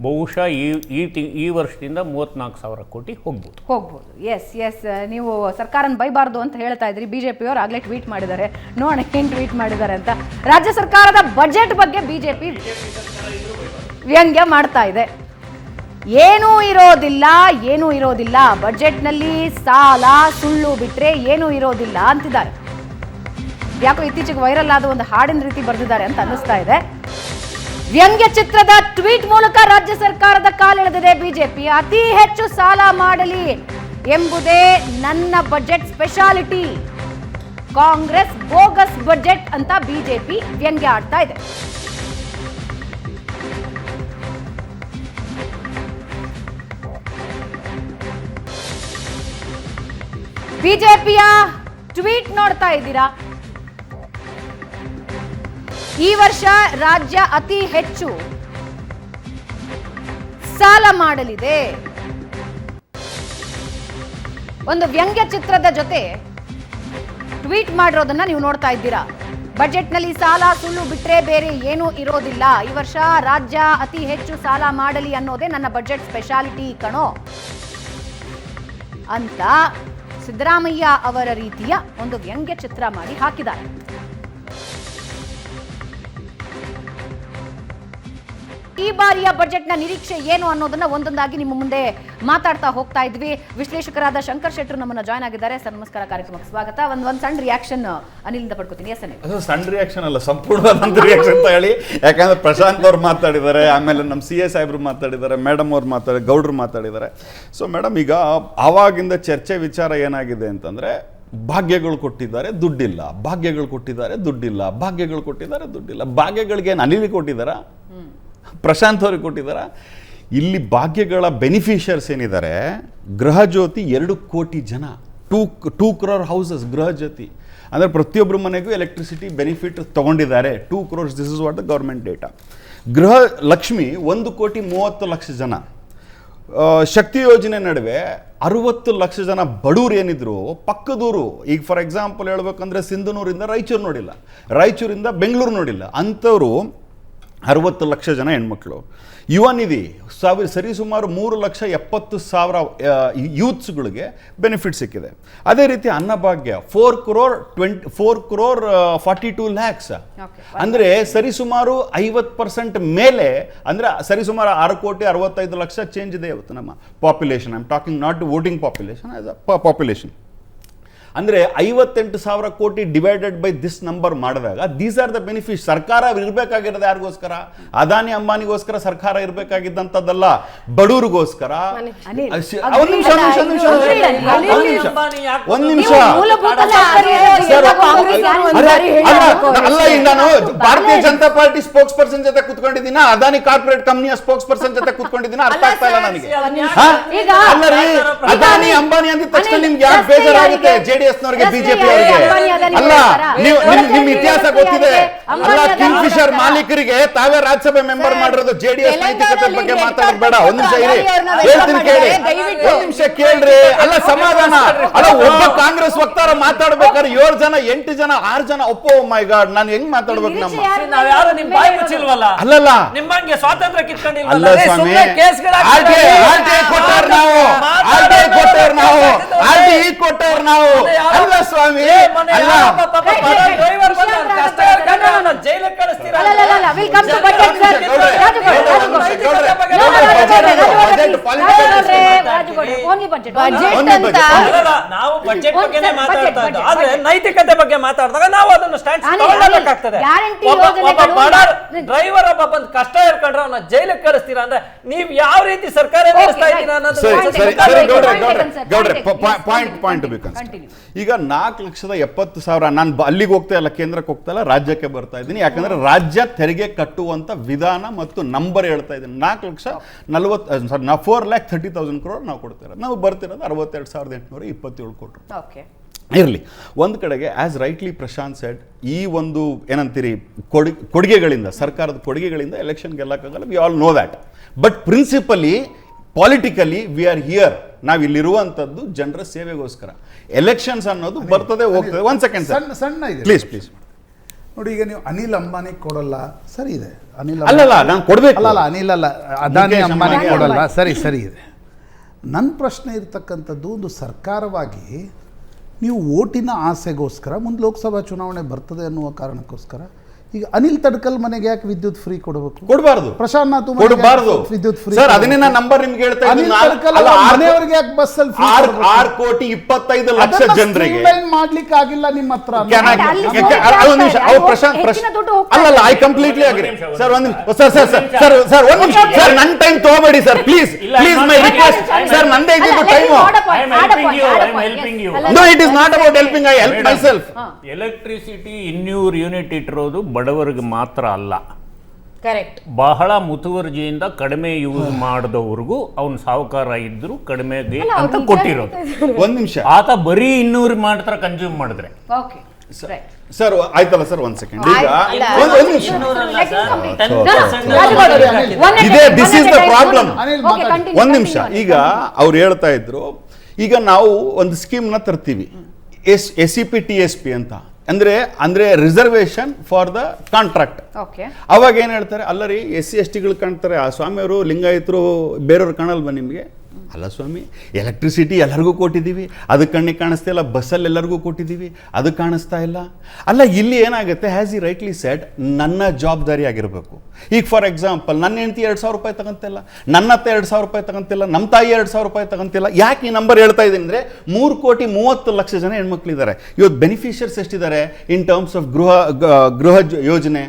ಬಹುಶಃ ಈ ವರ್ಷದಿಂದ 34,000 ಕೋಟಿ ಹೋಗ್ಬೋದು. ಎಸ್ ನೀವು ಸರ್ಕಾರನ ಬೈಬಾರ್ದು ಅಂತ ಹೇಳ್ತಾ ಇದ್ರಿ. ಬಿಜೆಪಿಯವರು ಆಗ್ಲೇ ಟ್ವೀಟ್ ಮಾಡಿದ್ದಾರೆ, ನೋಡೋಣ ಏನ್ ಟ್ವೀಟ್ ಮಾಡಿದ್ದಾರೆ ಅಂತ. ರಾಜ್ಯ ಸರ್ಕಾರದ ಬಜೆಟ್ ಬಗ್ಗೆ ಬಿಜೆಪಿ ವ್ಯಂಗ್ಯ ಮಾಡ್ತಾ ಇದೆ. ಏನೂ ಇರೋದಿಲ್ಲ ಬಜೆಟ್ನಲ್ಲಿ, ಸಾಲ ಸುಳ್ಳು ಬಿಟ್ರೆ ಏನೂ ಇರೋದಿಲ್ಲ ಅಂತಿದ್ದಾರೆ. ಯಾಕೋ ಇತ್ತೀಚೆಗೆ ವೈರಲ್ ಆದ ಒಂದು ಹಾಡಿನ ರೀತಿ ಬರೆದಿದ್ದಾರೆ ಅಂತ ಅನ್ನಿಸ್ತಾ ಇದೆ. ವ್ಯಂಗ್ಯ ಚಿತ್ರದ ಟ್ವೀಟ್ ಮೂಲಕ ರಾಜ್ಯ ಸರ್ಕಾರದ ಕಾಲೆಳೆದಿದೆ ಬಿಜೆಪಿ. ಅತಿ ಹೆಚ್ಚು ಸಾಲ ಮಾಡಲಿ ಎಂಬುದೇ ನನ್ನ budget speciality. Congress bogus budget ಅಂತ ಬಿಜೆಪಿ ವ್ಯಂಗ್ಯ ಆಡ್ತಾ ಇದೆ. ಬಿಜೆಪಿಯ ಟ್ವೀಟ್ ನೋಡ್ತಾ ಇದ್ದೀರಾ? ಈ ವರ್ಷ ರಾಜ್ಯ ಅತಿ ಹೆಚ್ಚು ಸಾಲ ಮಾಡಲಿದೆ. ಒಂದು ವ್ಯಂಗ್ಯ ಚಿತ್ರದ ಜೊತೆ ಟ್ವೀಟ್ ಮಾಡಿರೋದನ್ನ ನೀವು ನೋಡ್ತಾ ಇದ್ದೀರಾ. ಬಜೆಟ್ನಲ್ಲಿ ಸಾಲ ಸುಳ್ಳು ಬಿಟ್ರೆ ಬೇರೆ ಏನೂ ಇರೋದಿಲ್ಲ. ಈ ವರ್ಷ ರಾಜ್ಯ ಅತಿ ಹೆಚ್ಚು ಸಾಲ ಮಾಡಲಿ ಅನ್ನೋದೇ ನನ್ನ ಬಜೆಟ್ ಸ್ಪೆಷಾಲಿಟಿ ಕಣೋ ಅಂತ ಸಿದ್ದರಾಮಯ್ಯ ಅವರ ರೀತಿಯ ಒಂದು ವ್ಯಂಗ್ಯ ಚಿತ್ರ ಮಾಡಿ ಹಾಕಿದ್ದಾರೆ. ಈ ಬಾರಿಯ ಬಜೆಟ್ನ ನಿರೀಕ್ಷೆ ಏನು ಅನ್ನೋದನ್ನ ಒಂದೊಂದಾಗಿ ನಿಮ್ಮ ಮುಂದೆ ಮಾತಾಡ್ತಾ ಹೋಗ್ತಾ ಇದ್ವಿ. ವಿಶ್ಲೇಷಕರಾದ ಶಂಕರ್ ಶೆಟ್ಟರು ನಮ್ಮನ್ನ ಜಾಯ್ನ್ ಆಗಿದ್ದಾರೆ. ಸರ್ ನಮಸ್ಕಾರ, ಕಾರ್ಯಕ್ರಮಕ್ಕೆ ಸ್ವಾಗತ. ಒಂದು ಸಣ್ಣ ರಿಯಾಕ್ಷನ್ ಅನಿಲಿಂದ ಪಡ್ಕೋತೀನಿ. ಎಸ್ ಅನಿಲ್? ಸಣ್ಣ ರಿಯಾಕ್ಷನ್ ಅಲ್ಲ, ಸಂಪೂರ್ಣವಾದ ರಿಯಾಕ್ಷನ್ ಅಂತ ಹೇಳಿ. ಯಾಕಂದ್ರೆ ಪ್ರಶಾಂತ್ ಅವ್ರು ಮಾತಾಡಿದ್ದಾರೆ, ಆಮೇಲೆ ನಮ್ಮ CA ಸಾಹೇಬ್ರು ಮಾತಾಡಿದ್ದಾರೆ, ಮೇಡಮ್ ಅವ್ರು ಮಾತಾಡಿದ್ದಾರೆ, ಗೌಡ್ರು ಮಾತಾಡಿದ್ದಾರೆ. ಸೊ ಮೇಡಮ್, ಈಗ ಆವಾಗಿಂದ ಚರ್ಚೆ ವಿಚಾರ ಏನಾಗಿದೆ ಅಂತಂದ್ರೆ, ಭಾಗ್ಯಗಳು ಕೊಟ್ಟಿದ್ದಾರೆ ದುಡ್ಡಿಲ್ಲ, ಭಾಗ್ಯಗಳು ಕೊಟ್ಟಿದ್ದಾರೆ ದುಡ್ಡಿಲ್ಲ, ಭಾಗ್ಯಗಳು ಕೊಟ್ಟಿದ್ದಾರೆ ದುಡ್ಡಿಲ್ಲ. ಭಾಗ್ಯಗಳಿಗೆ ಏನು ಅನಿಲಿ ಕೊಟ್ಟಿದ್ದಾರಾ, ಪ್ರಶಾಂತ್ ಅವ್ರಿಗೆ ಕೊಟ್ಟಿದ್ದಾರಾ? ಇಲ್ಲಿ ಭಾಗ್ಯಗಳ ಬೆನಿಫಿಷಿಯರ್ಸ್ ಏನಿದ್ದಾರೆ, ಗೃಹ ಜ್ಯೋತಿ 2 ಕೋಟಿ ಜನ, 2 crore ಹೌಸಸ್ ಗೃಹ ಜ್ಯೋತಿ ಅಂದರೆ ಪ್ರತಿಯೊಬ್ಬರ ಮನೆಗೂ ಎಲೆಕ್ಟ್ರಿಸಿಟಿ ಬೆನಿಫಿಟ್ ತಗೊಂಡಿದ್ದಾರೆ. 2 crores, this is what the government data. ಗೃಹ ಲಕ್ಷ್ಮಿ 1,30,00,000 ಜನ. ಶಕ್ತಿ ಯೋಜನೆ ನಡುವೆ 60 ಲಕ್ಷ ಜನ ಬಡವರು ಏನಿದ್ರು ಪಕ್ಕದೂರು. ಈಗ ಫಾರ್ ಎಕ್ಸಾಂಪಲ್ ಹೇಳ್ಬೇಕಂದ್ರೆ ಸಿಂಧನೂರಿಂದ ರಾಯಚೂರು ನೋಡಿಲ್ಲ, ರಾಯಚೂರಿಂದ ಬೆಂಗಳೂರು ನೋಡಿಲ್ಲ, ಅಂಥವರು 60 ಲಕ್ಷ ಜನ ಹೆಣ್ಮಕ್ಳು. ಯುವ ನಿಧಿ ಸರಿಸುಮಾರು 3,70,000 ಯೂತ್ಸ್ಗಳಿಗೆ ಬೆನಿಫಿಟ್ ಸಿಕ್ಕಿದೆ. ಅದೇ ರೀತಿ ಅನ್ನಭಾಗ್ಯ 4 crore 42 lakhs ಅಂದರೆ ಸರಿಸುಮಾರು 50% ಮೇಲೆ, ಅಂದರೆ ಸರಿಸುಮಾರು 6,65,00,000 ಚೇಂಜ್ ಇದೆ ಇವತ್ತು ನಮ್ಮ population. I am talking not voting population, as a population. ಅಂದರೆ 58,000 ಕೋಟಿ ಡಿವೈಡೆಡ್ ಬೈ ದಿಸ್ ನಂಬರ್ ಮಾಡಿದಾಗ ದೀಸ್ ಆರ್ ದ ಬೆನಿಫಿಟ್. ಸರ್ಕಾರ ಇರಬೇಕಾಗಿರೋದು ಯಾರಿಗೋಸ್ಕರ? ಅದಾನಿ ಅಂಬಾನಿಗೋಸ್ಕರ ಸರ್ಕಾರ ಇರಬೇಕಾಗಿದ್ದಂಥದ್ದಲ್ಲ, ಬಡವರಿಗೋಸ್ಕರ. ಒಂದು ನಿಮಿಷ ಅಲ್ಲ, ಈಗ ನಾನು ಭಾರತೀಯ ಜನತಾ ಪಾರ್ಟಿ ಸ್ಪೋಕ್ಸ್ ಪರ್ಸನ್ ಜೊತೆ ಕೂತ್ಕೊಂಡಿದ್ದೀನ, ಅದಾನಿ ಕಾರ್ಪೊರೇಟ್ ಕಂಪ್ನಿಯ ಸ್ಪೋಕ್ಸ್ ಪರ್ಸನ್ ಜೊತೆ ಕೂತ್ಕೊಂಡಿದ್ದೀನ, ಅರ್ಥ ಆಗ್ತಾ ಇಲ್ಲ ನನಗೆ. ಅಲ್ಲ ರೀ, ಅದಾನಿ ಅಂಬಾನಿ ಅಂದ ತಕ್ಷಣ ನಿಮ್ಗೆ ಯಾಕೆ ಬೇಜಾರಾಗುತ್ತೆ? JDS ನವರಿಗೆ, ಬಿಜೆಪಿ ಅವರಿಗೆ ಅಲ್ಲ, ನಿಮ್ ಇತಿಹಾಸ ಗೊತ್ತಿದೆ ಅಲ್ಲ. ಕಿಂಗ್ ಫಿಶರ್ ಮಾಲೀಕರಿಗೆ ತಾವೇ ರಾಜ್ಯಸಭೆ ಮೆಂಬರ್ ಮಾಡಿರೋದು. JDS ನೈತಿಕತೆ ಬಗ್ಗೆ ಮಾತಾಡೋದು ಬೇಡ, ಒಂದ್ ನಿಮಿಷ ಇರಿ, ಹೇಳ್ತೀನಿ ಕೇಳಿ, ಒಂದ್ ನಿಮಿಷ ಕೇಳ್ರಿ. ಅಲ್ಲ ಸಮಾಧಾನ ಅಲ್ಲ, ಒಬ್ಬ ಕಾಂಗ್ರೆಸ್ ವಕ್ತಾರ ಮಾತಾಡ್ಬೇಕಾದ್ರೆ 7 ಜನ 8 ಜನ 6 ಜನ ಒಪ್ಪೋ ಮೈ ಗಾಡ್, ನಾನು ಹೆಂಗ್ ಮಾತಾಡ್ಬೇಕು? ನಮ್ಮ ಅಲ್ಲಲ್ಲ, ನಿಮ್ಮಂಗೆ ಸ್ವಾತಂತ್ರ್ಯ ಕಿತ್ಕೊಂಡಿಲ್ಲ. ಅಲ್ಲ ಸ್ವಾಮಿ, RTI ಕೊಟ್ಟವ್ರು ನಾವು, RTI ಕೊಟ್ಟವ್ರು ನಾವು, RTI ಕೊಟ್ಟವ್ರು ನಾವು. ಅಲ್ಲ ಸ್ವಾಮಿ, ಅಲ್ಲ ಜೈಲಿಗೆ ಕಳಿಸ್ತೀರಾ ಅಲ್ಲ, we'll come to budget, sir. Only budget. Budget ಅಂತ ಅಲ್ಲಲ್ಲ, ನಾವು ಬಜೆಟ್ ಬಗ್ಗೆನೇ ಮಾತಾಡ್ತಾ ಇದ್ದು. ಆದ್ರೆ ನೈತಿಕತೆ ಬಗ್ಗೆ ಮಾತಾಡಿದಾಗ ನಾವು ಅದನ್ನು ಸ್ಟ್ಯಾಂಡ್ ಅನಿಲ್, ತಗೊಳ್ಳಬೇಕಾಗ್ತದೆ. ಗ್ಯಾರಂಟಿ ಒಬ್ಬ ಯೋಜನೆಗಳು ಬಡ ಡ್ರೈವರ್ ಒಬ್ಬ ಬಂದು ಕಷ್ಟ ಹೇಳ್ಕೊಂಡ್ರೆ ಅವನ್ನ ಜೈಲಿಗೆ ಕಳಿಸ್ತೀರಾ ಅಂದ್ರೆ ನೀವ್ ಯಾವ ರೀತಿ ಸರ್ಕಾರ ನಡೆಸ್ತಾ ಇದ್ದೀರಾ ಅನ್ನೋದು ಪಾಯಿಂಟ್ ಈಗ 4,70,000 ನಾನು ಅಲ್ಲಿಗೆ ಹೋಗ್ತಾ ಇಲ್ಲ, ಕೇಂದ್ರಕ್ಕೆ ಹೋಗ್ತಾ ಇಲ್ಲ, ರಾಜ್ಯಕ್ಕೆ ಬರ್ತಾ ಇದ್ದೀನಿ. ಯಾಕಂದ್ರೆ ರಾಜ್ಯ ತೆರಿಗೆ ಕಟ್ಟುವಂತ ವಿಧಾನ ಮತ್ತು ನಂಬರ್ ಹೇಳ್ತಾ ಇದ್ದೀನಿ. 4,30,000 crore ನಾವು ಕೊಡ್ತೀರ, ನಾವು ಬರ್ತಿರೋದು 62,827 ಕೋಟಿ. Okay. ಇರಲಿ ಒಂದು ಕಡೆಗೆ. ಆಸ್ ರೈಟ್ಲಿ ಪ್ರಶಾಂತ್ ಸೆಡ್, ಈ ಒಂದು ಏನಂತೀರಿ ಕೊಡುಗೆಗಳಿಂದ, ಸರ್ಕಾರದ ಕೊಡುಗೆಗಳಿಂದ ಎಲೆಕ್ಷನ್ ಗೆಲ್ಲಕ್ಕಾಗಲ್ಲ, we all know that. But principally politically we are here. ನಾವು ಇಲ್ಲಿರುವಂಥದ್ದು ಜನರ ಸೇವೆಗೋಸ್ಕರ. ಎಲೆಕ್ಷನ್ಸ್ ಅನ್ನೋದು ಬರ್ತದೆ ಹೋಗ್ತದೆ. ಒಂದ್ ಸೆಕೆಂಡ್ ಸಣ್ಣ ಇದೆ ಪ್ಲೀಸ್ ನೋಡಿ. ಈಗ ನೀವು ಅನಿಲ್ ಅಂಬಾನಿ ಕೊಡಲ್ಲ, ಸರಿ ಇದೆ. ಅನಿಲ್ ಅಲ್ಲಲ್ಲ, ನಾನು ಕೊಡ್ಬೇಕು. ಅಲ್ಲ ಅನಿಲ್ ಅಲ್ಲ, ಅದಾನಿ ಮುಖೇಶ್ ಅಂಬಾನಿ ಅಂಬಾನಿ ಕೊಡಲ್ಲ, ಸರಿ ಇದೆ. ನನ್ನ ಪ್ರಶ್ನೆ ಇರ್ತಕ್ಕಂಥದ್ದು, ಒಂದು ಸರ್ಕಾರವಾಗಿ ನೀವು ಓಟಿನ ಆಸೆಗೋಸ್ಕರ ಮುಂದೆ ಲೋಕಸಭಾ ಚುನಾವಣೆ ಬರ್ತದೆ ಅನ್ನುವ ಕಾರಣಕ್ಕೋಸ್ಕರ ಈಗ ಅನಿಲ್ ತಡ್ಕಲ್ ಮನೆಗೆ ಯಾಕೆ ವಿದ್ಯುತ್ ಫ್ರೀ ಕೊಡಬೇಕು? ಕೊಡಬಾರ್ದು. ಪ್ರಶಾಂತ್ ನಾಥ್ ಕೊಡಬಾರ್ದು ವಿದ್ಯುತ್ ಫ್ರೀ ಸರ್. ಅದನ್ನೇ ನಾನು ನಂಬರ್ ನಿಮ್ಗೆ ಹೇಳ್ತಾ ಅನಿಲ್ ತಡ್ಕಲ್ ಮನೆಯವರಿಗೆ ಯಾಕೆ ಬಸ್ಸಲ್ಲಿ 6,25,00,000 ಜನರಿಗೆ ಮಾಡ್ಲಿಕ್ಕೆ ಆಗಿಲ್ಲ ನಿಮ್ಮ ಹತ್ರ? ಅಲ್ಲಲ್ಲ, ಐ ಕಂಪ್ಲೀಟ್ಲಿ ಅಗ್ರಿ ಸರ್. ಒಂದ್ ನಿಮಿಷ ಸರ್, ನನ್ನ ಟೈಮ್ ತಗೋಬೇಡಿ sir, please my request sir. ನಂದೇ ಇದ್ದಿದ್ದು time. No, it is not about helping, I help myself. Electricity 200 unit ಇಟ್ಟಿರೋದು ಬಡವರಿಗೆ ಮಾತ್ರ ಅಲ್ಲ, ಕರೆಕ್ಟ್. ಬಹಳ ಮುತುವರ್ಜಿಯಿಂದ ಕಡಿಮೆ ಯೂಸ್ ಮಾಡಿದವ್ರಿಗೂ ಅವ್ನು ಸಾಹುಕಾರ ಇದ್ರು ಕಡಿಮೆಗೆ ಅಂತ ಕೊಟ್ಟಿರೋದು. ಒಂದ್ ನಿಮಿಷ ಆತ ಬರೀ 200 ಮಾತ್ರ ಕನ್ಸ್ಯೂಮ್ ಮಾಡಿದ್ರೆ. Okay. Right. ಸರ್ ಆಯ್ತಲ್ಲ ಸರ್, ಒಂದ್ ಸೆಕೆಂಡ್. ಈಗ ಒಂದ್ ನಿಮಿಷ ಇದೇ, ದಿಸ್ ಇಸ್ ದ ಪ್ರಾಬ್ಲಮ್. ಒಂದ್ ನಿಮಿಷ. ಈಗ ಅವ್ರು ಹೇಳ್ತಾ ಇದ್ರು, ಈಗ ನಾವು ಒಂದು ಸ್ಕೀಮ್ನ ತರ್ತೀವಿ, SEP TSP ಅಂತ, ಅಂದ್ರೆ ರಿಸರ್ವೇಶನ್ ಫಾರ್ ದ ಕಾಂಟ್ರಾಕ್ಟ್. ಅವಾಗ ಏನ್ ಹೇಳ್ತಾರೆ, ಅಲ್ಲ ರೀ SC ST ಗಳು ಕಾಣ್ತಾರೆ, ಆ ಸ್ವಾಮಿಯವರು ಲಿಂಗಾಯತರು ಬೇರೆಯವ್ರು ಕಾಣಲ್ವಾ ನಿಮಗೆ? ಅಲ್ಲ ಸ್ವಾಮಿ, ಎಲೆಕ್ಟ್ರಿಸಿಟಿ ಎಲ್ಲರಿಗೂ ಕೊಟ್ಟಿದ್ದೀವಿ, ಅದು ಕಣ್ಣಿಗೆ ಕಾಣಿಸ್ತಾ ಇಲ್ಲ. ಬಸ್ಸಲ್ಲಿ ಎಲ್ಲರಿಗೂ ಕೊಟ್ಟಿದ್ದೀವಿ, ಅದು ಕಾಣಿಸ್ತಾ ಇಲ್ಲ. ಅಲ್ಲ, ಇಲ್ಲಿ ಏನಾಗುತ್ತೆ, ಹ್ಯಾಸ್ ಈ ರೈಟ್ಲಿ ಸೆಡ್, ನನ್ನ ಜವಾಬ್ದಾರಿ ಆಗಿರಬೇಕು. ಈಗ ಫಾರ್ ಎಕ್ಸಾಂಪಲ್, ನನ್ನ ಹೆಂಡತಿ 2,000 ರೂಪಾಯಿ ತಗೊಂತಿಲ್ಲ, ನನ್ನ ಅತ್ತೆ 2,000 ರೂಪಾಯಿ ತಗೊಂತಿಲ್ಲ, ನಮ್ಮ ತಾಯಿ 2,000 ರೂಪಾಯಿ ತಗೊಂತಿಲ್ಲ. ಯಾಕೆ ಈ ನಂಬರ್ ಹೇಳ್ತಾ ಇದ್ದೀನಿ ಅಂದರೆ, 3,30,00,000 ಜನ ಹೆಣ್ಮಕ್ಳಿದ್ದಾರೆ. ಇವತ್ತು ಬೆನಿಫಿಷಿಯರ್ಸ್ ಎಷ್ಟಿದ್ದಾರೆ ಇನ್ ಟರ್ಮ್ಸ್ ಆಫ್ ಗೃಹ ಯೋಜನೆ,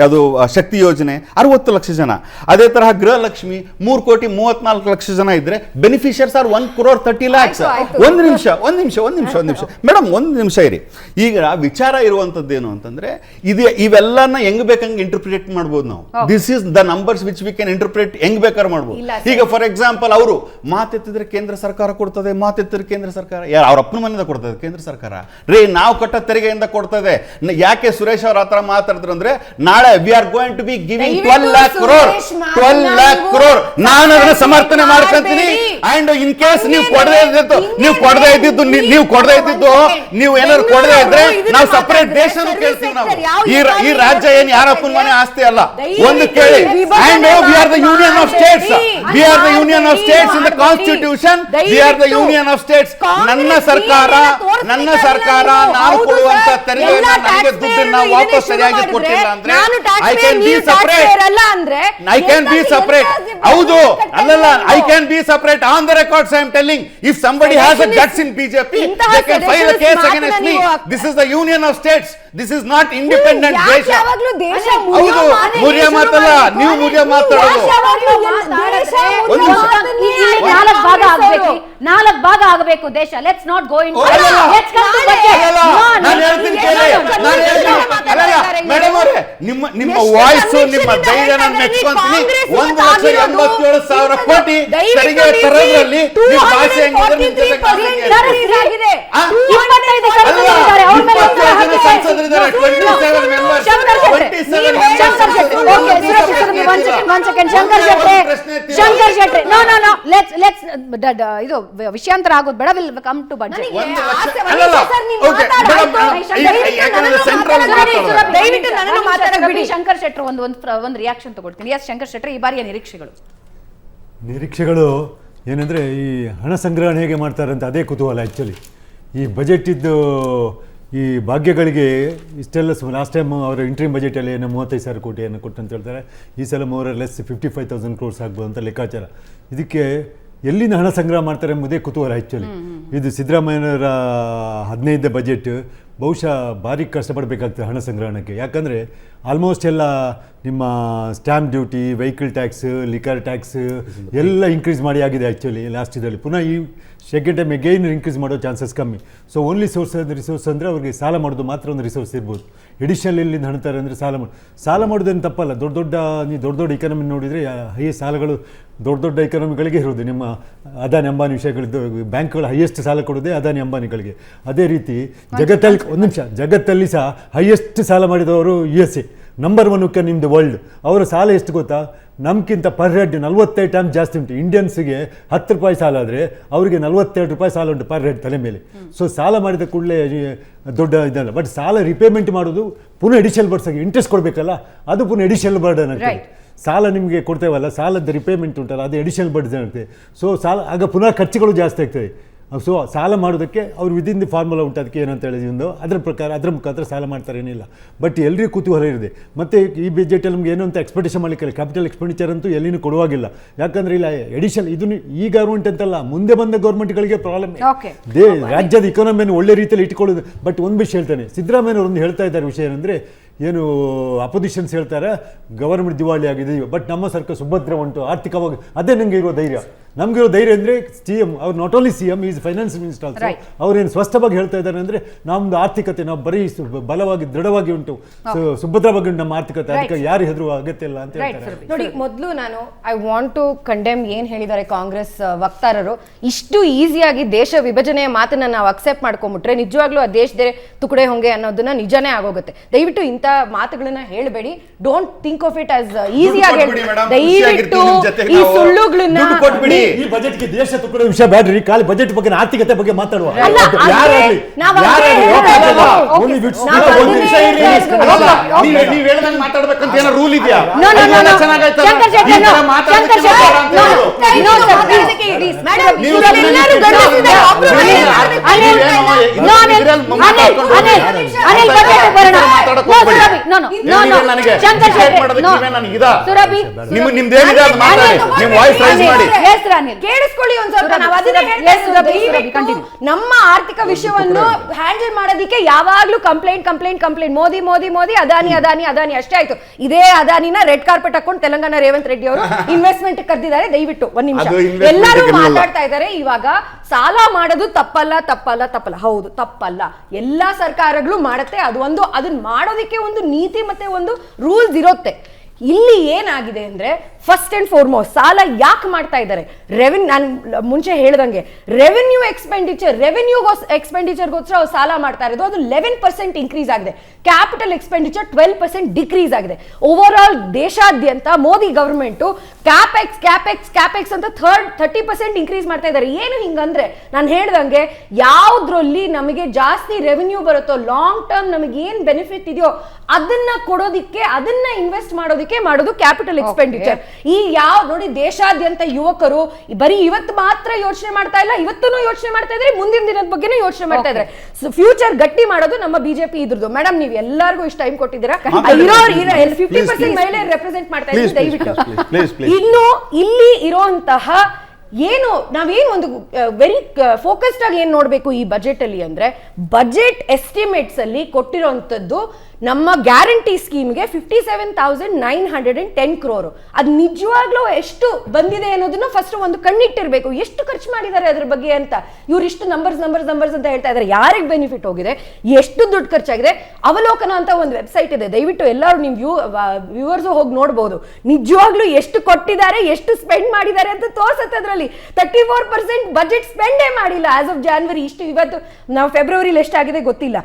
ಯಾವುದು ಶಕ್ತಿ ಯೋಜನೆ? 60 ಲಕ್ಷ ಜನ. ಅದೇ ತರಹ ಗೃಹಲಕ್ಷ್ಮಿ 3,34,00,000 ಜನ ಇದ್ರೆ ಬೆನಿಫಿಷಿಯರ್ಸ್ ಆರ್ 1,30,00,000. ಒಂದ್ ನಿಮಿಷ ಮೇಡಮ್, ಒಂದ್ ನಿಮಿಷ ಇರಿ. ಈಗ ವಿಚಾರ ಇರುವಂತದ್ದೇನು ಅಂತಂದ್ರೆ, ಇವೆಲ್ಲನ ಹೆಂಗ್ ಬೇಕಂಗೆ ಇಂಟರ್ಪ್ರಿಟೇಟ್ ಮಾಡ್ಬೋದು ನಾವು. This is the numbers which we can interpret, ಹೆಂಗ್ ಬೇಕಾದ್ರೆ ಮಾಡ್ಬೋದು. ಈಗ ಫಾರ್ ಎಕ್ಸಾಂಪಲ್, ಅವರು ಮಾತೆತ್ತಿದ್ರೆ ಕೇಂದ್ರ ಸರ್ಕಾರ ಕೊಡ್ತದೆ, ಮಾತೆತ್ತಿದ್ರೆ ಕೇಂದ್ರ ಸರ್ಕಾರ, ಅವ್ರ ಅಪ್ಪನ ಮನೆಯಿಂದ ಕೊಡ್ತದೆ ಕೇಂದ್ರ ಸರ್ಕಾರ ರೀ, ನಾವು ಕಟ್ಟ ತೆರಿಗೆಯಿಂದ ಕೊಡ್ತದೆ. ಯಾಕೆ ಸುರೇಶ್ ಅವ್ರ ಹತ್ರ ಮಾತಾಡಿದ್ರು ಅಂದ್ರೆ, ನಾಳೆ we are going to be giving 12 lakh crore. ನಾನು ಅದನ್ನ ಸಮರ್ಥನೆ ಮಾಡ್ಕೊಂತೀನಿ. ಅಂಡ್ ಇನ್ ಕೇಸ್ ನೀವು ಕೊಡದೇ ಇದ್ದಿದ್ದು ನೀವು ಏನಾದ್ರು ಕೊಡದೇ ಇದ್ರೆ, ನಾವು ಸಪರೇಟ್ ದೇಶನೂ ಕೇಳ್ತೀವಿ. ನಾವು ಈ ರಾಜ್ಯ ಏನ್ ಯಾರಪ್ಪನ ಮನೆ ಆಸ್ತಿ ಅಲ್ಲ, ಒಂದು ಕೇಳಿ. And we are the union of States, in the constitution, we are the union of States. ನನ್ನ ಸರ್ಕಾರ ನಾವು ಕೊಡುವಂತ ತೆರಿಗೆಯನ್ನು, ನನಗೆ ದುಡ್ಡನ್ನು ನಾವು ವಾಪಸ್ ಸರಿಯಾಗಿ ಕೊಟ್ಟಿಲ್ಲ ಅಂದ್ರೆ, ಐ ಕ್ಯಾನ್ ಬಿ ಸಪರೇಟ್. ಹೌದು, ಅಲ್ಲಲ್ಲ, I can be separate. On the records I am telling, if somebody has a guts in BJP, they can file a case against me. This is the union of states, this is not independent ದೇಶ. ಹೌದು, ಮುರಿಯ ಮಾತಲ್ಲ, ನೀವು ಮುರಿಯ ಮಾತಾಡೋದು. 4 ಭಾಗ ಆಗಬೇಕು ದೇಶ. Let's not go in, let's come to budget. ನಾನು ಹೇಳ್ತೀನಿ ಕೇಳಿ, ಮೇಡಮ್ ಅವರೇ, ನಿಮ್ಮ ವಾಯ್ಸ್, ನಿಮ್ಮ ಧೈರ್ಯ ನಾನು ಮೆಚ್ಕೊಂತೀನಿ. 1,87,000 ಕೋಟಿ ತೆರಿಗೆ ತರೋದ್ರಲ್ಲಿ ನೀವು ಭಾಷೆ ಹೆಂಗಿದ್ರೆ ನಿಮ್ ಜೊತೆ ಆಗಿದೆ. 25 ಸಂಸದರಿದ್ದಾರೆ, 27 members. Shankar Shetty, no let's ಇದು ವಿಷಯಾಂತರ ಆಗೋದು ಬೇಡ. Will come to budget. Shankar Shetty ಒಂದು ರಿಯಾಕ್ಷನ್ ತಗೊಳ್ತೀನಿ. ಎಸ್ ಶಂಕರ್ ಶೆಟ್ಟಿ, ಈ ಬಾರಿಯ ನಿರೀಕ್ಷೆಗಳು ಏನಂದರೆ, ಈ ಹಣ ಸಂಗ್ರಹಣೆ ಹೇಗೆ ಮಾಡ್ತಾರೆ ಅಂತ ಅದೇ ಕುತೂಹಲ. ಆ್ಯಕ್ಚುಲಿ ಈ ಬಜೆಟ್ ಇದ್ದು ಈ ಭಾಗ್ಯಗಳಿಗೆ ಇಷ್ಟೆಲ್ಲ ಲಾಸ್ಟ್ ಟೈಮ್ ಅವರ ಇಂಟ್ರೀಮ್ ಬಜೆಟಲ್ಲಿ ಏನೋ 35,000 ಕೋಟಿಯನ್ನು ಕೊಟ್ಟು ಅಂತ ಹೇಳ್ತಾರೆ. ಈ ಸಲ ಮೋರ್ ಆರ್ ಲೆಸ್ 55,000 crores ಆಗ್ಬೋದು ಅಂತ ಲೆಕ್ಕಾಚಾರ. ಇದಕ್ಕೆ ಎಲ್ಲಿಂದ ಹಣ ಸಂಗ್ರಹ ಮಾಡ್ತಾರೆ ಎಂಬುದೇ ಕುತೂಹಲ ಆ್ಯಕ್ಚುಲಿ. ಇದು ಸಿದ್ದರಾಮಯ್ಯನವರ 15ನೇ ಬಜೆಟ್ ಬಹುಶಃ ಭಾರಿ ಕಷ್ಟಪಡಬೇಕಾಗ್ತದೆ ಹಣ ಸಂಗ್ರಹಣಕ್ಕೆ. ಯಾಕಂದರೆ ಆಲ್ಮೋಸ್ಟ್ ಎಲ್ಲ ನಿಮ್ಮ stamp duty, vehicle tax, liquor tax ಎಲ್ಲ ಇನ್ಕ್ರೀಸ್ ಮಾಡಿ ಆಗಿದೆ ಆ್ಯಕ್ಚುಲಿ ಲಾಸ್ಟ್ ಇದರಲ್ಲಿ. ಪುನಃ ಈ ಸೆಕೆಂಡ್ ಟೈಮ್ ಎಗೈನ್ ಇನ್ಕ್ರೀಸ್ ಮಾಡೋ ಚಾನ್ಸಸ್ ಕಮ್ಮಿ. ಸೊ ಓನ್ಲಿ ರಿಸೋರ್ಸ್ ಅಂದರೆ ಅವ್ರಿಗೆ ಸಾಲ ಮಾಡೋದು ಮಾತ್ರ ಒಂದು ರಿಸೋರ್ಸ್ ಇರ್ಬೋದು. ಎಡಿಷನಲ್ ಎಲ್ಲಿಂದ ಹಣ್ತಾರೆ ಅಂದರೆ ಸಾಲ ಮಾಡೋದೇನು ತಪ್ಪಲ್ಲ. ದೊಡ್ಡ ಇಕಾನಮಿ ನೋಡಿದರೆ ಹೈಯೆಸ್ಟ್ ಸಾಲಗಳು ದೊಡ್ಡ ಇಕಾನಮಿಗಳಿಗೆ ಇರೋದು. ನಿಮ್ಮ ಅದಾನಿ ಅಂಬಾನಿ ವಿಷಯಗಳಿದ್ದು ಬ್ಯಾಂಕ್ಗಳು ಹೈಯೆಸ್ಟ್ ಸಾಲ ಕೊಡೋದೇ ಅದಾನಿ ಅಂಬಾನಿಗಳಿಗೆ. ಅದೇ ರೀತಿ ಜಗತ್ತಲ್ಲಿ ಸಹ ಹೈಯೆಸ್ಟ್ ಸಾಲ ಮಾಡಿದವರು USA, ನಂಬರ್ 1 ನಿಮ್ಮದು ವರ್ಲ್ಡ್. ಅವರ ಸಾಲ ಎಷ್ಟು ಗೊತ್ತಾ? ನಮ್ಗಿಂತ ಪರ್ ಹೆಡ್ 45 ಟೈಮ್ಸ್ ಜಾಸ್ತಿ ಉಂಟು. ಇಂಡಿಯನ್ಸ್ಗೆ 10 ರೂಪಾಯಿ ಸಾಲ ಆದರೆ ಅವರಿಗೆ 42 ರೂಪಾಯಿ ಸಾಲ ಉಂಟು ಪರ್ ಹೆಡ್ ತಲೆ ಮೇಲೆ. ಸೊ ಸಾಲ ಮಾಡಿದ ಕೂಡಲೇ ದೊಡ್ಡ ಇದಲ್ಲ. ಬಟ್ ಸಾಲ ರಿಪೇಮೆಂಟ್ ಮಾಡೋದು ಪುನಃ ಎಡಿಷನಲ್ ಬರ್ಡ್ಸಾಗಿ ಇಂಟ್ರೆಸ್ಟ್ ಕೊಡಬೇಕಲ್ಲ, ಅದು ಪುನಃ ಎಡಿಷನಲ್ ಬರ್ಡನ್ ಆಗ್ತದೆ. ಸಾಲ ನಿಮಗೆ ಕೊಡ್ತೇವಲ್ಲ, ಸಾಲದ ರಿಪೇಮೆಂಟ್ ಉಂಟಲ್ಲ, ಅದು ಎಡಿಷನಲ್ ಬರ್ಡನ್ ಆಗ್ತದೆ. ಸೊ ಸಾಲ ಆಗ ಪುನಃ ಖರ್ಚುಗಳು ಜಾಸ್ತಿ ಆಗ್ತದೆ. ಸೊ ಸಾಲ ಮಾಡೋದಕ್ಕೆ ಅವ್ರು ವಿದಿನ್ ದಿ ಫಾರ್ಮುಲಾ ಉಂಟು. ಅದಕ್ಕೆ ಏನಂತ ಹೇಳಿದ್ರು ಅದರ ಮುಖಾಂತರ ಸಾಲ ಮಾಡ್ತಾರೆ, ಏನಿಲ್ಲ. ಬಟ್ ಎಲ್ರಿಗೂ ಕುತೂಹಲ ಇದೆ. ಮತ್ತು ಈ ಬಜೆಟಲ್ಲಿ ನಮ್ಗೆ ಏನು ಅಂತ ಎಕ್ಸ್ಪೆಕ್ಟೇಷನ್ ಮಾಡಲಿಕ್ಕಿಲ್ಲ. ಕ್ಯಾಪಿಟಲ್ ಎಕ್ಸ್ಪೆಂಡಿಚರ್ ಅಂತೂ ಎಲ್ಲಿನೂ ಕೊಡುವಾಗಿಲ್ಲ. ಯಾಕಂದರೆ ಇಲ್ಲ ಎಡಿಷನ್ ಇದನ್ನು ಈ ಗೌರ್ಮೆಂಟ್ ಅಂತಲ್ಲ, ಮುಂದೆ ಬಂದ ಗೌರ್ಮೆಂಟ್ಗಳಿಗೆ ಪ್ರಾಬ್ಲಮ್. ರಾಜ್ಯದ ಇಕಾನಮಿಯನ್ನು ಒಳ್ಳೆ ರೀತಿಯಲ್ಲಿ ಇಟ್ಕೊಳ್ಳೋದು. ಬಟ್ ಒಂದು ವಿಷಯ ಹೇಳ್ತಾನೆ, ಸಿದ್ದರಾಮಯ್ಯನವರು ಒಂದು ಹೇಳ್ತಾ ಇದ್ದಾರೆ ವಿಷಯ ಏನಂದರೆ, ಏನು ಅಪೋಸಿಷನ್ಸ್ ಹೇಳ್ತಾರೆ ಗವರ್ಮೆಂಟ್ ದಿವಾಳಿ ಆಗಿದೆ, ಬಟ್ ನಮ್ಮ ಸರ್ಕಾರ ಸುಭದ್ರ ಉಂಟು ಆರ್ಥಿಕವಾಗಿ. ಅದೇ ನಮಗೆ ಇರೋ ಧೈರ್ಯ. ನಮಗಿರೋ ಧೈರ್ಯ ಅಂದರೆ CM ಅವ್ರು not only CM is finance minister also. ಅವ್ರೇನು ಸ್ಪಷ್ಟವಾಗಿ ಹೇಳ್ತಾ ಇದ್ದಾರೆ ಅಂದರೆ, ನಮ್ಮದು ಆರ್ಥಿಕತೆ ನಾವು ಬರೀ ಬಲವಾಗಿ ದೃಢವಾಗಿ ಉಂಟು, ಸುಭದ್ರವಾಗಿ ಉಂಟು ನಮ್ಮ ಆರ್ಥಿಕತೆ, ಅದಕ್ಕೆ ಯಾರು ಹೆದರುವ ಅಗತ್ಯ ಇಲ್ಲ ಅಂತ ಹೇಳ್ತಾರೆ. ನೋಡಿ, ಮೊದಲು ನಾನು ಐ ವಾಂಟ್ ಟು ಕಂಡೆಮ್ ಏನು ಹೇಳಿದ್ದಾರೆ ಕಾಂಗ್ರೆಸ್ ವಕ್ತಾರರು. ಇಷ್ಟು ಈಸಿಯಾಗಿ ದೇಶ ವಿಭಜನೆಯ ಮಾತನ್ನ ನಾವು ಅಕ್ಸೆಪ್ಟ್ ಮಾಡ್ಕೊಂಡ್ಬಿಟ್ರೆ ನಿಜವಾಗ್ಲೂ ಆ ದೇಶದೇ ತುಕಡೆ ಹೊಂಗೆ ಅನ್ನೋದನ್ನ ನಿಜನೇ ಆಗೋಗುತ್ತೆ. ದಯವಿಟ್ಟು ಇಂಥ ಮಾತುಗಳನ್ನ ಹೇಳಬೇಡಿ. Don't think of it as ಈಸಿಯಾಗಿ. ದಯವಿಟ್ಟು ಈ ಸುಳ್ಳುಗಳನ್ನ ಈ ಬಜೆಟ್ಗೆ ದೇಶ ತುಕಡೆ ವಿಷಯ ಬೇಡ್ರಿ, ಖಾಲಿ ಬಜೆಟ್ ಬಗ್ಗೆ ಆರ್ಥಿಕತೆ ಬಗ್ಗೆ ಮಾತಾಡುವ. ಮಾತಾಡ್ಬೇಕಂತ ಏನೋ ರೂಲ್ ಇದೆಯಾ? ಕೇಳಿಸ್ಕೊಳ್ಳಿ ಒಂದ್ ಸ್ವಲ್ಪ. ನಮ್ಮ ಆರ್ಥಿಕ ವಿಷಯವನ್ನು ಹ್ಯಾಂಡಲ್ ಮಾಡೋದಕ್ಕೆ ಯಾವಾಗ್ಲೂ ಕಂಪ್ಲೇಂಟ್ ಮೋದಿ ಮೋದಿ ಮೋದಿ ಅದಾನಿ ಅದಾನಿ ಅದಾನಿ ಅಷ್ಟೇ ಆಯ್ತು. ಇದೇ ಅದಾನಿನ ರೆಡ್ ಕಾರ್ಪೆಟ್ ಹಾಕೊಂಡು ತೆಲಂಗಾಣ ರೇವಂತ್ ರೆಡ್ಡಿ ಅವರು ಇನ್ವೆಸ್ಟ್ಮೆಂಟ್ ಕರೆದಿದ್ದಾರೆ. ದಯವಿಟ್ಟು ಒಂದ್ ನಿಮಿಷ, ಎಲ್ಲರೂ ಮಾತಾಡ್ತಾ ಇದ್ದಾರೆ. ಇವಾಗ ಸಾಲ ಮಾಡೋದು ತಪ್ಪಲ್ಲ. ಹೌದು, ತಪ್ಪಲ್ಲ. ಎಲ್ಲಾ ಸರ್ಕಾರಗಳು ಮಾಡುತ್ತೆ. ಅದನ್ನ ಮಾಡೋದಕ್ಕೆ ಒಂದು ನೀತಿ ಮತ್ತೆ ಒಂದು ರೂಲ್ಸ್ ಇರುತ್ತೆ. ಇಲ್ಲಿ ಏನಾಗಿದೆ ಅಂದ್ರೆ, ಫಸ್ಟ್ ಅಂಡ್ ಫಾರ್ಮೋಸ್ಟ್ ಸಾಲ ಯಾಕೆ ಮಾಡ್ತಾ ಇದ್ದಾರೆ? ನಾನು ಮುಂಚೆ ಹೇಳ್ದಂಗೆ ರೆವೆನ್ಯೂ ಎಕ್ಸ್ಪೆಂಡಿಚರ್ಗೋಸ್ಕರ ಅವ್ರು ಸಾಲ ಮಾಡ್ತಾ ಇರೋದು. ಅದು 11% ಇನ್ಕ್ರೀಸ್ ಆಗಿದೆ. ಕ್ಯಾಪಿಟಲ್ ಎಕ್ಸ್ಪೆಂಡಿಚರ್ 12% ಡಿಕ್ರೀಸ್ ಆಗಿದೆ. ಓವರ್ ಆಲ್ ದೇಶಾದ್ಯಂತ ಮೋದಿ ಗವರ್ಮೆಂಟ್ ಕ್ಯಾಪೆಕ್ಸ್ ಅಂತ 30% ಇನ್ಕ್ರೀಸ್ ಮಾಡ್ತಾ ಇದ್ದಾರೆ. ಏನು ಹಿಂಗಂದ್ರೆ, ನಾನು ಹೇಳ್ದಂಗೆ ಯಾವ್ದ್ರಲ್ಲಿ ನಮಗೆ ಜಾಸ್ತಿ ರೆವೆನ್ಯೂ ಬರುತ್ತೋ, ಲಾಂಗ್ ಟರ್ಮ್ ನಮಗೆ ಏನ್ ಬೆನಿಫಿಟ್ ಇದೆಯೋ ಅದನ್ನ ಕೊಡೋದಿಕ್ಕೆ, ಅದನ್ನ ಇನ್ವೆಸ್ಟ್ ಮಾಡೋದು ಕ್ಯಾಪಿಟಲ್ ಎಕ್ಸ್ಪೆಂಡಿಚರ್. ಈ ನೋಡಿ, ದೇಶಾದ್ಯಂತ ಯುವಕರು ಬರೀ ಇವತ್ತು ಮಾತ್ರ ಯೋಚನೆ ಮಾಡ್ತಾ ಇಲ್ಲ, ಇವತ್ತೂ ಯೋಚನೆ ಮಾಡ್ತಾ ಇದ್ರೆ, ಮುಂದಿನ ದಿನದ ಬಗ್ಗೆನೂ ಯೋಚನೆ ಮಾಡ್ತಾ ಇದ್ದಾರೆ. ಫ್ಯೂಚರ್ ಗಟ್ಟಿ ಮಾಡೋದು ನಮ್ಮ ಬಿಜೆಪಿ ಇದ್ರದ್ದು. ಮೇಡಮ್, ನೀವು ಎಲ್ಲರಿಗೂ ಇಷ್ಟು ಟೈಮ್ ಕೊಟ್ಟಿದ್ದೀರಾ. 50% ಮಹಿಳೆ ರೆಪ್ರೆಸೆಂಟ್ ಮಾಡ್ತಾ ಇದ್ದೀವಿ. ದಯವಿಟ್ಟು ಇನ್ನು ಇಲ್ಲಿ ಇರುವಂತಹ ನಾವೇನು ಒಂದು ವೆರಿ ಫೋಕಸ್ಡ್ ಆಗಿ ಏನ್ ನೋಡ್ಬೇಕು ಈ ಬಜೆಟ್ ಅಲ್ಲಿ ಅಂದ್ರೆ, ಬಜೆಟ್ ಎಸ್ಟಿಮೇಟ್ಸ್ ಅಲ್ಲಿ ಕೊಟ್ಟಿರುವಂತದ್ದು ನಮ್ಮ ಗ್ಯಾರಂಟಿ ಸ್ಕೀಮ್ಗೆ 57,910 crore. ಅದು ನಿಜವಾಗ್ಲೂ ಎಷ್ಟು ಬಂದಿದೆ ಅನ್ನೋದನ್ನ ಫಸ್ಟ್ ಒಂದು ಕಣ್ಣಿಟ್ಟಿರ್ಬೇಕು. ಎಷ್ಟು ಖರ್ಚು ಮಾಡಿದ್ದಾರೆ ಅದ್ರ ಬಗ್ಗೆ ಅಂತ. ಇವ್ರು ಇಷ್ಟು ನಂಬರ್ಸ್ ಅಂತ ಹೇಳ್ತಾ ಇದ್ದಾರೆ. ಯಾರಿಗೆ ಬೆನಿಫಿಟ್ ಹೋಗಿದೆ, ಎಷ್ಟು ದುಡ್ಡು ಖರ್ಚಾಗಿದೆ, ಅವಲೋಕನ ಅಂತ ಒಂದು ವೆಬ್ಸೈಟ್ ಇದೆ. ದಯವಿಟ್ಟು ಎಲ್ಲರೂ ನಿಮ್ ವ್ಯೂವರ್ಸ್ ಹೋಗಿ ನೋಡ್ಬೋದು. ನಿಜವಾಗ್ಲೂ ಎಷ್ಟು ಕೊಟ್ಟಿದ್ದಾರೆ, ಎಷ್ಟು ಸ್ಪೆಂಡ್ ಮಾಡಿದ್ದಾರೆ ಅಂತ ತೋರ್ಸತ್ತೆ. ಅದರಲ್ಲಿ 34% ಬಜೆಟ್ ಸ್ಪೆಂಡೇ ಮಾಡಿಲ್ಲ ಆಸ್ ಆಫ್ ಜಾನ್ವರಿ. ಇಷ್ಟು ಇವತ್ತು ನಾವು ಫೆಬ್ರವರಿಲಿ ಎಷ್ಟಾಗಿದೆ ಗೊತ್ತಿಲ್ಲ.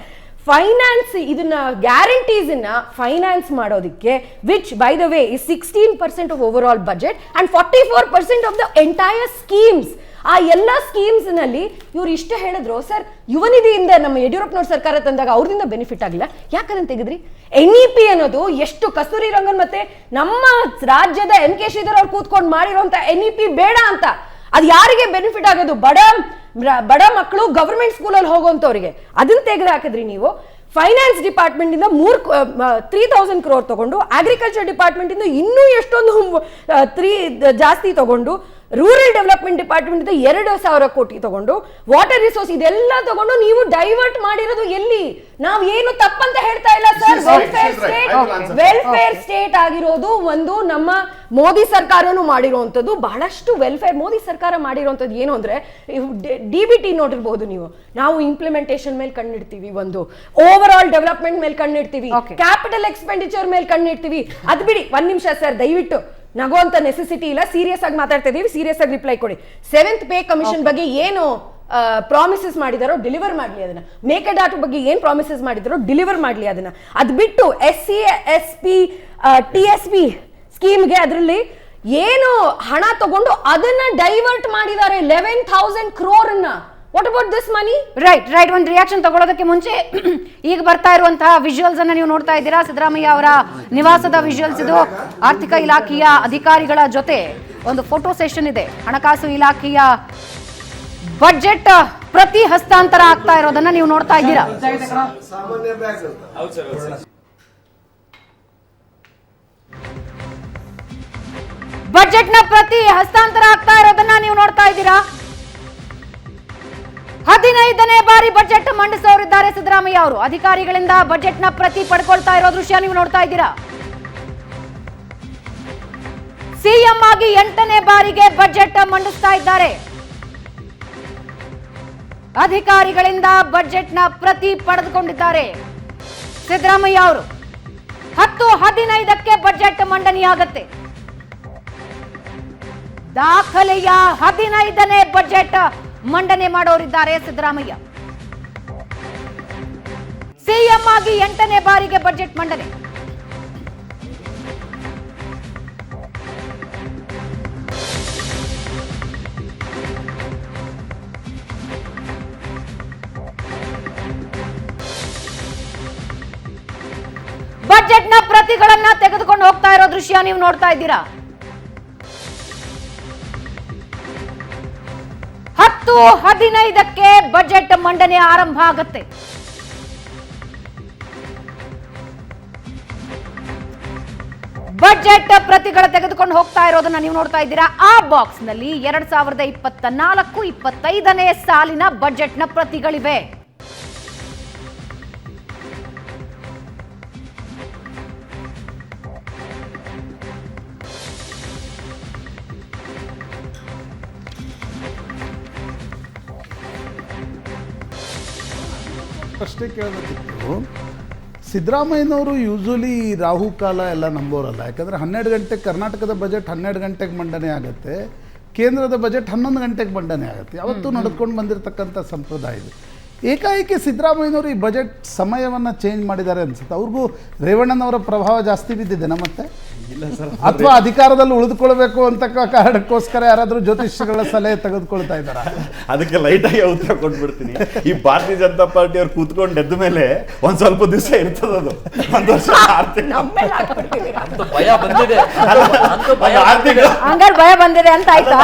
ಫೈನಾನ್ಸ್ ಇದನ್ನ ಗ್ಯಾರಂಟೀಸ್ ಫೈನಾನ್ಸ್ ಮಾಡೋದಕ್ಕೆ, which by the way is 16% of over all budget and 44% of the entire schemes. ಆ ಎಲ್ಲ ಸ್ಕೀಮ್ಸ್ ನಲ್ಲಿ ಇವ್ರು ಇಷ್ಟ ಹೇಳಿದ್ರು, ಸರ್ ಯುವ ನಿಧಿಯಿಂದ ನಮ್ಮ ಯಡಿಯೂರಪ್ಪನವ್ರ ಸರ್ಕಾರ ತಂದಾಗ ಅವ್ರದಿಂದ ಬೆನಿಫಿಟ್ ಆಗಿಲ್ಲ, ಯಾಕಂತ ತೆಗೆದ್ರಿ? NEP ಅನ್ನೋದು ಎಷ್ಟು ಕಸ್ತೂರಿ ರಂಗನ್ ಮತ್ತೆ ನಮ್ಮ ರಾಜ್ಯದ MK ಶ್ರೀಧರ್ ಅವ್ರು ಕೂತ್ಕೊಂಡು ಮಾಡಿರೋಂತ NEP ಬೇಡ ಅಂತ. ಅದು ಯಾರಿಗೆ ಬೆನಿಫಿಟ್ ಆಗೋದು? ಬಡ ಬಡ ಮಕ್ಕಳು ಗವರ್ಮೆಂಟ್ ಸ್ಕೂಲಲ್ಲಿ ಹೋಗುವಂಥವ್ರಿಗೆ ಅದನ್ನ ತೆಗೆದು ಹಾಕಿದ್ರಿ ನೀವು. ಫೈನಾನ್ಸ್ ಡಿಪಾರ್ಟ್ಮೆಂಟ್ ಇಂದ 3,000 crore ತಗೊಂಡು, ಅಗ್ರಿಕಲ್ಚರ್ ಡಿಪಾರ್ಟ್ಮೆಂಟ್ ಇಂದ ಇನ್ನೂ ಎಷ್ಟೊಂದು 3 ಜಾಸ್ತಿ ತಗೊಂಡು, ರೂರಲ್ ಡೆವಲಪ್ಮೆಂಟ್ ಡಿಪಾರ್ಟ್ಮೆಂಟ್ ಇಂದ 2,000 ಕೋಟಿ ತಗೊಂಡು, ವಾಟರ್ ರಿಸೋರ್ಸ್ ಇದೆಲ್ಲ ತಗೊಂಡು ನೀವು ಡೈವರ್ಟ್ ಮಾಡಿರೋದು ಎಲ್ಲಿ? ನಾವು ಏನು ತಪ್ಪಂತ ಹೇಳ್ತಾ ಇಲ್ಲ ಸರ್. ವೆಲ್ಫೇರ್ ಸ್ಟೇಟ್ ಆಗಿರೋದು ಒಂದು ನಮ್ಮ ಮೋದಿ ಸರ್ಕಾರನು ಮಾಡಿರುವಂತದ್ದು. ಬಹಳಷ್ಟು ವೆಲ್ಫೇರ್ ಮೋದಿ ಸರ್ಕಾರ ಮಾಡಿರುವಂತದ್ದು ಏನು ಅಂದ್ರೆ, DBT ನೋಡಿರ್ಬಹುದು ನೀವು, ನಾವು ಇಂಪ್ಲಿಮೆಂಟೇಷನ್ ಮೇಲೆ ಕಣ್ಣಿಡ್ತೀವಿ, ಒಂದು ಓವರ್ ಆಲ್ ಡೆವಲಪ್ಮೆಂಟ್ ಮೇಲೆ ಕಣ್ಣಿಡ್ತೀವಿ, ಕ್ಯಾಪಿಟಲ್ ಎಕ್ಸ್ಪೆಂಡಿಚರ್ ಮೇಲೆ ಕಣ್ಣಿಡ್ತೀವಿ. ಅದ್ ಬಿಡಿ, 1 ನಿಮಿಷ ಸರ್, ದಯವಿಟ್ಟು ನಗುವಂತ ನೆಸೆಸಿಟಿ ಇಲ್ಲ, ಸೀರಿಯಸ್ ಆಗಿ ಮಾತಾಡ್ತಾ ಇದೀವಿ, ಸೀರಿಯಸ್ ಆಗಿ ರಿಪ್ಲೈ ಕೊಡಿ. 7th ಪೇ ಕಮಿಷನ್ ಬಗ್ಗೆ ಏನು ಪ್ರಾಮಿಸಸ್ ಮಾಡಿದಾರೋ ಡೆಲಿವರ್ ಮಾಡ್ಲಿ ಅದನ್ನ. ಮೇಕೆಡಾಟು ಬಗ್ಗೆ ಏನ್ ಪ್ರಾಮಿಸಸ್ ಮಾಡಿದಾರೋ ಡೆಲಿವರ್ ಮಾಡ್ಲಿ ಅದನ್ನ. ಅದ್ ಬಿಟ್ಟು SC SP TSP ಸ್ಕೀಮ್ಗೆ ಅದರಲ್ಲಿ ಏನು ಹಣ ತಗೊಂಡು ಅದನ್ನ ಡೈವರ್ಟ್ ಮಾಡಿದ್ದಾರೆ 11,000 crore. What about this money? Right ಒಂದು ರಿಯಾಕ್ಷನ್ ತಗೊಳ್ಳೋದಕ್ಕೆ ಮುಂಚೆ ಈಗ ಬರ್ತಾ ಇರುವಂತಹ ವಿಜುವಲ್ಸ್ ಅನ್ನ ನೀವು ನೋಡ್ತಾ ಇದ್ದೀರಾ. ಸಿದ್ದರಾಮಯ್ಯ ಅವರ ನಿವಾಸದ ವಿಜುವಲ್ಸ್ ಇದು. ಆರ್ಥಿಕ ಇಲಾಖೆಯ ಅಧಿಕಾರಿಗಳ ಜೊತೆ ಒಂದು ಫೋಟೋ ಸೆಷನ್ ಇದೆ. ಹಣಕಾಸು ಇಲಾಖೆಯ ಬಜೆಟ್ ಪ್ರತಿ ಹಸ್ತಾಂತರ ಆಗ್ತಾ ಇರೋದನ್ನ ನೀವು ನೋಡ್ತಾ ಇದ್ದೀರಾ. ಬಜೆಟ್ನ ಪ್ರತಿ ಹಸ್ತಾಂತರ ಆಗ್ತಾ ಇರೋದನ್ನ ನೀವು ನೋಡ್ತಾ ಇದ್ದೀರಾ. 15ನೇ ಬಾರಿ ಬಜೆಟ್ ಮಂಡಿಸೋರಿದ್ದಾರೆ ಸಿದ್ದರಾಮಯ್ಯ ಅವರು. ಅಧಿಕಾರಿಗಳಿಂದ ಬಜೆಟ್ನ ಪ್ರತಿ ಪಡ್ಕೊಳ್ತಾ ಇರೋ ದೃಶ್ಯ ನೀವು ನೋಡ್ತಾ ಇದ್ದೀರಾ. ಸಿಎಂ ಆಗಿ 8ನೇ ಬಾರಿಗೆ ಬಜೆಟ್ ಮಂಡಿಸ್ತಾ ಇದ್ದಾರೆ. ಅಧಿಕಾರಿಗಳಿಂದ ಬಜೆಟ್ನ ಪ್ರತಿ ಪಡೆದುಕೊಂಡಿದ್ದಾರೆ ಸಿದ್ದರಾಮಯ್ಯ ಅವರು. 10-15ಕ್ಕೆ ಬಜೆಟ್ ಮಂಡನೆಯಾಗತ್ತೆ. ದಾಖಲೆಯ 15ನೇ ಬಜೆಟ್ ಮಂಡನೆ ಮಾಡೋರಿದ್ದಾರೆ ಸಿದ್ದರಾಮಯ್ಯ. ಸಿಎಂ ಆಗಿ 8ನೇ ಬಾರಿಗೆ ಬಜೆಟ್ ಮಂಡನೆ. ಬಜೆಟ್ನ ಪ್ರತಿಗಳನ್ನ ತೆಗೆದುಕೊಂಡು ಹೋಗ್ತಾ ಇರೋ ದೃಶ್ಯ ನೀವು ನೋಡ್ತಾ ಇದ್ದೀರಾ. 10-15ಕ್ಕೆ ಬಜೆಟ್ ಮಂಡನೆ ಆರಂಭ ಆಗುತ್ತೆ. ಬಜೆಟ್ ಪ್ರತಿಗಳ ತೆಗೆದುಕೊಂಡು ಹೋಗ್ತಾ ಇರೋದನ್ನ ನೀವು ನೋಡ್ತಾ ಇದ್ದೀರಾ. ಆ ಬಾಕ್ಸ್ ನಲ್ಲಿ 2024-25ನೇ ಸಾಲಿನ ಬಜೆಟ್ನ ಪ್ರತಿಗಳಿವೆ. ಪ್ರಶ್ನೆ ಕೇಳಬೇಕಿತ್ತು. ಸಿದ್ದರಾಮಯ್ಯನವರು ಯೂಶಲಿ ರಾಹುಕಾಲ ಎಲ್ಲ ನಂಬೋರಲ್ಲ. ಯಾಕಂದರೆ 12 ಗಂಟೆಗೆ ಕರ್ನಾಟಕದ ಬಜೆಟ್ 12 ಗಂಟೆಗೆ ಮಂಡನೆ ಆಗುತ್ತೆ, ಕೇಂದ್ರದ ಬಜೆಟ್ 11 ಗಂಟೆಗೆ ಮಂಡನೆ ಆಗುತ್ತೆ. ಯಾವತ್ತೂ ನಡೆದುಕೊಂಡು ಬಂದಿರತಕ್ಕಂಥ ಸಂಪ್ರದಾಯ ಇದು. ಏಕಾಏಕಿ ಸಿದ್ದರಾಮಯ್ಯನವರು ಈ ಬಜೆಟ್ ಸಮಯವನ್ನು ಚೇಂಜ್ ಮಾಡಿದ್ದಾರೆ ಅನ್ಸುತ್ತೆ. ಅವ್ರಿಗೂ ರೇವಣ್ಣನವರ ಪ್ರಭಾವ ಜಾಸ್ತಿ ಬಿದ್ದಿದೆ ಮತ್ತೆ, ಅಥವಾ ಅಧಿಕಾರದಲ್ಲಿ ಉಳಿದುಕೊಳ್ಬೇಕು ಅಂತ ಕಾರಣಕ್ಕೋಸ್ಕರ ಯಾರಾದರೂ ಜ್ಯೋತಿಷ್ಯಗಳ ಸಲಹೆ ತೆಗೆದುಕೊಳ್ತಾ ಇದ್ದಾರ? ಅದಕ್ಕೆ ಲೈಟಾಗಿ ಉತ್ತರ ಕೊಟ್ಬಿಡ್ತೀನಿ. ಈ ಭಾರತೀಯ ಜನತಾ ಪಾರ್ಟಿ ಅವ್ರು ಕೂತ್ಕೊಂಡು ಎದ್ದ ಮೇಲೆ ಒಂದ್ ಸ್ವಲ್ಪ ದಿವಸ ಇರ್ತದ, ಅದು ಒಂದ್ ವರ್ಷ ಭಯ ಬಂದಿದೆ ಅಂತ ಆಯ್ತಾ?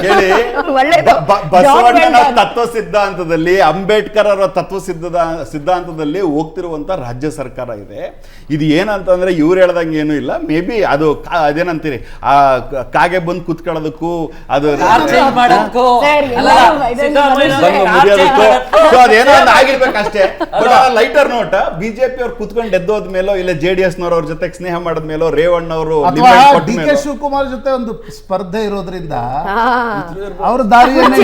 ಕೇಳಿ, ಬಸವಣ್ಣನ ತತ್ವ ಸಿದ್ಧಾಂತದಲ್ಲಿ, ಅಂಬೇಡ್ಕರ್ ಅವರ ತತ್ವ ಸಿದ್ಧಾಂತದಲ್ಲಿ ಹೋಗ್ತಿರುವಂತ ರಾಜ್ಯ ಸರ್ಕಾರ ಇದೆ. ಇದು ಏನಂತಂದ್ರೆ ಇವ್ರು ಹೇಳ್ದಂಗೆ ಏನು ಇಲ್ಲ. ಮೇ ಬಿ ಅದು ಅದೇನಂತೀರಿ, ಆ ಕಾಗೆ ಬಂದು ಕುತ್ಕೊಳ್ಳೋದಕ್ಕೂ ಅದು ಅದೇನೋ ಒಂದು ಆಗಿರ್ಬೇಕಷ್ಟೇ. ಲೈಟರ್ ನೋಟ ಬಿಜೆಪಿ ಅವ್ರು ಕುತ್ಕೊಂಡು ಎದ್ದೋದ್ ಮೇಲೋ, ಇಲ್ಲ JDS ನವ್ರ ಜೊತೆ ಸ್ನೇಹ ಮಾಡಿದ್ಮೇಲೋ, ರೇವಣ್ಣ ಅವರು DK ಶಿವಕುಮಾರ್ ಜೊತೆ ಒಂದು ಸ್ಪರ್ಧೆ ಇರೋದ್ರಿಂದ ಅವ್ರ ದಾರಿಯನ್ನು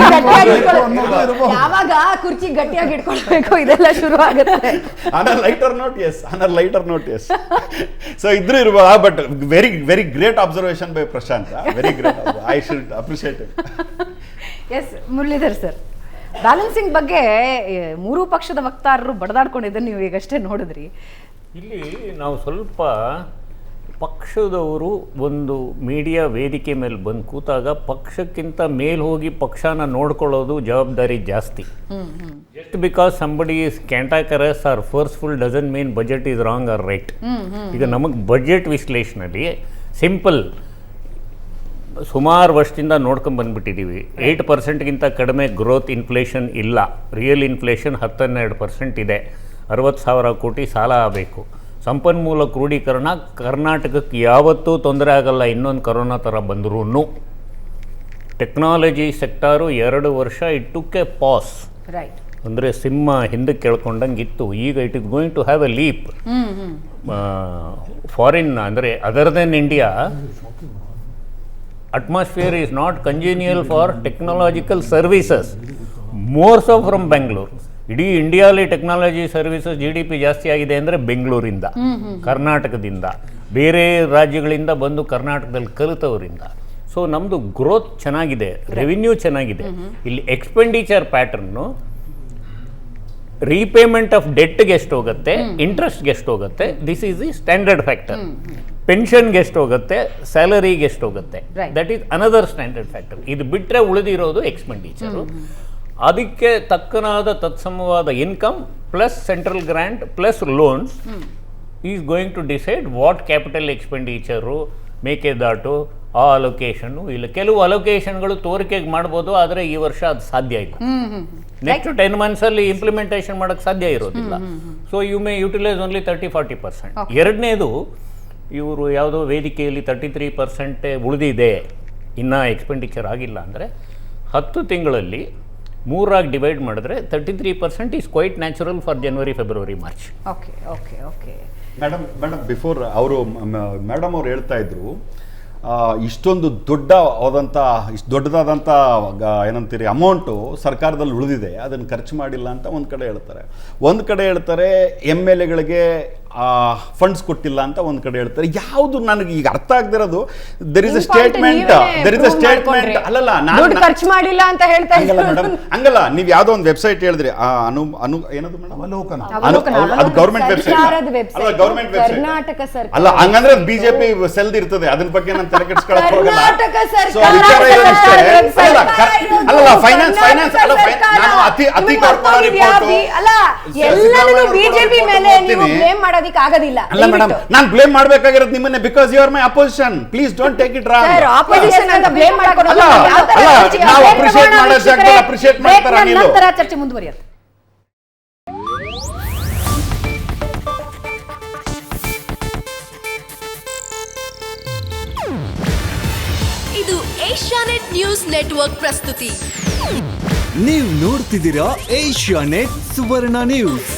ಯಾವಾಗ ಕುರ್ಚಿ ಗಟ್ಟಿಯಾಗಿ ಇಟ್ಕೊಳ್ಬೇಕು ಇದೆಲ್ಲ ಶುರು ಆಗುತ್ತೆ. Lighter note S. ಸೊ ಇದ್ರೂ ಇರ್ಬೋದು. But very very great observation by Prashant. Very great. I should appreciate it. S Muralidhar sir, balancing ಬಗ್ಗೆ ಮೂರೂ ಪಕ್ಷದ ವಕ್ತಾರರು ಬಡದಾಡ್ಕೊಂಡಿದ್ದನ್ನು ನೀವು ಈಗಷ್ಟೇ ನೋಡಿದ್ರಿ. ಇಲ್ಲಿ ನಾವು ಸ್ವಲ್ಪ ಪಕ್ಷದವರು ಒಂದು ಮೀಡಿಯಾ ವೇದಿಕೆ ಮೇಲೆ ಬಂದು ಕೂತಾಗ ಪಕ್ಷಕ್ಕಿಂತ ಮೇಲ್ ಹೋಗಿ ಪಕ್ಷನ ನೋಡ್ಕೊಳ್ಳೋದು ಜವಾಬ್ದಾರಿ ಜಾಸ್ತಿ. Just because somebody is cantankerous or forceful doesn't mean budget is wrong or right. ಈಗ ನಮಗೆ ಬಜೆಟ್ ವಿಶ್ಲೇಷಣೆಯಲ್ಲಿ ಸಿಂಪಲ್ ಸುಮಾರು ವರ್ಷದಿಂದ ನೋಡ್ಕೊಂಡು ಬಂದ್ಬಿಟ್ಟಿದ್ದೀವಿ. 8%ಗಿಂತ ಕಡಿಮೆ ಗ್ರೋತ್ ಇನ್ಫ್ಲೇಷನ್ ಇಲ್ಲ. ರಿಯಲ್ ಇನ್ಫ್ಲೇಷನ್ 10-12% ಇದೆ. 60,000 ಕೋಟಿ ಸಾಲ ಆಗಬೇಕು. ಸಂಪನ್ಮೂಲ ಕ್ರೋಢೀಕರಣ ಕರ್ನಾಟಕಕ್ಕೆ ಯಾವತ್ತೂ ತೊಂದರೆ ಆಗಲ್ಲ. ಇನ್ನೊಂದು ಕರೋನಾ ಥರ ಬಂದ್ರೂ ಟೆಕ್ನಾಲಜಿ ಸೆಕ್ಟಾರು 2 ವರ್ಷ it took a pause. Right. ಅಂದರೆ ಸಿಂಹ ಹಿಂದಕ್ಕೆ ಕೇಳ್ಕೊಂಡಂಗೆ ಇತ್ತು. ಈಗ it is going to have a leap. Foreign ಅಂದರೆ other than India atmosphere is not congenial for technological services, more so from Bangalore. ಇಡೀ ಇಂಡಿಯಾಲಿ ಟೆಕ್ನಾಲಜಿ ಸರ್ವಿಸಸ್ GDP ಜಾಸ್ತಿ ಆಗಿದೆ ಅಂದರೆ ಬೆಂಗಳೂರಿಂದ, ಕರ್ನಾಟಕದಿಂದ, ಬೇರೆ ರಾಜ್ಯಗಳಿಂದ ಬಂದು ಕರ್ನಾಟಕದಲ್ಲಿ ಕಲಿತವರಿಂದ. ಸೊ ನಮ್ಮದು ಗ್ರೋತ್ ಚೆನ್ನಾಗಿದೆ, ರೆವಿನ್ಯೂ ಚೆನ್ನಾಗಿದೆ. ಇಲ್ಲಿ ಎಕ್ಸ್ಪೆಂಡಿಚರ್ ಪ್ಯಾಟರ್ನು ರೀಪೇಮೆಂಟ್ ಆಫ್ ಡೆಟ್ಗೆ ಎಷ್ಟು ಹೋಗುತ್ತೆ, ಇಂಟ್ರೆಸ್ಟ್ಗೆ ಎಷ್ಟು ಹೋಗುತ್ತೆ, this is the standard factor. ಪೆನ್ಷನ್ಗೆ ಎಷ್ಟು ಹೋಗುತ್ತೆ, ಸ್ಯಾಲರಿಗೆ ಎಷ್ಟು ಹೋಗುತ್ತೆ, that is another standard factor. ಇದು ಬಿಟ್ಟರೆ ಉಳಿದಿರೋದು ಎಕ್ಸ್ಪೆಂಡಿಚರು. ಅದಕ್ಕೆ ತಕ್ಕನಾದ ತತ್ಸಮವಾದ income plus central grant plus loans is going to decide what capital expenditure, Mekedatu, ಆ ಅಲೊಕೇಶನ್ನು. ಇಲ್ಲ ಕೆಲವು ಅಲೊಕೇಶನ್ಗಳು ತೋರಿಕೆಗೆ ಮಾಡ್ಬೋದು, ಆದರೆ ಈ ವರ್ಷ ಅದು ಸಾಧ್ಯ ಇಲ್ಲ. ನೆಕ್ಸ್ಟ್ 10 ಮಂತ್ಸಲ್ಲಿ ಇಂಪ್ಲಿಮೆಂಟೇಷನ್ ಮಾಡೋಕ್ಕೆ ಸಾಧ್ಯ ಇರೋದಿಲ್ಲ. So you may utilise only 30-40%. ಎರಡನೇದು, ಇವರು ಯಾವುದೋ ವೇದಿಕೆಯಲ್ಲಿ 33% ಉಳಿದಿದೆ, ಇನ್ನೂ ಎಕ್ಸ್ಪೆಂಡಿಚರ್ ಆಗಿಲ್ಲ ಅಂದರೆ 10 ತಿಂಗಳಲ್ಲಿ 3 ಡಿವೈಡ್ ಮಾಡಿದ್ರೆ 33% is quite natural for January, February, March. Okay okay okay. Madam before madam ಅವ್ರು ಹೇಳ್ತಾ ಇದ್ರು, ಇಷ್ಟೊಂದು ದೊಡ್ಡದಾದಂಥ ಏನಂತೀರಿ ಅಮೌಂಟು ಸರ್ಕಾರದಲ್ಲಿ ಉಳಿದಿದೆ, ಅದನ್ನು ಖರ್ಚು ಮಾಡಿಲ್ಲ ಅಂತ ಒಂದು ಕಡೆ ಹೇಳ್ತಾರೆ. ಒಂದು ಕಡೆ ಹೇಳ್ತಾರೆ MLAಗಳಿಗೆ ಫಂಡ್ಸ್ ಕೊಟ್ಟಿಲ್ಲ ಅಂತ ಒಂದು ಕಡೆ ಹೇಳ್ತಾರೆ. ಯಾವುದು ನನಗೆ ಈಗ ಅರ್ಥ ಆಗದಿರೋದು, ದೆರ್ ಇಸ್ ಅ ಸ್ಟೇಟ್ಮೆಂಟ್ ಅಲ್ಲಲ್ಲ, ದುಡ್ಡು ಖರ್ಚು ಮಾಡಿಲ್ಲ ಅಂತ ಹೇಳ್ತಾ ಹಂಗಲ್ಲ ಮೇಡಮ್, ಹಂಗಲ್ಲ. ನೀವು ಯಾವುದೋ ಒಂದು ವೆಬ್ಸೈಟ್ ಹೇಳಿದ್ರಿ, ಏನದು ಮೇಡಮ್, ಅದು ಗೌರ್ಮೆಂಟ್ ವೆಬ್ಸೈಟ್ ಅಲ್ಲ, ಗೌರ್ಮೆಂಟ್ ವೆಬ್ಸೈಟ್ ಕರ್ನಾಟಕ ಸರ್ಕಾರ ಅಲ್ಲ. ಹಂಗಂದ್ರೆ ಬಿಜೆಪಿ ಸೆಲ್ದ್ ಇರ್ತದೆ, ಅದ್ರ ಬಗ್ಗೆ ನಾನು ತಲೆ ಕೆಡಿಸ್ಕೊಳಕ್ ಹೋಗಲ್ಲ. ಸೊ ವಿಚಾರ ಇರೋದಿಷ್ಟೇ. ಅಲ್ಲ ಫೈನಾನ್ಸ್ ಅಲ್ಲ, ನಾನು ಅತಿ ಕಾರ್ಪೊರೇಟ್ ರಿಪೋರ್ಟ್ ಬಿಜೆಪಿ ಮೇಲೆ ನೀವು ಬ್ಲೇಮ್ ಮಾಡೋದಕ್ಕೆ ಆಗೋದಿಲ್ಲ. ಅಲ್ಲ ಮೇಡಮ್, ನಾನು ಬ್ಲೇಮ್ ಮಾಡಬೇಕಾಗಿರೋದು ನಿಮ್ಮನ್ನೇ, because you are my opposition. Please don't take it wrong. Opposition ಅಂತ ಬ್ಲೇಮ್ ಮಾಡ್ಕೊಡೋದು ನಾವು ಅಪ್ರಿಷಿಯೇಟ್ ಮಾಡೋ ಜಾಗದಲ್ಲಿ ಅಪ್ರಿಷಿಯೇಟ್ ಮಾಡ್ತಾರ ನೀವು. ನಂತರ ಚರ್ಚೆ ಮುಂದುವರಿಯುತ್ತೆ. ಇದು ಏಷ್ಯಾನೆಟ್ ನ್ಯೂಸ್ ನೆಟ್ವರ್ಕ್ ಪ್ರಸ್ತುತಿ. ನೀವು ನೋಡ್ತಿದ್ದೀರಾ ಏಷ್ಯಾನೆಟ್ ಸುವರ್ಣ ನ್ಯೂಸ್.